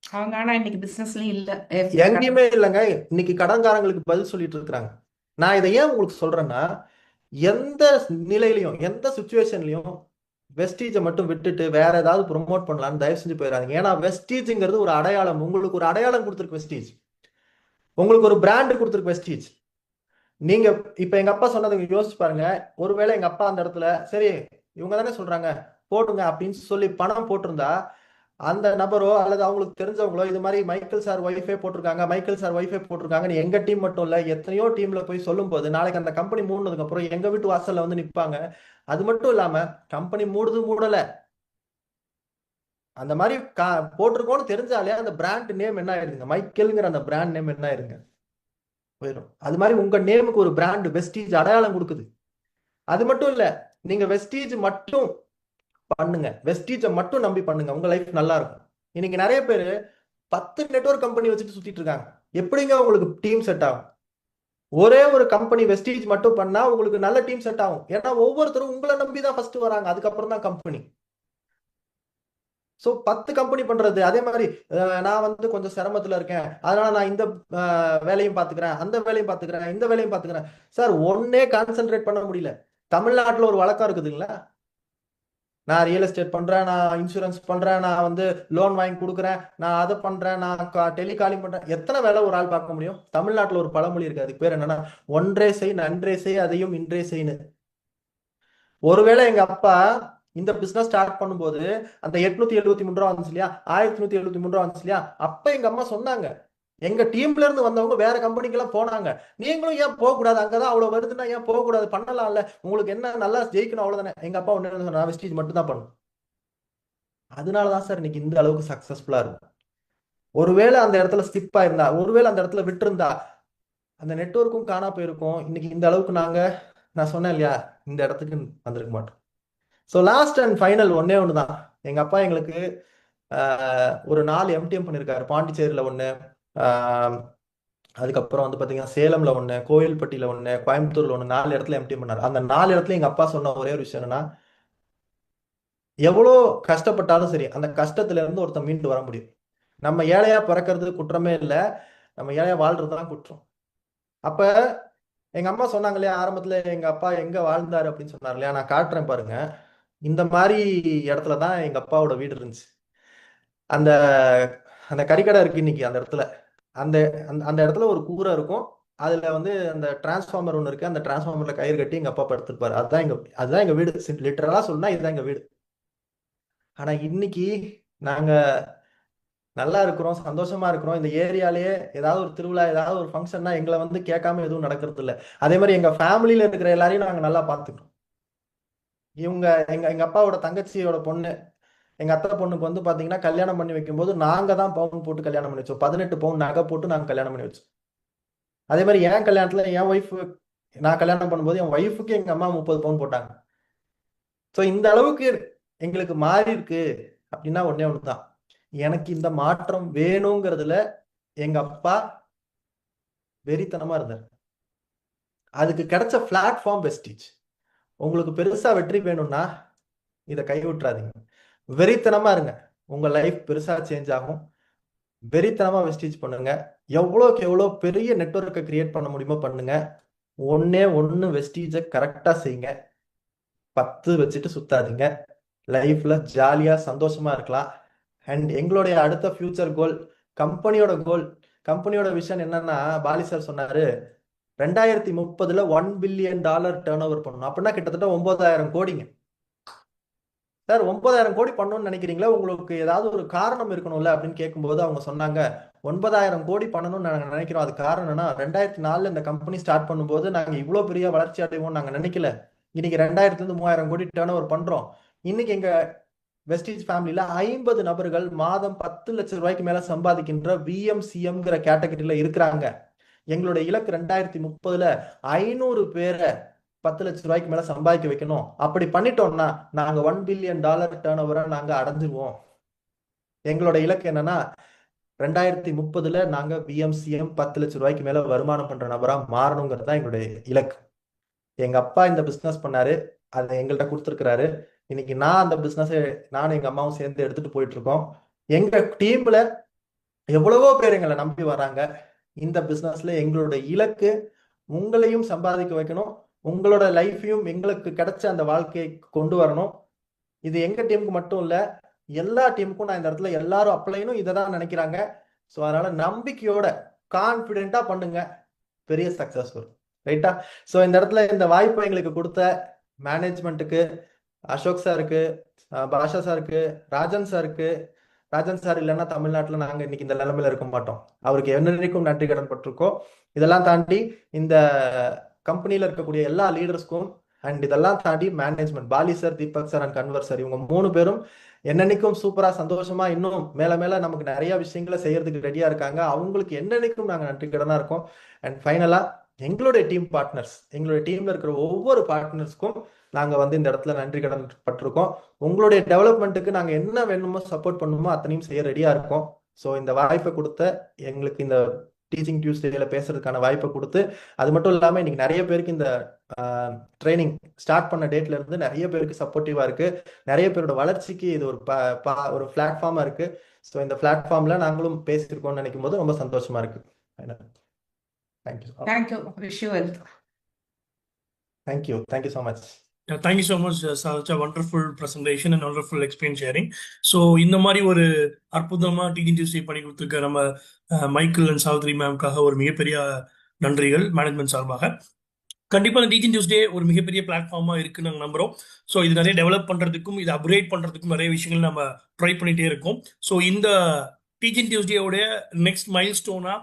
அவங்க ஆனா இன்னைக்கு பிசினஸ்லயும் இல்ல. எங்கேயுமே இல்லைங்க. இன்னைக்கு கடன்காரங்களுக்கு பதில் சொல்லிட்டு இருக்கிறாங்க. நான் இதை ஏன் உங்களுக்கு சொல்றேன்னா, எந்த நிலையிலையும் எந்த சுச்சுவேஷன்லயும் வெஸ்டீஜை மட்டும் விட்டுட்டு வேற ஏதாவது ப்ரொமோட் பண்ணலாம்னு தயவு செஞ்சு போயிடாதீங்க. ஏன்னா வெஸ்டீஜ்ங்கிறது ஒரு அடையாளம், உங்களுக்கு ஒரு அடையாளம் கொடுத்துருக்கு வெஸ்டீஜ். உங்களுக்கு ஒரு பிராண்ட் கொடுத்துருக்கு வெஸ்டீஜ். நீங்க இப்ப எங்க அப்பா சொன்னதை யோசிச்சு பாருங்க. ஒருவேளை எங்க அப்பா அந்த இடத்துல சரி இவங்க தானே சொல்றாங்க போடுங்க அப்படின்னு சொல்லி பணம் போட்டிருந்தா, அந்த நபரோ அல்லது அவங்களுக்கு தெரிஞ்சவங்களோ இது மாதிரி மைக்கேல் சார் ஒய்ஃபே போட்டிருக்காங்க, மைக்கேல் சார் ஒய்ஃபே போட்டிருக்காங்கன்னு எங்க டீம் மட்டும் இல்ல எத்தனையோ டீம்ல போய் சொல்லும் போது நாளைக்கு அந்த கம்பெனி மூடினதுக்கு அப்புறம் எங்க வீட்டு வாசல்ல வந்து நிப்பாங்க. அது மட்டும் இல்லாம கம்பெனி மூடல அந்த மாதிரி போட்டிருக்கோன்னு தெரிஞ்சாலே அந்த பிராண்ட் நேம் என்ன ஆயிருங்க, மைக்கேல்ங்கிற அந்த பிராண்ட் நேம் என்ன ஆயிருங்க, போயிடும். அது மாதிரி உங்க நேமுக்கு ஒரு பிராண்ட் வெஸ்டீஜ் அடையாளம் கொடுக்குது. அது மட்டும் இல்ல, நீங்க வெஸ்டீஜ் மட்டும் பண்ணுங்க, வெஸ்டீஜை மட்டும் நம்பி பண்ணுங்க, உங்க லைஃப் நல்லா இருக்கும். இன்னைக்கு நிறைய பேர் 10 நெட்வொர்க் கம்பெனி வச்சுட்டு சுத்திட்டு இருக்காங்க. எப்படிங்க உங்களுக்கு டீம் செட் ஆகும்? ஒரே ஒரு கம்பெனி வெஸ்டீஜ் மட்டும் பண்ணா உங்களுக்கு நல்ல டீம் செட் ஆகும். ஏன்னா ஒவ்வொருத்தரும் உங்களை நம்பி தான் ஃபர்ஸ்ட் வராங்க, அதுக்கப்புறம் தான் கம்பெனி. ஸோ 10 கம்பெனி பண்றது அதே மாதிரி நான் வந்து கொஞ்சம் சிரமத்துல இருக்கேன், அதனால நான் இந்த வேலையும் பார்த்துக்கிறேன், அந்த வேலையும் பார்த்துக்கிறேன், இந்த வேலையும் பார்த்துக்கிறேன். சார் ஒன்னே கான்சென்ட்ரேட் பண்ண முடியல. தமிழ்நாட்டில் ஒரு வழக்கம் இருக்குதுங்களா, நான் ரியல் எஸ்டேட் பண்றேன், நான் இன்சூரன்ஸ் பண்றேன், நான் வந்து லோன் வாங்கி கொடுக்குறேன், நான் அதை பண்றேன், நான் டெலிகாலிங் பண்றேன். எத்தனை வேலை ஒரு ஆள் பார்க்க முடியும்? தமிழ்நாட்டில் ஒரு பழமொழி இருக்கு, அதுக்கு பேர் என்னன்னா ஒன்றே செய் நன்றே செய் அதையும் இன்றே செய்னு. ஒருவேளை எங்க அப்பா இந்த பிசினஸ் ஸ்டார்ட் பண்ணும்போது அந்த 873 ரூபா வந்துச்சு இல்லையா, 1173 ரூபா வந்துச்சு இல்லையா, அப்ப எங்க அம்மா சொன்னாங்க, எங்க டீம்ல இருந்து வந்தவங்க வேற கம்பெனிக்கு எல்லாம் போனாங்க, நீங்களும் ஏன் போக கூடாது, அங்கதான் அவ்வளவு வருதுன்னா ஏன் போக கூடாது, பண்ணலாம்ல, உங்களுக்கு என்ன நல்லா ஜெயிக்கணும் அவ்வளவுதானே. எங்க அப்பா ஒண்ணு சொன்னா, வெஸ்டீஜ் மட்டும் தான் பண்ணும். அதனாலதான் சார் இன்னைக்கு இந்த அளவுக்கு சக்சஸ்ஃபுல்லா இருக்கும். ஒருவேளை அந்த இடத்துல ஸ்கிப் ஆயிருந்தா, ஒருவேளை அந்த இடத்துல விட்டு இருந்தா அந்த நெட்வொர்க்கும் காணா போயிருக்கும். இன்னைக்கு இந்த அளவுக்கு நான் சொன்னேன் இல்லையா, இந்த இடத்துக்கு வந்திருக்க மாட்டோம். ஸோ லாஸ்ட் அண்ட் ஃபைனல் ஒன்னே ஒன்று தான். எங்க அப்பா எங்களுக்கு ஒரு 4 எம்டிஎம் பண்ணியிருக்காரு. பாண்டிச்சேரியில் ஒன்று, அதுக்கப்புறம் வந்து பார்த்தீங்கன்னா சேலம்ல ஒன்று, கோயில்பட்டியில ஒன்று, கோயம்புத்தூர்ல ஒன்று, 4 இடத்துல எம்டிஎம் பண்ணார். அந்த 4 இடத்துல எங்க அப்பா சொன்ன ஒரே ஒரு விஷயம் என்னன்னா, எவ்வளோ கஷ்டப்பட்டாலும் சரி அந்த கஷ்டத்துல இருந்து ஒருத்தன் மீண்டு வர முடியும். நம்ம ஏழையா பிறக்கிறது குற்றமே இல்லை, நம்ம ஏழையா வாழ்றது தான் குற்றம். அப்ப எங்க அம்மா சொன்னாங்க இல்லையா ஆரம்பத்துல எங்க அப்பா எங்க வாழ்ந்தாரு அப்படின்னு சொன்னார் இல்லையா, நான் காட்டுறேன் பாருங்க. இந்த மாதிரி இடத்துல தான் எங்க அப்பாவோட வீடு இருந்துச்சு. அந்த அந்த கறிக்கடை இருக்கு இன்னைக்கு அந்த இடத்துல, அந்த அந்த இடத்துல ஒரு கூரை இருக்கும். அதுல வந்து அந்த டிரான்ஸ்ஃபார்மர் ஒன்று இருக்கு, அந்த டிரான்ஸ்ஃபார்மர்ல கயிறு கட்டி எங்க அப்பா படுத்திருப்பாரு. அதுதான் எங்க வீடு. லிட்டரலா சொன்னா இதுதான் எங்க வீடு. ஆனா இன்னைக்கு நாங்க நல்லா இருக்கிறோம், சந்தோஷமா இருக்கிறோம். இந்த ஏரியாலேயே ஏதாவது ஒரு திருவிழா, ஏதாவது ஒரு ஃபங்க்ஷன்னா எங்களை வந்து கேட்காம எதுவும் நடக்கிறது இல்லை. அதே மாதிரி எங்க ஃபேமிலியில இருக்கிற எல்லாரையும் நாங்க நல்லா பார்த்துக்கிறோம். இவங்க எங்க எங்க அப்பாவோட தங்கச்சியோட பொண்ணு, எங்க அத்தை பொண்ணுக்கு வந்து பாத்தீங்கன்னா கல்யாணம் பண்ணி வைக்கும்போது நாங்க தான் பவுன் போட்டு கல்யாணம் பண்ணி வச்சோம். 18 பவுன் நகை போட்டு நாங்க கல்யாணம் பண்ணி வச்சோம். அதே மாதிரி என் கல்யாணத்துல என் ஒய்ஃப், நான் கல்யாணம் பண்ணும்போது என் ஒய்ஃபுக்கு எங்க அம்மா 30 பவுன் போட்டாங்க. ஸோ இந்த அளவுக்கு எங்களுக்கு மாறி இருக்கு அப்படின்னா ஒன்னே ஒண்ணுதான், எனக்கு இந்த மாற்றம் வேணுங்கிறதுல எங்க அப்பா வெறித்தனமா இருந்தார். அதுக்கு கிடைச்ச பிளாட்ஃபார்ம் வெஸ்டீஜ். உங்களுக்கு பெருசா வெற்றி வேணும்னா இதை கை விட்டுறாதீங்க, வெறித்தனமா இருங்க, உங்க லைஃப் பெருசா சேஞ்ச் ஆகும். வெறித்தனமா வெஸ்டீஜ் பண்ணுங்க, எவ்வளோக்கு எவ்வளோ பெரிய நெட்வொர்க்கை கிரியேட் பண்ண முடியுமோ பண்ணுங்க. ஒன்னே ஒன்று வெஸ்டீஜை கரெக்டா செய்யுங்க, 10 வச்சுட்டு சுத்தாதீங்க. லைஃப்ல ஜாலியா சந்தோஷமா இருக்கலாம். அண்ட் எங்களுடைய அடுத்த ஃபியூச்சர் கோல், கம்பெனியோட விஷன் என்னன்னா, பாலி சார் சொன்னாரு 2030 $1 பில்லியன் டர்ன் ஓவர் பண்ணணும். அப்படின்னா கிட்டத்தட்ட 9,000 கோடிங்க. சார் 9,000 கோடி பண்ணணும்னு நினைக்கிறீங்களா, உங்களுக்கு ஏதாவது ஒரு காரணம் இருக்கணும்ல அப்படின்னு கேட்கும்போது அவங்க சொன்னாங்க, 9,000 கோடி பண்ணணும்னு நாங்கள் நினைக்கிறோம். அது காரணம்னா 2004 இந்த கம்பெனி ஸ்டார்ட் பண்ணும்போது நாங்கள் இவ்வளோ பெரிய வளர்ச்சி அடைவோம் நாங்கள் நினைக்கல. இன்னைக்கு 2000 3,000 கோடி டர்ன் ஓவர் பண்றோம். இன்னைக்கு எங்க வெஸ்டீஜ் ஃபேமிலியில 50 நபர்கள் மாதம் 10 லட்சம் ரூபாய்க்கு மேல சம்பாதிக்கின்ற விஎம்சிஎம்ங்கிற கேட்டகரியில இருக்கிறாங்க. எங்களுடைய இலக்கு 2030 500 பேரை 10 லட்சம் ரூபாய்க்கு மேல சம்பாதிக்க வைக்கணும். அப்படி பண்ணிட்டோம்னா நாங்க $1 பில்லியன் டர்ன் ஓவரை நாங்க அடைஞ்சிருவோம். எங்களோட இலக்கு என்னன்னா 2030 நாங்க விஎம்சிஎம் 10 லட்சம் ரூபாய்க்கு மேல வருமானம் பண்ற நபரா மாறணுங்கிறது தான் எங்களுடைய இலக்கு. எங்க அப்பா இந்த பிசினஸ் பண்ணாரு, அதை எங்கள்கிட்ட கொடுத்துருக்கிறாரு. இன்னைக்கு நான் அந்த பிசினஸை நானும் எங்க அம்மாவும் சேர்ந்து எடுத்துட்டு போயிட்டு இருக்கோம். எங்க டீம்ல எவ்வளவோ பேர் எங்களை நம்பி வராங்க. இந்த பிசினஸ்ல எங்களோட இலக்கு உங்களையும் சம்பாதிக்க வைக்கணும், உங்களோட லைஃபையும் எங்களுக்கு கிடைச்ச அந்த வாழ்க்கையை கொண்டு வரணும். இது எங்க டீமுக்கு மட்டும் இல்ல, எல்லா டீமுக்கும் நான் இந்த இடத்துல எல்லாரும் அப்ளைனும் இதை தான் நினைக்கிறாங்க. ஸோ அதனால நம்பிக்கையோட கான்ஃபிடென்ட்டா பண்ணுங்க, பெரிய சக்சஸ் வரும். ரைட்டா? ஸோ இந்த இடத்துல இந்த வாய்ப்பை எங்களுக்கு கொடுத்த மேனேஜ்மெண்ட்டுக்கு, அசோக் சாருக்கு, பாஷா சாருக்கு, ராஜன் சாருக்கு. ராஜன் சார் இல்லைன்னா தமிழ்நாட்டில் நாங்கள் இன்னைக்கு இந்த நிலைமையில இருக்க மாட்டோம். அவருக்கு என்னென்னைக்கும் நன்றி கடன் பட்டிருக்கோம். இதெல்லாம் தாண்டி இந்த கம்பெனியில் இருக்கக்கூடிய எல்லா லீடர்ஸ்க்கும் அண்ட் இதெல்லாம் தாண்டி management Bali sir, Deepak sir and Kanwar sir, இவங்க 3 பேரும் என்னென்னைக்கும் சூப்பரா சந்தோஷமா இன்னும் மேல மேல நமக்கு நிறைய விஷயங்களை செய்யறதுக்கு ரெடியா இருக்காங்க. அவங்களுக்கு என்னென்னைக்கும் நாங்கள் நன்றி கடனா இருக்கோம். அண்ட் ஃபைனலா எங்களுடைய டீம் பார்ட்னர்ஸ், எங்களுடைய டீம்ல இருக்கிற ஒவ்வொரு பார்ட்னர்ஸ்க்கும் நாங்க இந்த இடத்துல நன்றி கடன் பட்டிருக்கோம். உங்களுடைய டெவலப்மெண்ட்டுக்கு நாங்க என்ன வேணுமோ சப்போர்ட் பண்ணுமோ அத்தனையும் செய்ய ரெடியா இருக்கோம். ஸோ இந்த வாய்ப்பை கொடுத்த எங்களுக்கு இந்த டீச்சிங் டியூஸ்டேல பேசுறதுக்கான வாய்ப்பை கொடுத்து, அது மட்டும் இல்லாம இன்னைக்கு நிறைய பேருக்கு இந்த ட்ரைனிங் ஸ்டார்ட் பண்ண டேட்ல இருந்து நிறைய பேருக்கு சப்போர்ட்டிவா இருக்கு. நிறைய பேரோட வளர்ச்சிக்கு இது ஒரு பிளாட்ஃபார்மா இருக்கு. ஸோ இந்த பிளாட்ஃபார்ம்ல நாங்களும் பேசியிருக்கோம்னு நினைக்கும் போது ரொம்ப சந்தோஷமா இருக்கு. Thank you. Thank you. Wish you well. Thank you. Thank you so much. Thank you so much, such a wonderful presentation and wonderful experience sharing. So இந்த மாதிரி ஒரு அற்புதமா டீச்சிங் டியூஸ்டே பண்ணி கொடுத்துருக்க நம்ம மைக்கேல் அண்ட் சாவித்ரி மேம்காக ஒரு மிகப்பெரிய நன்றிகள் மேனேஜ்மெண்ட் சார்பாக. கண்டிப்பா இந்த டீச்சிங் டியூஸ்டே ஒரு மிகப்பெரிய பிளாட்ஃபார்மா இருக்குன்னு நாங்கள் நம்புறோம். ஸோ இது நிறைய டெவலப் பண்றதுக்கும் இது அப்கிரேட் பண்றதுக்கும் நிறைய விஷயங்கள் நம்ம ட்ரை பண்ணிட்டே இருக்கோம். ஸோ இந்த டீச்சிங் டியூஸ்டேயோடைய நெக்ஸ்ட் மைல் ஸ்டோனா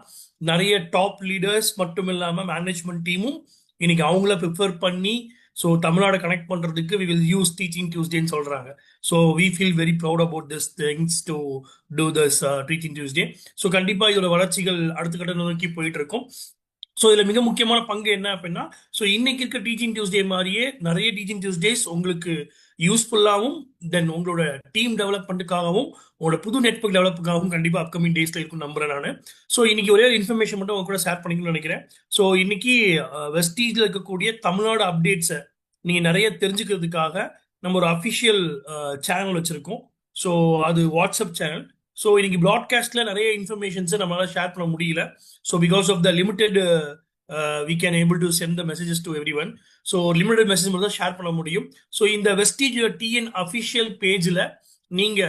நிறைய டாப் லீடர்ஸ் மட்டும் இல்லாம மேனேஜ்மெண்ட் டீமும் இன்னைக்கு அவங்கள ப்ரிஃபர் பண்ணி ஸோ தமிழ்நாடு கனெக்ட் பண்றதுக்கு we will use teaching Tuesdayன்னு சொல்றாங்க. So we feel very proud about this things to do this teaching Tuesday. So கண்டிப்பா இதோட வளர்ச்சிகள் அடுத்த கட்ட நோக்கி போயிட்டு இருக்கும். ஸோ இதுல மிக முக்கியமான பங்கு என்ன அப்படின்னா, ஸோ இன்னைக்கு இருக்க டீச்சிங் டியூஸ்டே மாதிரியே நிறைய டீச்சிங் டியூஸ்டேஸ் உங்களுக்கு யூஸ்ஃபுல்லாகவும் தென் உங்களோட டீம் டெவலப்மெண்ட்டுக்காகவும் உங்களோட புது நெட்வொர்க் டெவலப்புக்காகவும் கண்டிப்பா அப்கமிங் டேஸ்ல இருக்கும் நம்புறேன் நான். ஸோ இன்னைக்கு ஒரே இன்ஃபர்மேஷன் மட்டும் உங்க கூட ஷேர் பண்ணிக்கணும்னு நினைக்கிறேன். ஸோ இன்னைக்கு வெஸ்டீஜ்ல இருக்கக்கூடிய தமிழ்நாடு அப்டேட்ஸை நீங்க நிறைய தெரிஞ்சுக்கிறதுக்காக நம்ம ஒரு அஃபிஷியல் சேனல் வச்சிருக்கோம். ஸோ அது வாட்ஸ்அப் சேனல். ஸோ இன்னைக்கு ப்ராட்காஸ்ட்ல நிறைய இன்ஃபர்மேஷன்ஸை நம்மளால ஷேர் பண்ண முடியல. So because of the limited we can able to send the messages to everyone. So limited message மட்டும் தான் ஷேர் பண்ண முடியும். ஸோ இந்த வெஸ்டீஜ் டிஎன் அஃபிஷியல் பேஜ்ல நீங்க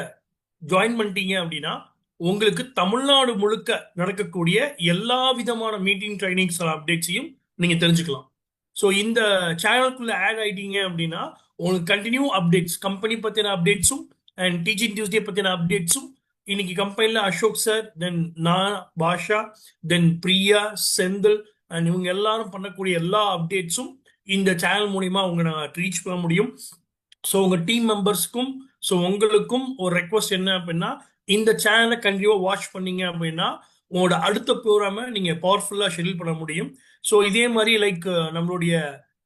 ஜாயின் பண்ணிட்டீங்க அப்படின்னா உங்களுக்கு தமிழ்நாடு முழுக்க நடக்கக்கூடிய எல்லா விதமான மீட்டிங் ட்ரைனிங்ஸ் அப்டேட்ஸையும் நீங்க தெரிஞ்சுக்கலாம். ஸோ இந்த சேனலுக்குள்ள ஆட் ஆயிட்டீங்க அப்படின்னா உங்களுக்கு கண்டினியூ அப்டேட்ஸ், கம்பெனி பத்தின அப்டேட்ஸும் அண்ட் டீச்சிங் டியூஸ்டே பத்தின அப்டேட்ஸும் இன்னைக்கு கம்பெனில அசோக் சார், தென் நான், பாஷா, தென் பிரியா, செந்தில் அண்ட் இவங்க எல்லாரும் பண்ணக்கூடிய எல்லா அப்டேட்ஸும் இந்த சேனல் மூலியமா உங்க நான் ரீச் பண்ண முடியும். ஸோ உங்க டீம் மெம்பர்ஸ்க்கும் ஸோ உங்களுக்கும் ஒரு ரெக்வஸ்ட் என்ன அப்படின்னா, இந்த சேனலை கண்டிப்பா வாட்ச் பண்ணீங்க அப்படின்னா உங்களோட அடுத்த ப்ரோக்ராமை நீங்க பவர்ஃபுல்லா ஷெட்யூல் பண்ண முடியும். ஸோ இதே மாதிரி லைக் நம்மளுடைய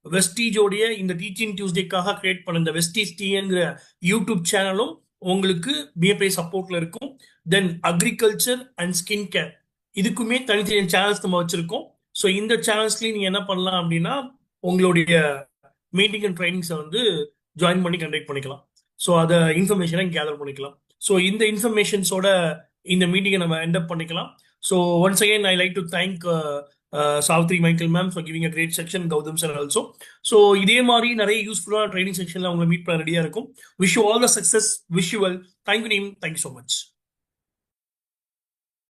வெஸ்டீஜோடைய இந்த டீச்சிங் டியூஸ்டேக்காக கிரியேட் பண்ண இந்த வெஸ்டீஜ் டிஎன்கிற யூடியூப் சேனலும் உங்களுக்கு மிகப்பெரிய சப்போர்ட்ல இருக்கும். தென் அக்ரிகல்ச்சர் அண்ட் ஸ்கின் கேர் இதுக்குமே தனித்தனி சேனல்ஸ் நம்ம வச்சிருக்கோம். ஸோ இந்த சேனல்ஸ்லயும் நீங்க என்ன பண்ணலாம் அப்படின்னா உங்களுடைய மீட்டிங் அண்ட் ட்ரைனிங்ஸை ஜாயின் பண்ணி கண்டக்ட் பண்ணிக்கலாம். ஸோ அதை இன்ஃபர்மேஷனை கேதர் பண்ணிக்கலாம். ஸோ இந்த இன்ஃபர்மேஷன்ஸோட இந்த மீட்டிங்கை நம்ம எண்ட் அப் பண்ணிக்கலாம். So once again I like to thank Savitri Michael ma'am for giving a great section, Gautam sir also. So இதே மாதிரி நிறைய யூஸ்ஃபுல்லான ட்ரைனிங் செக்ஷன்ல உங்களை மீட் பண்ண ரெடியா இருக்கும். Wish you all the success. Wish you well. Thank you team. Thank you so much.